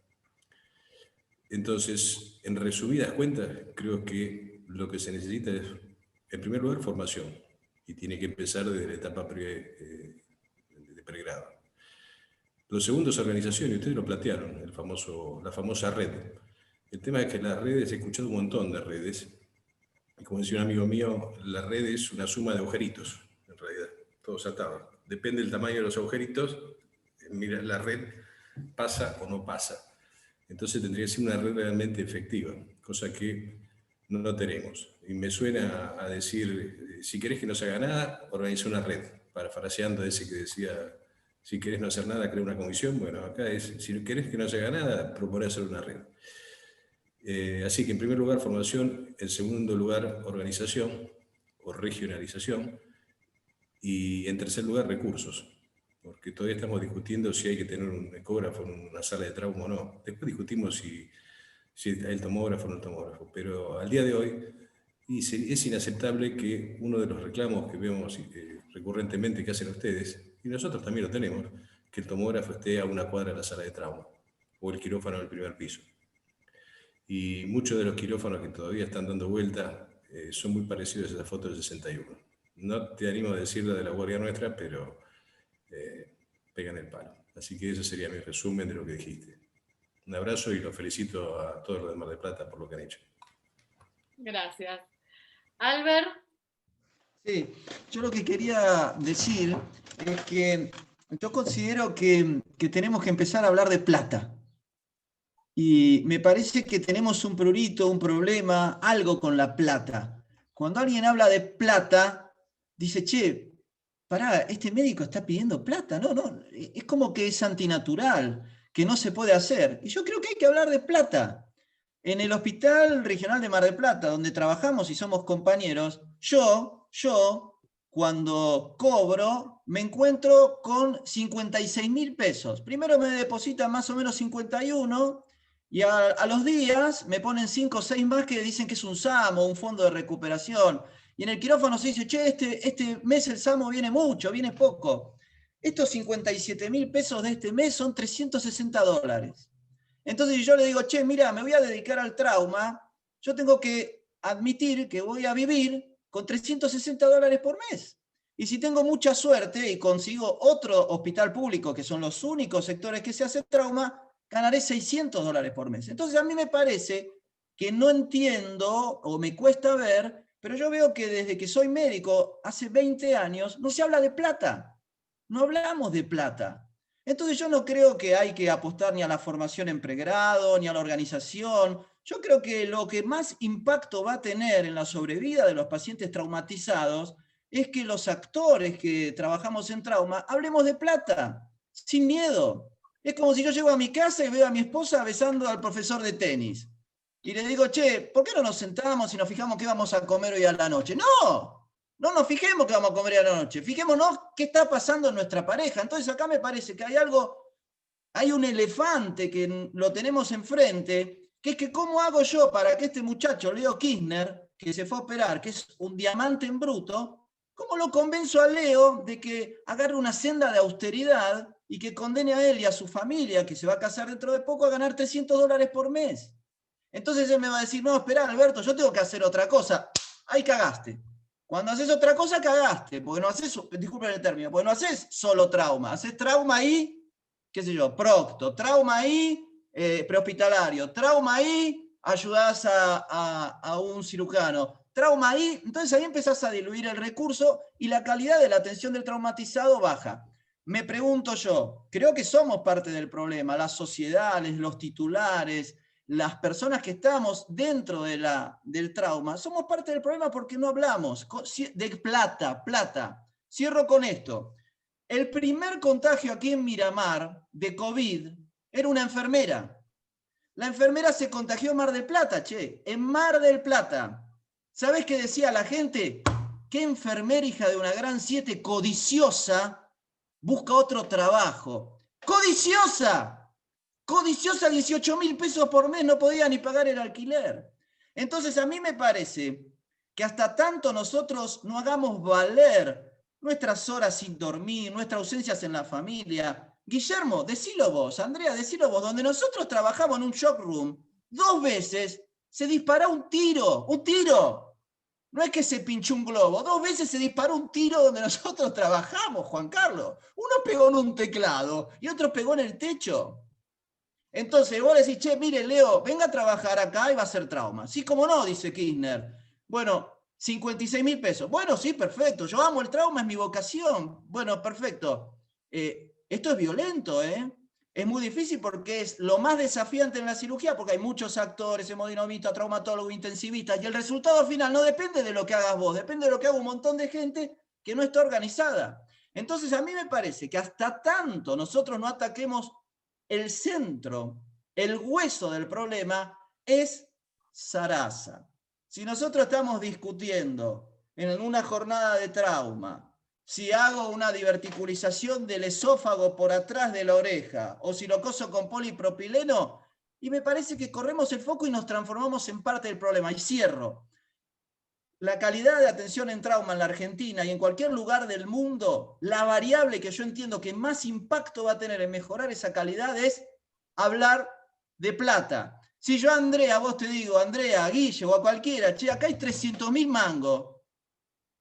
Entonces, en resumidas cuentas, creo que lo que se necesita es, en primer lugar, formación, y tiene que empezar desde la etapa de pregrado. Lo segundo es organización, y ustedes lo plantearon, la famosa red. El tema es que las redes, he escuchado un montón de redes, y como decía un amigo mío, la red es una suma de agujeritos, en realidad, todos atados. Depende del tamaño de los agujeritos, mira, la red pasa o no pasa. Entonces tendría que ser una red realmente efectiva, cosa que no tenemos. Y me suena a decir, si querés que no se haga nada, organiza una red, parafraseando ese que decía Si querés no hacer nada, crea una comisión. Bueno, acá es, si querés que no se haga nada, propone hacer una red. Así que en primer lugar, formación, en segundo lugar, organización o regionalización, y en tercer lugar, recursos, porque todavía estamos discutiendo si hay que tener un ecógrafo en una sala de trauma o no. Después discutimos si hay el tomógrafo o no el tomógrafo, pero al día de hoy es inaceptable que uno de los reclamos que vemos recurrentemente que hacen ustedes, y nosotros también lo tenemos, que el tomógrafo esté a una cuadra de la sala de trauma, o el quirófano en el primer piso. Y muchos de los quirófanos que todavía están dando vuelta son muy parecidos a esa foto del 61. No te animo a decir la de la guardia nuestra, pero pegan el palo. Así que ese sería mi resumen de lo que dijiste. Un abrazo y los felicito a todos los de Mar del Plata por lo que han hecho. Gracias. Albert. Sí, yo lo que quería decir es que yo considero que tenemos que empezar a hablar de plata. Y me parece que tenemos un prurito, un problema, algo con la plata. Cuando alguien habla de plata, dice, che, pará, este médico está pidiendo plata. No, es como que es antinatural, que no se puede hacer. Y yo creo que hay que hablar de plata. En el Hospital Regional de Mar del Plata, donde trabajamos y somos compañeros, yo, cuando cobro, me encuentro con 56.000 pesos. Primero me depositan más o menos 51 y a los días me ponen 5 o 6 más que dicen que es un SAMO, un fondo de recuperación. Y en el quirófano se dice, che, este mes el SAMO viene mucho, viene poco. Estos 57.000 pesos de este mes son $360. Entonces yo le digo, che, mira, me voy a dedicar al trauma, yo tengo que admitir que voy a vivir con $360 por mes. Y si tengo mucha suerte y consigo otro hospital público, que son los únicos sectores que se hace trauma, ganaré $600 por mes. Entonces a mí me parece que no entiendo o me cuesta ver, pero yo veo que desde que soy médico, hace 20 años, no se habla de plata. No hablamos de plata. Entonces yo no creo que hay que apostar ni a la formación en pregrado, ni a la organización. Yo creo que lo que más impacto va a tener en la sobrevida de los pacientes traumatizados es que los actores que trabajamos en trauma hablemos de plata, sin miedo. Es como si yo llego a mi casa y veo a mi esposa besando al profesor de tenis. Y le digo, che, ¿por qué no nos sentamos y nos fijamos qué vamos a comer hoy a la noche? ¡No! No nos fijemos qué vamos a comer hoy a la noche. Fijémonos qué está pasando en nuestra pareja. Entonces acá me parece que hay un elefante que lo tenemos enfrente, que es que ¿cómo hago yo para que este muchacho, Leo Kirchner, que se fue a operar, que es un diamante en bruto, cómo lo convenzo a Leo de que agarre una senda de austeridad y que condene a él y a su familia, que se va a casar dentro de poco, a ganar $300 por mes? Entonces él me va a decir, no, espera, Alberto, yo tengo que hacer otra cosa. Ahí cagaste. Cuando haces otra cosa, cagaste, porque no haces, disculpen el término, porque no haces solo trauma, haces trauma ahí, qué sé yo, procto, trauma ahí, prehospitalario, trauma ahí, ayudás a un cirujano, trauma ahí, entonces ahí empezás a diluir el recurso y la calidad de la atención del traumatizado baja. Me pregunto yo, creo que somos parte del problema, las sociedades, los titulares, las personas que estamos dentro del trauma, somos parte del problema porque no hablamos de plata. Cierro con esto. El primer contagio aquí en Miramar de COVID era una enfermera. La enfermera se contagió en Mar del Plata, en Mar del Plata. ¿Sabés qué decía la gente? ¿Qué enfermera, hija de una gran 7, codiciosa, busca otro trabajo? ¡Codiciosa! Codiciosa, 18.000 pesos por mes, no podía ni pagar el alquiler. Entonces a mí me parece que hasta tanto nosotros no hagamos valer nuestras horas sin dormir, nuestras ausencias en la familia. Guillermo, decilo vos, Andrea, decilo vos, donde nosotros trabajamos en un shock room, 2 veces se disparó un tiro. No es que se pinchó un globo, 2 veces se disparó un tiro donde nosotros trabajamos, Juan Carlos. Uno pegó en un teclado y otro pegó en el techo. Entonces vos decís, che, mire, Leo, venga a trabajar acá y va a ser trauma. Sí, como no, dice Kirchner. Bueno, 56.000 pesos. Bueno, sí, perfecto. Yo amo el trauma, es mi vocación. Bueno, perfecto. Esto es violento, ¿eh? Es muy difícil porque es lo más desafiante en la cirugía, porque hay muchos actores, hemodinamistas, traumatólogos, intensivistas, y el resultado final no depende de lo que hagas vos, depende de lo que haga un montón de gente que no está organizada. Entonces a mí me parece que hasta tanto nosotros no ataquemos el centro, el hueso del problema, es zaraza. Si nosotros estamos discutiendo en una jornada de trauma, si hago una diverticulización del esófago por atrás de la oreja, o si lo coso con polipropileno, y me parece que corremos el foco y nos transformamos en parte del problema. Y cierro. La calidad de atención en trauma en la Argentina y en cualquier lugar del mundo, la variable que yo entiendo que más impacto va a tener en mejorar esa calidad es hablar de plata. Si yo a Andrea, a vos te digo, Andrea, a Guille o a cualquiera, che, acá hay 300.000 mangos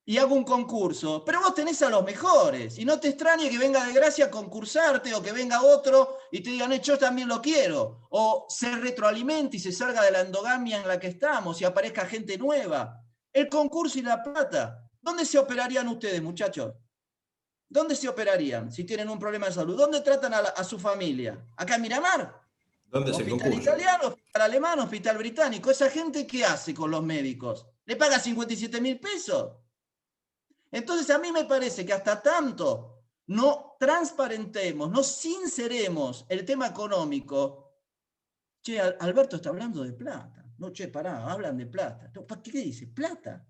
y hago un concurso, pero vos tenés a los mejores y no te extrañe que venga de gracia a concursarte o que venga otro y te digan, yo también lo quiero, o se retroalimente y se salga de la endogamia en la que estamos y aparezca gente nueva. El concurso y la plata. ¿Dónde se operarían ustedes, muchachos? ¿Dónde se operarían si tienen un problema de salud? ¿Dónde tratan a su familia? ¿Acá en Miramar? ¿Dónde se Hospital italiano, hospital alemán, hospital británico. ¿Esa gente qué hace con los médicos? ¿Le paga 57.000 pesos? Entonces a mí me parece que hasta tanto no transparentemos, no sinceremos el tema económico. Che, Alberto está hablando de plata. No, che, pará, hablan de plata. ¿Qué dice? ¿Plata?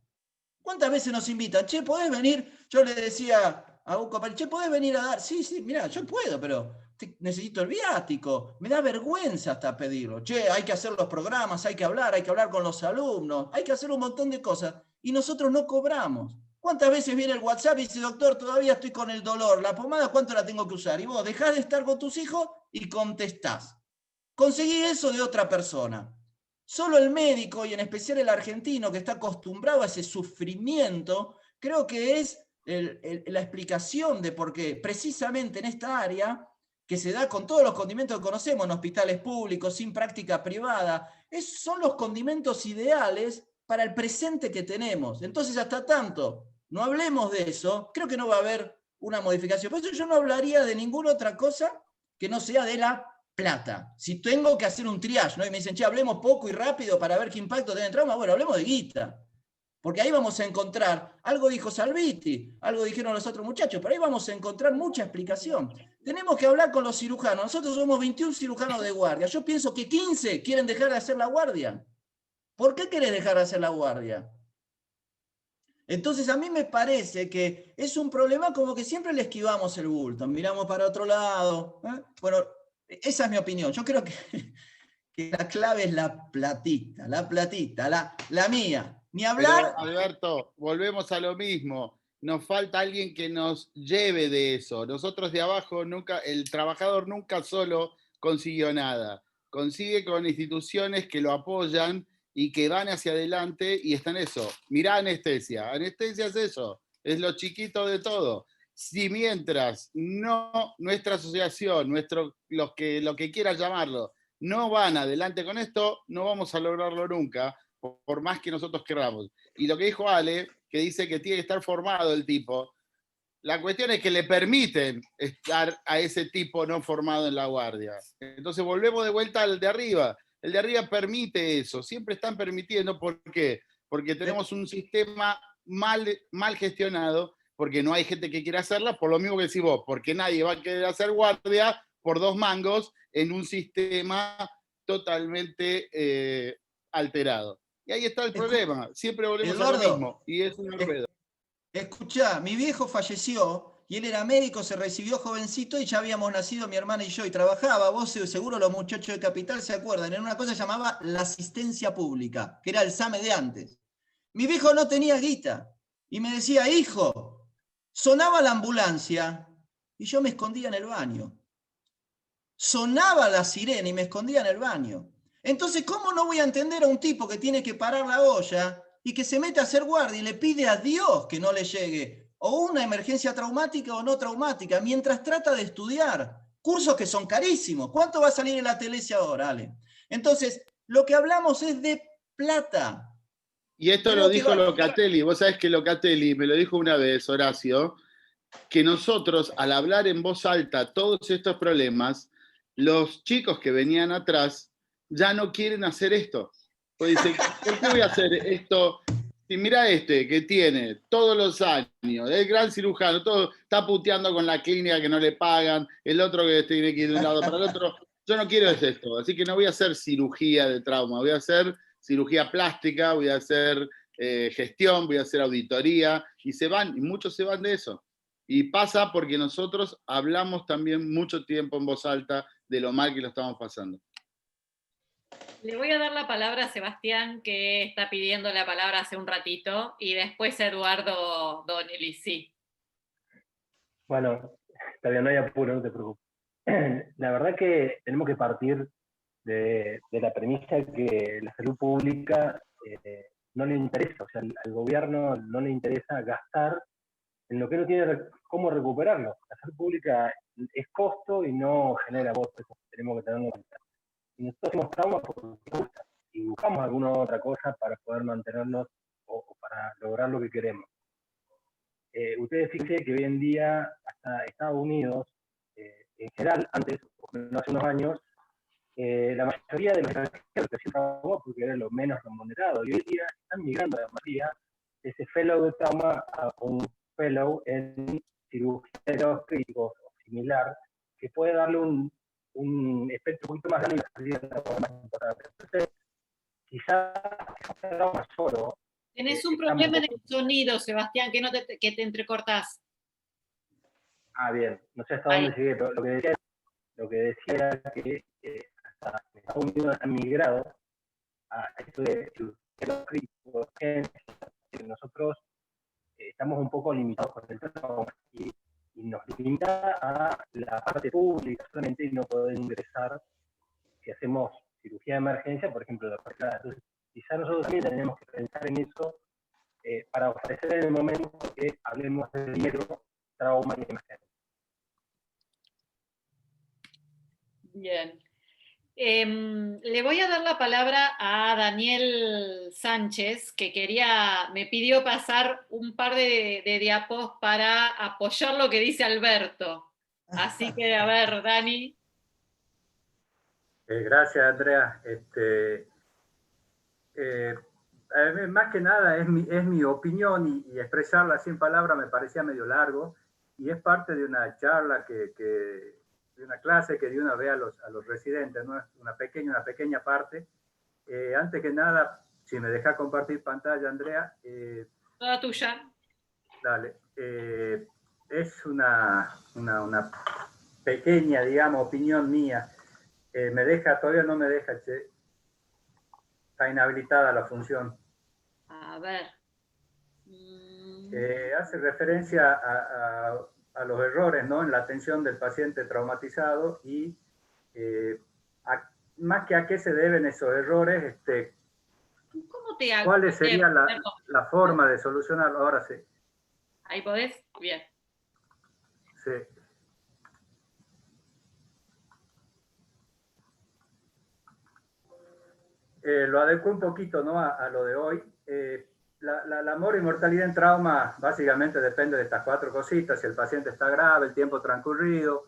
¿Cuántas veces nos invitan? Che, ¿podés venir? Yo le decía a un compañero, che, ¿podés venir a dar? Sí, mirá, yo puedo, pero necesito el viático. Me da vergüenza hasta pedirlo. Che, hay que hacer los programas, hay que hablar con los alumnos, hay que hacer un montón de cosas. Y nosotros no cobramos. ¿Cuántas veces viene el WhatsApp y dice, doctor, todavía estoy con el dolor, la pomada, ¿cuánto la tengo que usar? Y vos dejás de estar con tus hijos y contestás. Conseguí eso de otra persona. Solo el médico, y en especial el argentino, que está acostumbrado a ese sufrimiento, creo que es la explicación de por qué, precisamente en esta área, que se da con todos los condimentos que conocemos en hospitales públicos, sin práctica privada, son los condimentos ideales para el presente que tenemos. Entonces, hasta tanto no hablemos de eso, creo que no va a haber una modificación. Por eso yo no hablaría de ninguna otra cosa que no sea de la plata. Si tengo que hacer un triage, ¿no? Y me dicen, che, hablemos poco y rápido para ver qué impacto tiene el trauma, bueno, hablemos de guita. Porque ahí vamos a encontrar, algo dijo Salviti, algo dijeron los otros muchachos, pero ahí vamos a encontrar mucha explicación. Tenemos que hablar con los cirujanos. Nosotros somos 21 cirujanos de guardia. Yo pienso que 15 quieren dejar de hacer la guardia. ¿Por qué querés dejar de hacer la guardia? Entonces a mí me parece que es un problema como que siempre le esquivamos el bulto, miramos para otro lado. Bueno, esa es mi opinión. Yo creo que la clave es la platita, la mía. Ni hablar. Pero, Alberto, volvemos a lo mismo. Nos falta alguien que nos lleve de eso. Nosotros de abajo nunca, el trabajador nunca solo consiguió nada. Consigue con instituciones que lo apoyan y que van hacia adelante y están eso. Mirá anestesia. Anestesia es eso. Es lo chiquito de todo. Si mientras no nuestra asociación, lo que quieras llamarlo, no van adelante con esto, no vamos a lograrlo nunca, por más que nosotros queramos. Y lo que dijo Ale, que dice que tiene que estar formado el tipo, la cuestión es que le permiten estar a ese tipo no formado en la guardia. Entonces volvemos de vuelta al de arriba. El de arriba permite eso, siempre están permitiendo. ¿Por qué? Porque tenemos un sistema mal gestionado, porque no hay gente que quiera hacerla, por lo mismo que decís vos, porque nadie va a querer hacer guardia por 2 mangos en un sistema totalmente alterado. Y ahí está el problema, siempre volvemos a lo mismo, y es una rueda. Escuchá, mi viejo falleció, y él era médico, se recibió jovencito, y ya habíamos nacido mi hermana y yo, y trabajaba, vos seguro los muchachos de Capital se acuerdan, en una cosa que llamaba la asistencia pública, que era el SAME de antes. Mi viejo no tenía guita, y me decía, hijo, sonaba la ambulancia, y yo me escondía en el baño. Sonaba la sirena y me escondía en el baño. Entonces, ¿cómo no voy a entender a un tipo que tiene que parar la olla y que se mete a hacer guardia y le pide a Dios que no le llegue o una emergencia traumática o no traumática, mientras trata de estudiar? Cursos que son carísimos. ¿Cuánto va a salir en la Telesia ahora, Ale? Entonces, lo que hablamos es de plata. Y esto lo dijo Locatelli. Vos sabés que Locatelli me lo dijo una vez, Horacio, que nosotros, al hablar en voz alta todos estos problemas, los chicos que venían atrás ya no quieren hacer esto. Pues dicen, ¿por qué voy a hacer esto Y mira este, que tiene todos los años, el gran cirujano, todo está puteando con la clínica que no le pagan, el otro que tiene que ir de un lado para el otro. Yo no quiero esto, así que no voy a hacer cirugía de trauma, voy a hacer cirugía plástica, voy a hacer gestión, voy a hacer auditoría, y muchos se van de eso. Y pasa porque nosotros hablamos también mucho tiempo en voz alta de lo mal que lo estamos pasando. Le voy a dar la palabra a Sebastián, que está pidiendo la palabra hace un ratito, y después a Eduardo Donnelly, sí. Bueno, está bien, no hay apuro, no te preocupes. La verdad que tenemos que partir de la premisa que la salud pública no le interesa, o sea, al gobierno no le interesa gastar en lo que no tiene cómo recuperarlo. La salud pública es costo y no genera votos, tenemos que tenerlo en cuenta. Y nosotros hacemos trauma porque nos gusta y buscamos alguna otra cosa para poder mantenernos o para lograr lo que queremos. Ustedes fíjense que hoy en día hasta Estados Unidos, en general, antes, no hace unos años, la mayoría de los extranjeros que hacían trauma porque era lo menos remunerado, y hoy día están migrando la mayoría de ese fellow de trauma a un fellow en cirugía de los críticos o similar, que puede darle un efecto un poquito más grande y la salida de la más importante. Entonces, quizás el trauma solo. Tenés un problema en el sonido, Sebastián, que te entrecortás. Ah, bien, no sé hasta dónde llegué, pero lo que decía era que hasta Estados Unidos han migrado a esto de los críticos, que nosotros estamos un poco limitados con el trauma y nos limita a la parte pública solamente y no poder ingresar si hacemos cirugía de emergencia, por ejemplo, la persona. Entonces, quizás nosotros también tenemos que pensar en eso para ofrecer en el momento que hablemos de dinero, trauma y emergencia. Bien. Le voy a dar la palabra a Daniel Sánchez, que me pidió pasar un par de diapos para apoyar lo que dice Alberto. Así que, a ver, Dani. Gracias, Andrea. Más que nada es mi opinión y expresarla sin palabras me parecía medio largo, y es parte de una charla de una clase que di una vez a los residentes, ¿no? Una pequeña parte. Antes que nada, si me deja compartir pantalla, Andrea. Toda tuya. Dale. Es una pequeña, digamos, opinión mía. Todavía no me deja, che. Está inhabilitada la función. A ver. Hace referencia a los errores, ¿no? En la atención del paciente traumatizado y más que a qué se deben esos errores, ¿cuál sería la forma de solucionarlo? Ahora sí. Ahí podés, bien. Sí. Lo adecué un poquito, ¿no? a lo de hoy. La mortalidad en trauma básicamente depende de estas 4 cositas: si el paciente está grave, el tiempo transcurrido,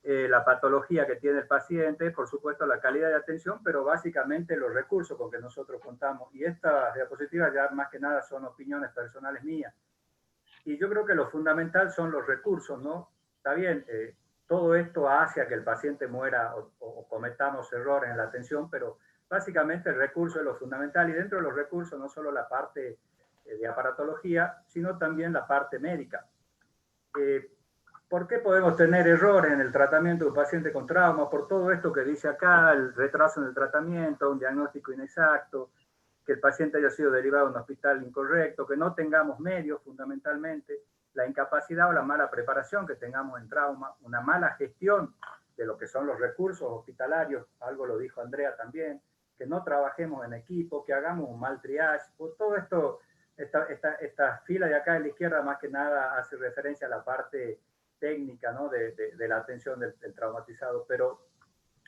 la patología que tiene el paciente, por supuesto la calidad de atención, pero básicamente los recursos con que nosotros contamos. Y estas diapositivas ya más que nada son opiniones personales mías. Y yo creo que lo fundamental son los recursos, ¿no? Está bien, todo esto hace a que el paciente muera o cometamos errores en la atención, pero básicamente el recurso es lo fundamental, y dentro de los recursos no solo la parte de aparatología, sino también la parte médica. ¿Por qué podemos tener errores en el tratamiento de un paciente con trauma? Por todo esto que dice acá, el retraso en el tratamiento, un diagnóstico inexacto, que el paciente haya sido derivado a un hospital incorrecto, que no tengamos medios fundamentalmente, la incapacidad o la mala preparación que tengamos en trauma, una mala gestión de lo que son los recursos hospitalarios, algo lo dijo Andrea también, que no trabajemos en equipo, que hagamos un mal triage. Pues todo esto, esta fila de acá a la izquierda más que nada hace referencia a la parte técnica, ¿no? de la atención del traumatizado, pero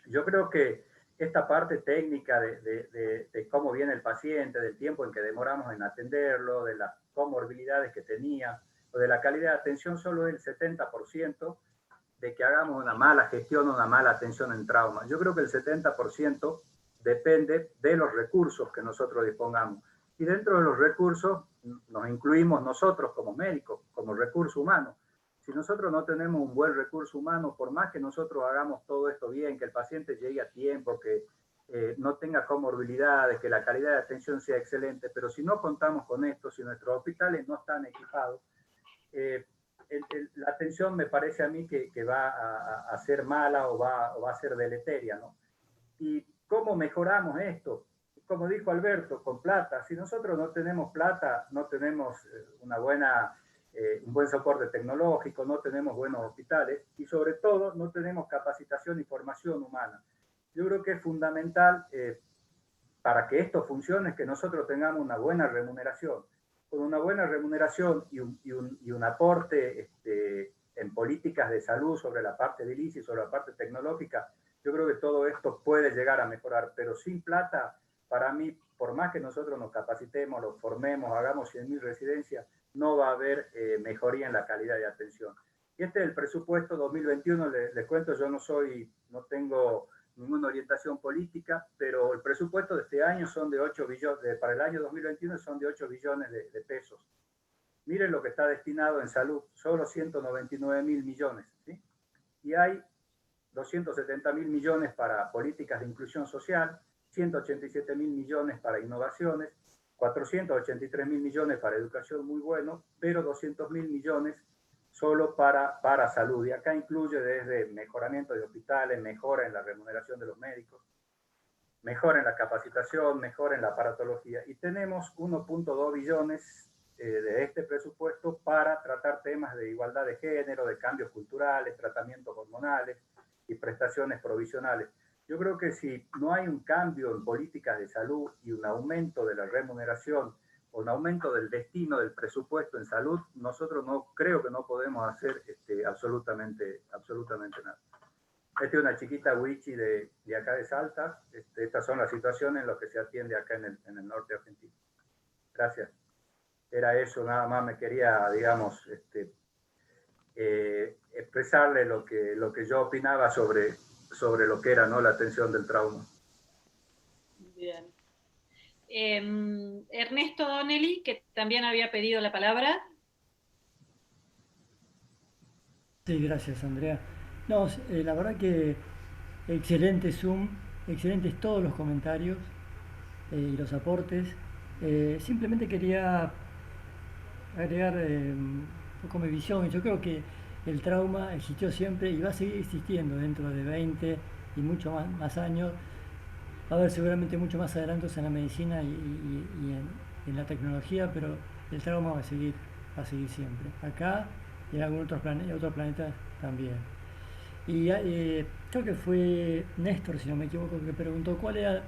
yo creo que esta parte técnica de cómo viene el paciente, del tiempo en que demoramos en atenderlo, de las comorbilidades que tenía, o de la calidad de atención, solo es el 70% de que hagamos una mala gestión o una mala atención en trauma. Yo creo que el 70% depende de los recursos que nosotros dispongamos. Y dentro de los recursos nos incluimos nosotros como médicos, como recurso humano. Si nosotros no tenemos un buen recurso humano, por más que nosotros hagamos todo esto bien, que el paciente llegue a tiempo, que no tenga comorbilidades, que la calidad de atención sea excelente, pero si no contamos con esto, si nuestros hospitales no están equipados, la atención me parece a mí que va a ser mala o va a ser deleteria, ¿no? ¿Y cómo mejoramos esto? Como dijo Alberto, con plata. Si nosotros no tenemos plata, no tenemos un buen soporte tecnológico, no tenemos buenos hospitales y sobre todo no tenemos capacitación y formación humana. Yo creo que es fundamental para que esto funcione que nosotros tengamos una buena remuneración. Con una buena remuneración y un aporte en políticas de salud sobre la parte edilicia y sobre la parte tecnológica, yo creo que todo esto puede llegar a mejorar, pero sin plata, para mí, por más que nosotros nos capacitemos, los formemos, hagamos 100.000 residencias, no va a haber mejoría en la calidad de atención. Y este es el presupuesto 2021, les cuento, yo no tengo ninguna orientación política, pero el presupuesto de este año son de 8 billones, para el año 2021 son de 8 billones de pesos. Miren lo que está destinado en salud, solo 199.000 millones, ¿sí? Y hay 270.000 millones para políticas de inclusión social, 187.000 millones para innovaciones, 483.000 millones para educación, muy bueno, pero 200.000 millones solo para salud. Y acá incluye desde mejoramiento de hospitales, mejora en la remuneración de los médicos, mejora en la capacitación, mejora en la aparatología. Y tenemos 1.2 billones de este presupuesto para tratar temas de igualdad de género, de cambios culturales, tratamientos hormonales y prestaciones provisionales. Yo creo que si no hay un cambio en políticas de salud y un aumento de la remuneración o un aumento del destino del presupuesto en salud, nosotros creo que no podemos hacer absolutamente nada. Esta es una chiquita wichi de acá de Salta. Estas son las situaciones en las que se atiende acá en el norte argentino. Gracias. Era eso, nada más me quería, digamos, expresarle lo que yo opinaba sobre lo que era, ¿no?, la atención del trauma. Bien. Ernesto Donnelly, que también había pedido la palabra. Sí, gracias, Andrea. No, la verdad que excelente Zoom, excelentes todos los comentarios y los aportes. Simplemente quería agregar un poco mi visión. Yo creo que el trauma existió siempre y va a seguir existiendo dentro de 20 y mucho más años. Va a haber seguramente mucho más adelantos en la medicina y en la tecnología, pero el trauma va a seguir siempre. Acá y en algunos otros planetas también. Y creo que fue Néstor, si no me equivoco, que preguntó cuál era,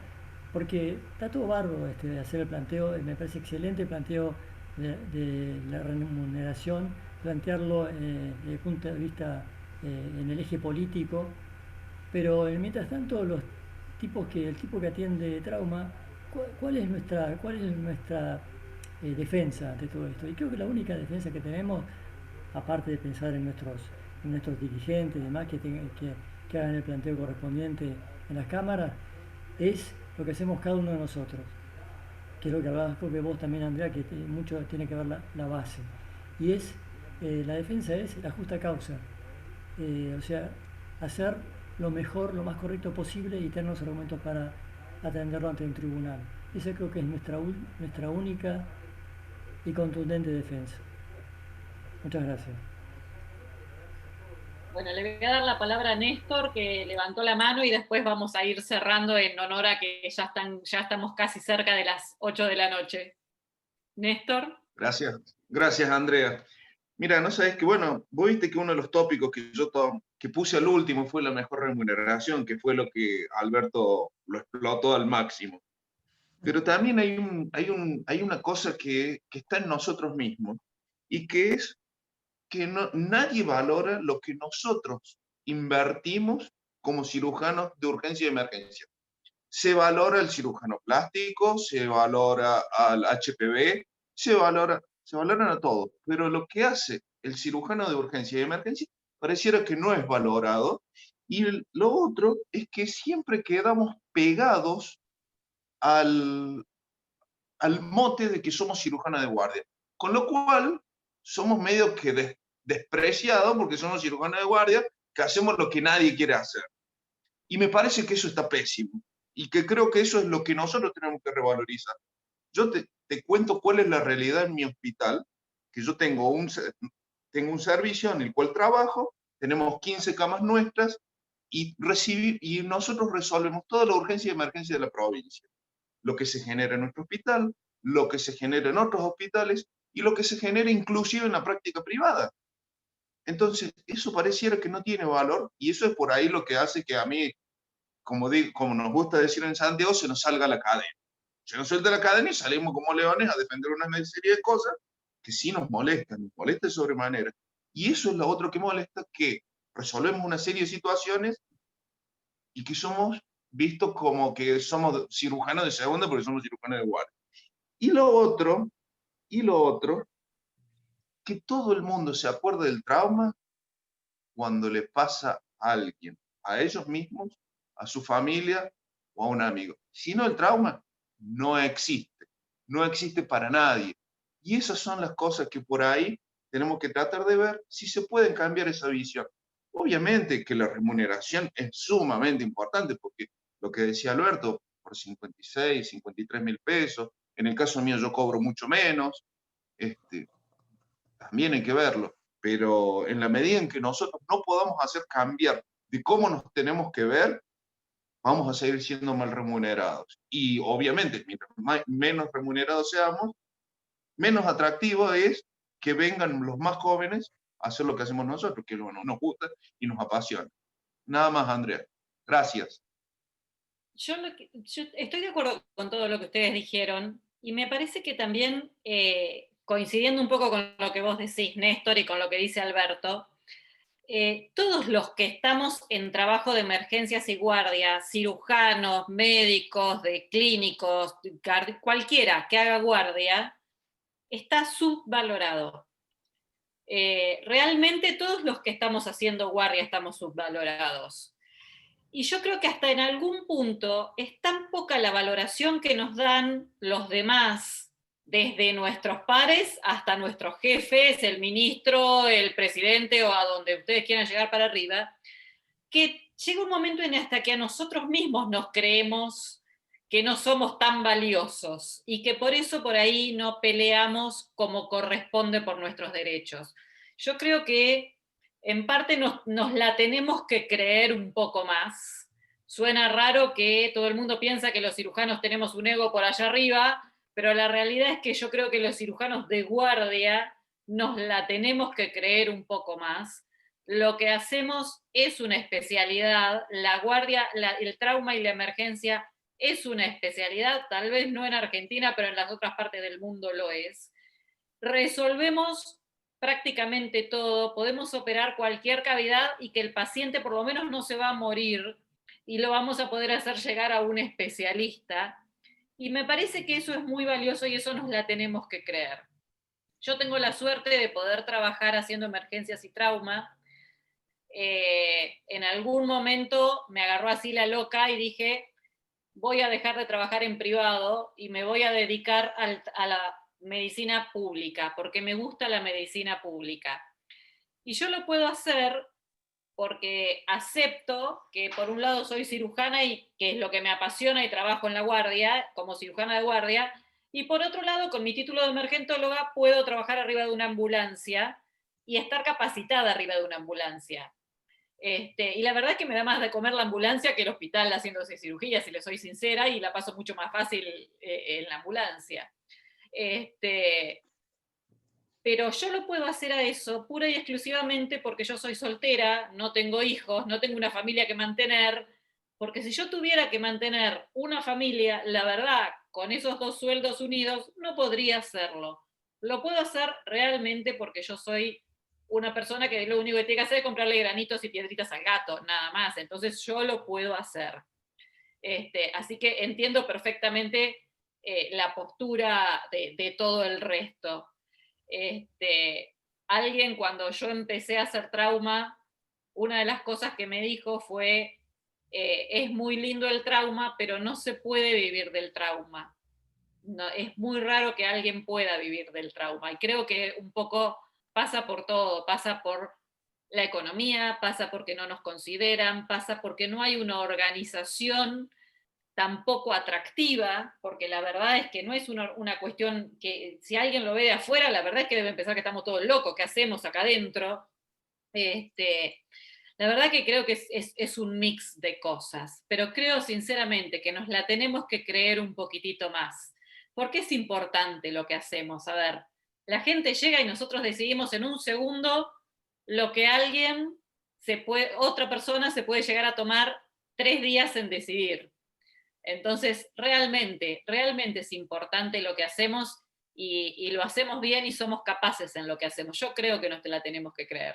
porque está todo bárbaro de hacer el planteo, me parece excelente el planteo de la remuneración, plantearlo desde el punto de vista en el eje político, pero mientras tanto el tipo que atiende trauma, ¿cuál es nuestra defensa ante todo esto? Y creo que la única defensa que tenemos, aparte de pensar en nuestros dirigentes y demás que hagan el planteo correspondiente en las cámaras, es lo que hacemos cada uno de nosotros, que es lo que hablabas vos también, Andrea, que mucho tiene que ver la base, y es la defensa es la justa causa, o sea, hacer lo mejor, lo más correcto posible y tener los argumentos para atenderlo ante un tribunal. Esa creo que es nuestra única y contundente defensa. Muchas gracias. Bueno, le voy a dar la palabra a Néstor, que levantó la mano, y después vamos a ir cerrando en honor a que ya estamos casi cerca de las 8 de la noche. Néstor. Gracias, Andrea. Mira, no sabes que, bueno, vos viste que uno de los tópicos que puse al último fue la mejor remuneración, que fue lo que Alberto lo explotó al máximo. Pero también hay una cosa que está en nosotros mismos, y que es que nadie valora lo que nosotros invertimos como cirujanos de urgencia y emergencia. Se valora el cirujano plástico, se valora al HPV, se valoran a todos, pero lo que hace el cirujano de urgencia y emergencia pareciera que no es valorado. Y lo otro es que siempre quedamos pegados al al mote de que somos cirujanos de guardia. Con lo cual, somos medio que despreciados porque somos cirujanos de guardia, que hacemos lo que nadie quiere hacer. Y me parece que eso está pésimo. Y que creo que eso es lo que nosotros tenemos que revalorizar. Yo te cuento cuál es la realidad en mi hospital, que yo tengo un servicio en el cual trabajo, tenemos 15 camas nuestras, y nosotros resolvemos toda la urgencia y emergencia de la provincia. Lo que se genera en nuestro hospital, lo que se genera en otros hospitales, y lo que se genera inclusive en la práctica privada. Entonces, eso pareciera que no tiene valor, y eso es por ahí lo que hace que a mí, como nos gusta decir en Santiago, se nos salga la cadena. Se nos suelta la cadena y salimos como leones a defender una serie de cosas que sí nos molesta de sobremanera. Y eso es lo otro que molesta, que resolvemos una serie de situaciones y que somos vistos como que somos cirujanos de segunda porque somos cirujanos de guardia. Y lo otro, que todo el mundo se acuerde del trauma cuando le pasa a alguien, a ellos mismos, a su familia o a un amigo. Si no, el trauma no existe para nadie. Y esas son las cosas que por ahí tenemos que tratar de ver si se pueden cambiar esa visión. Obviamente que la remuneración es sumamente importante, porque lo que decía Alberto, por 56, 53 mil pesos, en el caso mío yo cobro mucho menos, también hay que verlo, pero en la medida en que nosotros no podamos hacer cambiar de cómo nos tenemos que ver, vamos a seguir siendo mal remunerados. Y obviamente, mientras menos remunerados seamos, menos atractivo es que vengan los más jóvenes a hacer lo que hacemos nosotros, que bueno, nos gusta y nos apasiona. Nada más, Andrea. Gracias. Yo estoy de acuerdo con todo lo que ustedes dijeron, y me parece que también, coincidiendo un poco con lo que vos decís, Néstor, y con lo que dice Alberto, todos los que estamos en trabajo de emergencias y guardia, cirujanos, médicos, de clínicos, cualquiera que haga guardia, está subvalorado. Realmente todos los que estamos haciendo guardia estamos subvalorados. Y yo creo que hasta en algún punto es tan poca la valoración que nos dan los demás, desde nuestros pares hasta nuestros jefes, el ministro, el presidente o a donde ustedes quieran llegar para arriba, que llega un momento en hasta que a nosotros mismos nos creemos que no somos tan valiosos y que por eso por ahí no peleamos como corresponde por nuestros derechos. Yo creo que en parte nos la tenemos que creer un poco más. Suena raro que todo el mundo piensa que los cirujanos tenemos un ego por allá arriba, pero la realidad es que yo creo que los cirujanos de guardia nos la tenemos que creer un poco más. Lo que hacemos es una especialidad, la guardia, el trauma y la emergencia es una especialidad, tal vez no en Argentina, pero en las otras partes del mundo lo es. Resolvemos prácticamente todo, podemos operar cualquier cavidad y que el paciente por lo menos no se va a morir y lo vamos a poder hacer llegar a un especialista. Y me parece que eso es muy valioso y eso nos la tenemos que creer. Yo tengo la suerte de poder trabajar haciendo emergencias y trauma. En algún momento me agarró así la loca y dije, voy a dejar de trabajar en privado y me voy a dedicar a la medicina pública, porque me gusta la medicina pública. Y yo lo puedo hacer porque acepto que por un lado soy cirujana y que es lo que me apasiona y trabajo en la guardia, como cirujana de guardia, y por otro lado, con mi título de emergentóloga, puedo trabajar arriba de una ambulancia y estar capacitada arriba de una ambulancia. Y la verdad es que me da más de comer la ambulancia que el hospital haciéndose cirugía, si les soy sincera, y la paso mucho más fácil en la ambulancia. Pero yo lo puedo hacer a eso pura y exclusivamente porque yo soy soltera, no tengo hijos, no tengo una familia que mantener, porque si yo tuviera que mantener una familia, la verdad, con esos 2 sueldos unidos, no podría hacerlo. Lo puedo hacer realmente porque yo soy una persona que lo único que tiene que hacer es comprarle granitos y piedritas al gato, nada más. Entonces yo lo puedo hacer. Así que entiendo perfectamente la postura de todo el resto. Alguien cuando yo empecé a hacer trauma, una de las cosas que me dijo fue, es muy lindo el trauma, pero no se puede vivir del trauma. es muy raro que alguien pueda vivir del trauma. Y creo que un poco pasa por todo, pasa por la economía, pasa porque no nos consideran, pasa porque no hay una organización tampoco atractiva, porque la verdad es que no es una cuestión que si alguien lo ve de afuera, la verdad es que deben pensar que estamos todos locos, ¿qué hacemos acá adentro? La verdad que creo que es un mix de cosas, pero creo sinceramente que nos la tenemos que creer un poquitito más. Porque es importante lo que hacemos. A ver, la gente llega y nosotros decidimos en un segundo lo que otra persona se puede llegar a tomar 3 días en decidir. Entonces, realmente es importante lo que hacemos y lo hacemos bien y somos capaces en lo que hacemos. Yo creo que nos la tenemos que creer.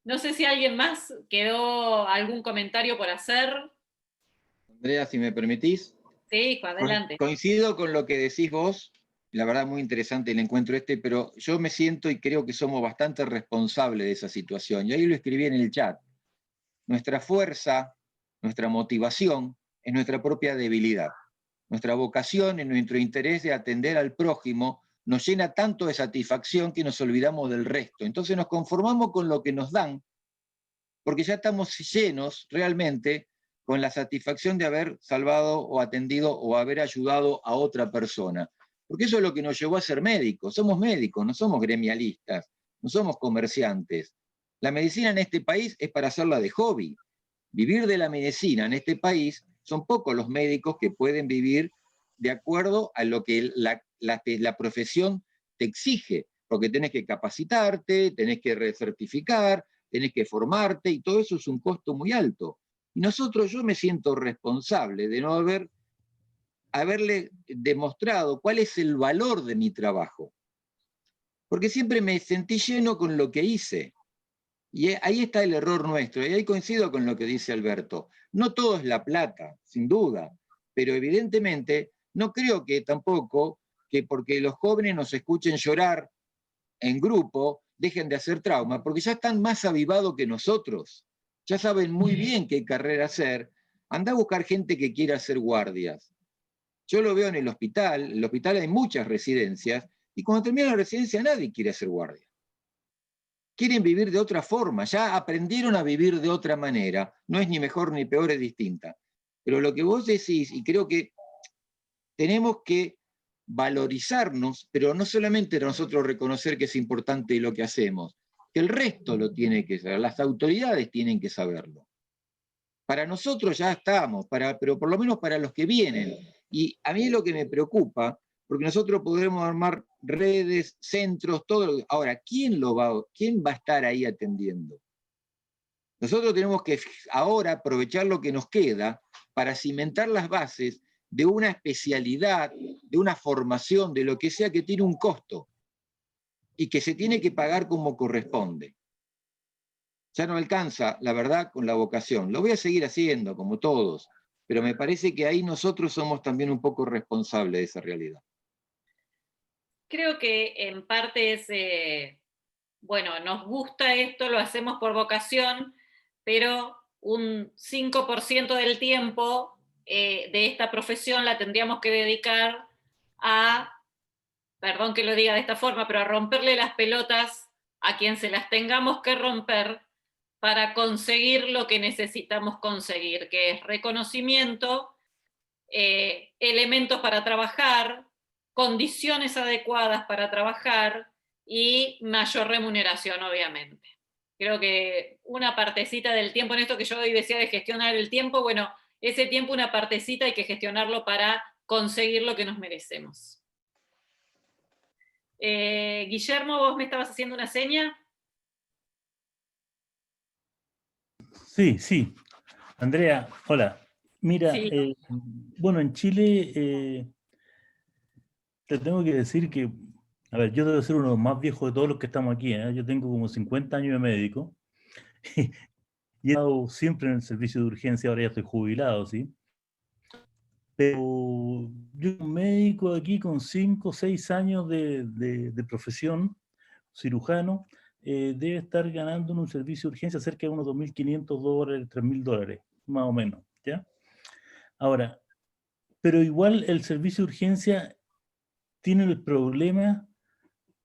No sé si alguien más quedó algún comentario por hacer. Andrea, si me permitís. Sí, hijo, adelante. Coincido con lo que decís vos, la verdad muy interesante el encuentro pero yo me siento y creo que somos bastante responsables de esa situación. Y ahí lo escribí en el chat. Nuestra fuerza, nuestra motivación es nuestra propia debilidad. Nuestra vocación y nuestro interés de atender al prójimo nos llena tanto de satisfacción que nos olvidamos del resto. Entonces nos conformamos con lo que nos dan, porque ya estamos llenos realmente con la satisfacción de haber salvado o atendido o haber ayudado a otra persona. Porque eso es lo que nos llevó a ser médicos. Somos médicos, no somos gremialistas, no somos comerciantes. La medicina en este país es para hacerla de hobby. Vivir de la medicina en este país, son pocos los médicos que pueden vivir de acuerdo a lo que la profesión te exige, porque tenés que capacitarte, tenés que recertificar, tenés que formarte, y todo eso es un costo muy alto. Y yo me siento responsable de no haberle demostrado cuál es el valor de mi trabajo. Porque siempre me sentí lleno con lo que hice. Y ahí está el error nuestro, y ahí coincido con lo que dice Alberto. No todo es la plata, sin duda, pero evidentemente no creo que tampoco que porque los jóvenes nos escuchen llorar en grupo, dejen de hacer trauma, porque ya están más avivados que nosotros. Ya saben muy bien qué carrera hacer. Anda a buscar gente que quiera hacer guardias. Yo lo veo en el hospital hay muchas residencias, y cuando termina la residencia nadie quiere hacer guardia. Quieren vivir de otra forma, ya aprendieron a vivir de otra manera. No es ni mejor ni peor, es distinta. Pero lo que vos decís, y creo que tenemos que valorizarnos, pero no solamente nosotros reconocer que es importante lo que hacemos, que el resto lo tiene que saber, las autoridades tienen que saberlo. Para nosotros ya estamos, pero por lo menos para los que vienen. Y a mí es lo que me preocupa, porque nosotros podremos armar redes, centros, todo. Ahora, ¿quién va a estar ahí atendiendo? Nosotros tenemos que ahora aprovechar lo que nos queda para cimentar las bases de una especialidad, de una formación, de lo que sea que tiene un costo y que se tiene que pagar como corresponde. Ya no alcanza, la verdad, con la vocación. Lo voy a seguir haciendo, como todos, pero me parece que ahí nosotros somos también un poco responsables de esa realidad. Creo que en parte es, nos gusta esto, lo hacemos por vocación, pero un 5% del tiempo de esta profesión la tendríamos que dedicar a, perdón que lo diga de esta forma, pero a romperle las pelotas a quien se las tengamos que romper para conseguir lo que necesitamos conseguir, que es reconocimiento, elementos para trabajar, condiciones adecuadas para trabajar y mayor remuneración, obviamente. Creo que una partecita del tiempo, en esto que yo hoy decía de gestionar el tiempo, bueno, ese tiempo, una partecita hay que gestionarlo para conseguir lo que nos merecemos. Guillermo, vos me estabas haciendo una seña. Sí. Andrea, hola. Mira, Sí. bueno, en Chile te tengo que decir que, a ver, yo debo ser uno de los más viejos de todos los que estamos aquí, ¿eh? Yo tengo como 50 años de médico y he estado siempre en el servicio de urgencia, ahora ya estoy jubilado, ¿sí? Pero yo soy un médico aquí con 5 o 6 años de profesión, cirujano, debe estar ganando en un servicio de urgencia cerca de unos $2.500, $3.000, más o menos, ¿ya? Ahora, pero igual el servicio de urgencia tiene el problema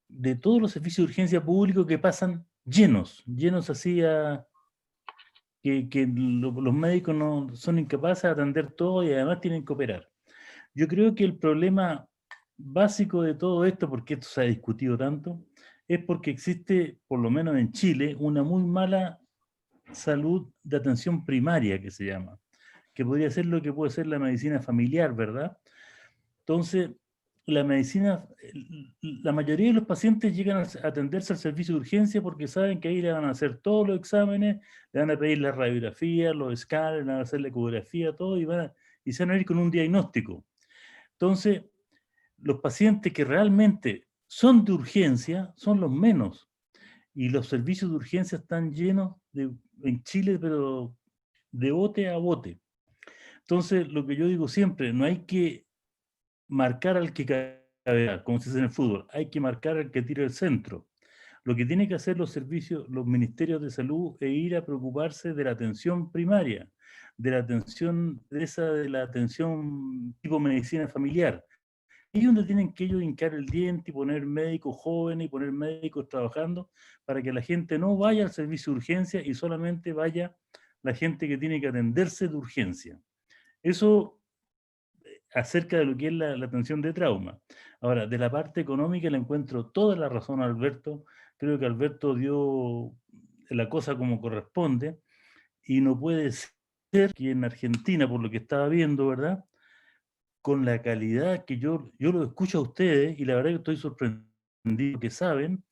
de todos los servicios de urgencia públicos que pasan llenos así que los médicos no son incapaces de atender todo y además tienen que operar. Yo creo que el problema básico de todo esto, porque esto se ha discutido tanto, es porque existe, por lo menos en Chile, una muy mala salud de atención primaria, que se llama, que podría ser lo que puede ser la medicina familiar, ¿verdad? Entonces, la mayoría de los pacientes llegan a atenderse al servicio de urgencia porque saben que ahí le van a hacer todos los exámenes, le van a pedir la radiografía, los escáneres, le van a hacer la ecografía, todo, y se van a ir con un diagnóstico. Entonces, los pacientes que realmente son de urgencia son los menos. Y los servicios de urgencia están llenos en Chile, pero de bote a bote. Entonces, lo que yo digo siempre, no hay que marcar al que cabea, como se dice en el fútbol, hay que marcar al que tira el centro. Lo que tienen que hacer los servicios, los ministerios de salud, es ir a preocuparse de la atención primaria, de la atención tipo medicina familiar. Ahí es donde tienen que ellos hincar el diente y poner médicos jóvenes y poner médicos trabajando para que la gente no vaya al servicio de urgencia y solamente vaya la gente que tiene que atenderse de urgencia. Eso acerca de lo que es la atención de trauma. Ahora, de la parte económica le encuentro toda la razón a Alberto. Creo que Alberto dio la cosa como corresponde y no puede ser que en Argentina, por lo que estaba viendo, ¿verdad?, con la calidad que yo lo escucho a ustedes, y la verdad que estoy sorprendido que saben,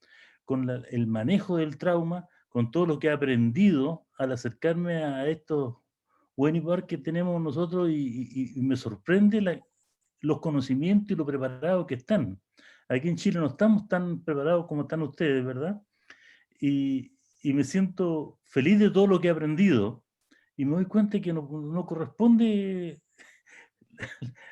con el manejo del trauma, con todo lo que he aprendido al acercarme a estos webinars que tenemos nosotros, y me sorprende los conocimientos y lo preparados que están. Aquí en Chile no estamos tan preparados como están ustedes, ¿verdad? Y me siento feliz de todo lo que he aprendido, y me doy cuenta que no corresponde...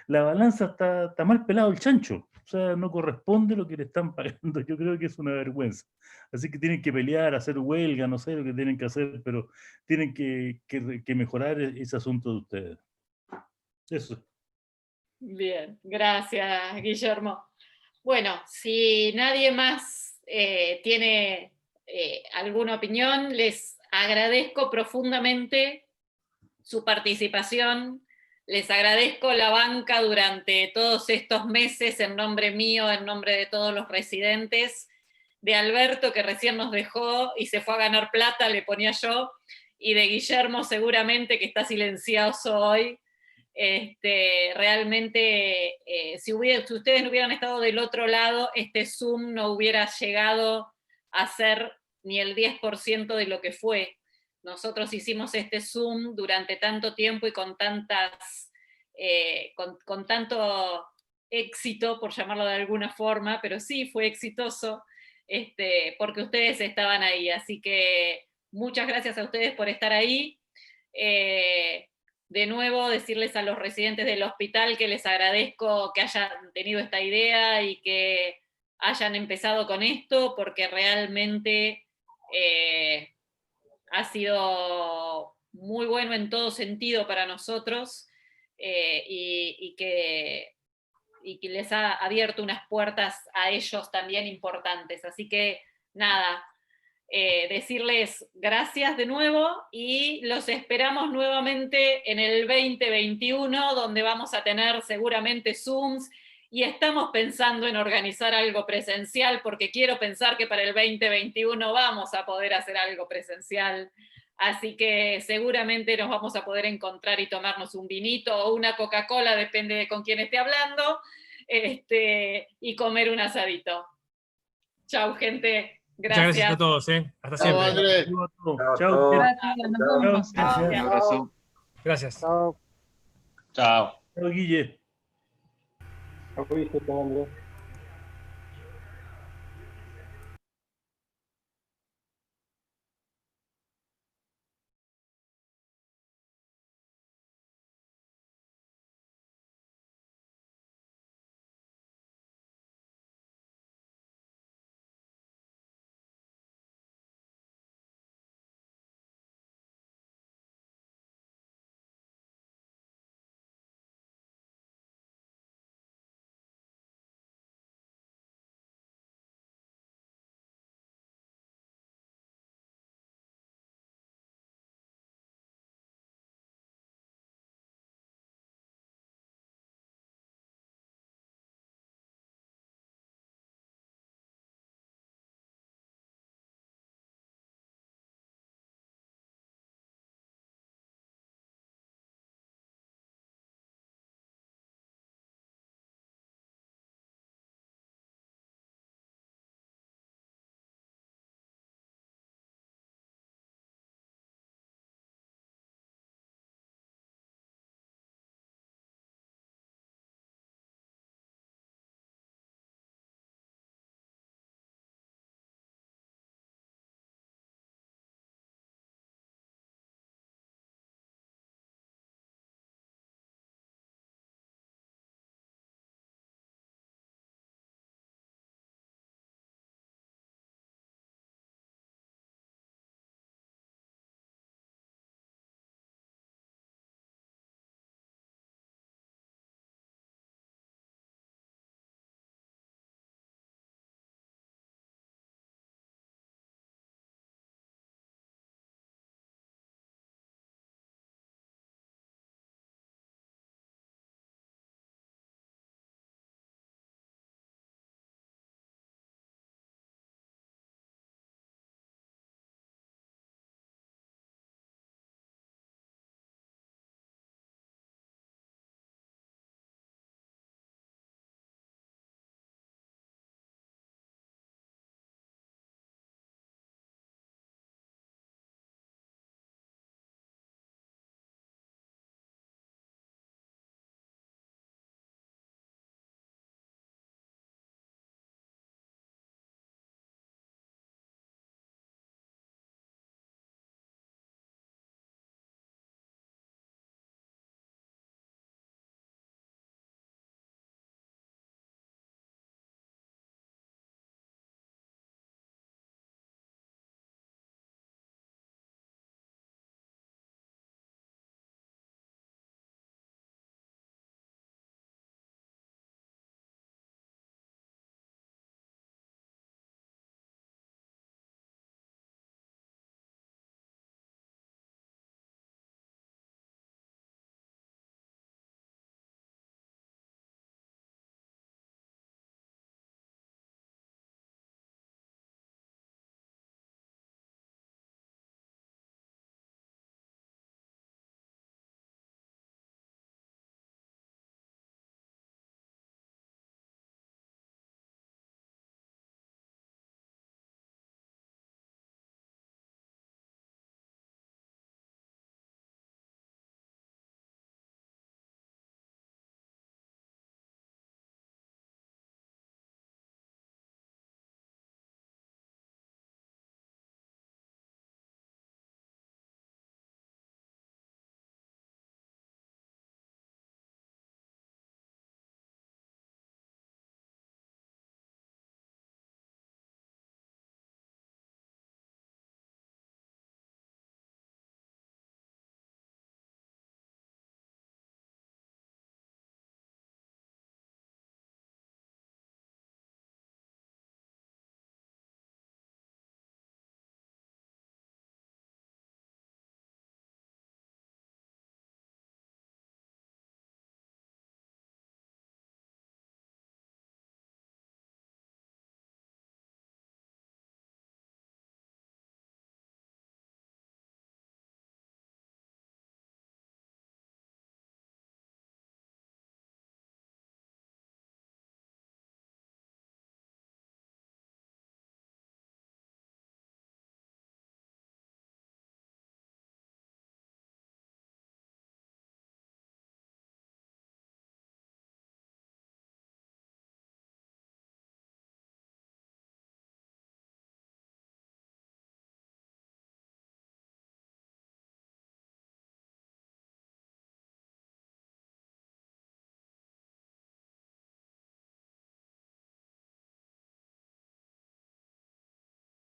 La balanza está mal pelado el chancho, o sea, no corresponde lo que le están pagando. Yo creo que es una vergüenza. Así que tienen que pelear, hacer huelga, no sé lo que tienen que hacer, pero tienen que mejorar ese asunto de ustedes. Eso. Bien, gracias, Guillermo. Bueno, si nadie más tiene alguna opinión, les agradezco profundamente su participación. Les agradezco la banca durante todos estos meses en nombre mío, en nombre de todos los residentes, de Alberto, que recién nos dejó y se fue a ganar plata, le ponía yo, y de Guillermo seguramente, que está silencioso hoy. Realmente, si ustedes no hubieran estado del otro lado, este Zoom no hubiera llegado a ser ni el 10% de lo que fue. Nosotros hicimos este Zoom durante tanto tiempo y con tanto éxito, por llamarlo de alguna forma, pero sí fue exitoso, porque ustedes estaban ahí. Así que muchas gracias a ustedes por estar ahí. De nuevo, decirles a los residentes del hospital que les agradezco que hayan tenido esta idea y que hayan empezado con esto, porque realmente ha sido muy bueno en todo sentido para nosotros, y que les ha abierto unas puertas a ellos también importantes. Así que nada, decirles gracias de nuevo y los esperamos nuevamente en el 2021, donde vamos a tener seguramente Zooms, y estamos pensando en organizar algo presencial, porque quiero pensar que para el 2021 vamos a poder hacer algo presencial. Así que seguramente nos vamos a poder encontrar y tomarnos un vinito o una Coca-Cola, depende de con quién esté hablando, y comer un asadito. Chau, gente. Gracias. Muchas gracias a todos. Hasta siempre. Chao. Gracias. Chao, Guille. Chao, Andrés.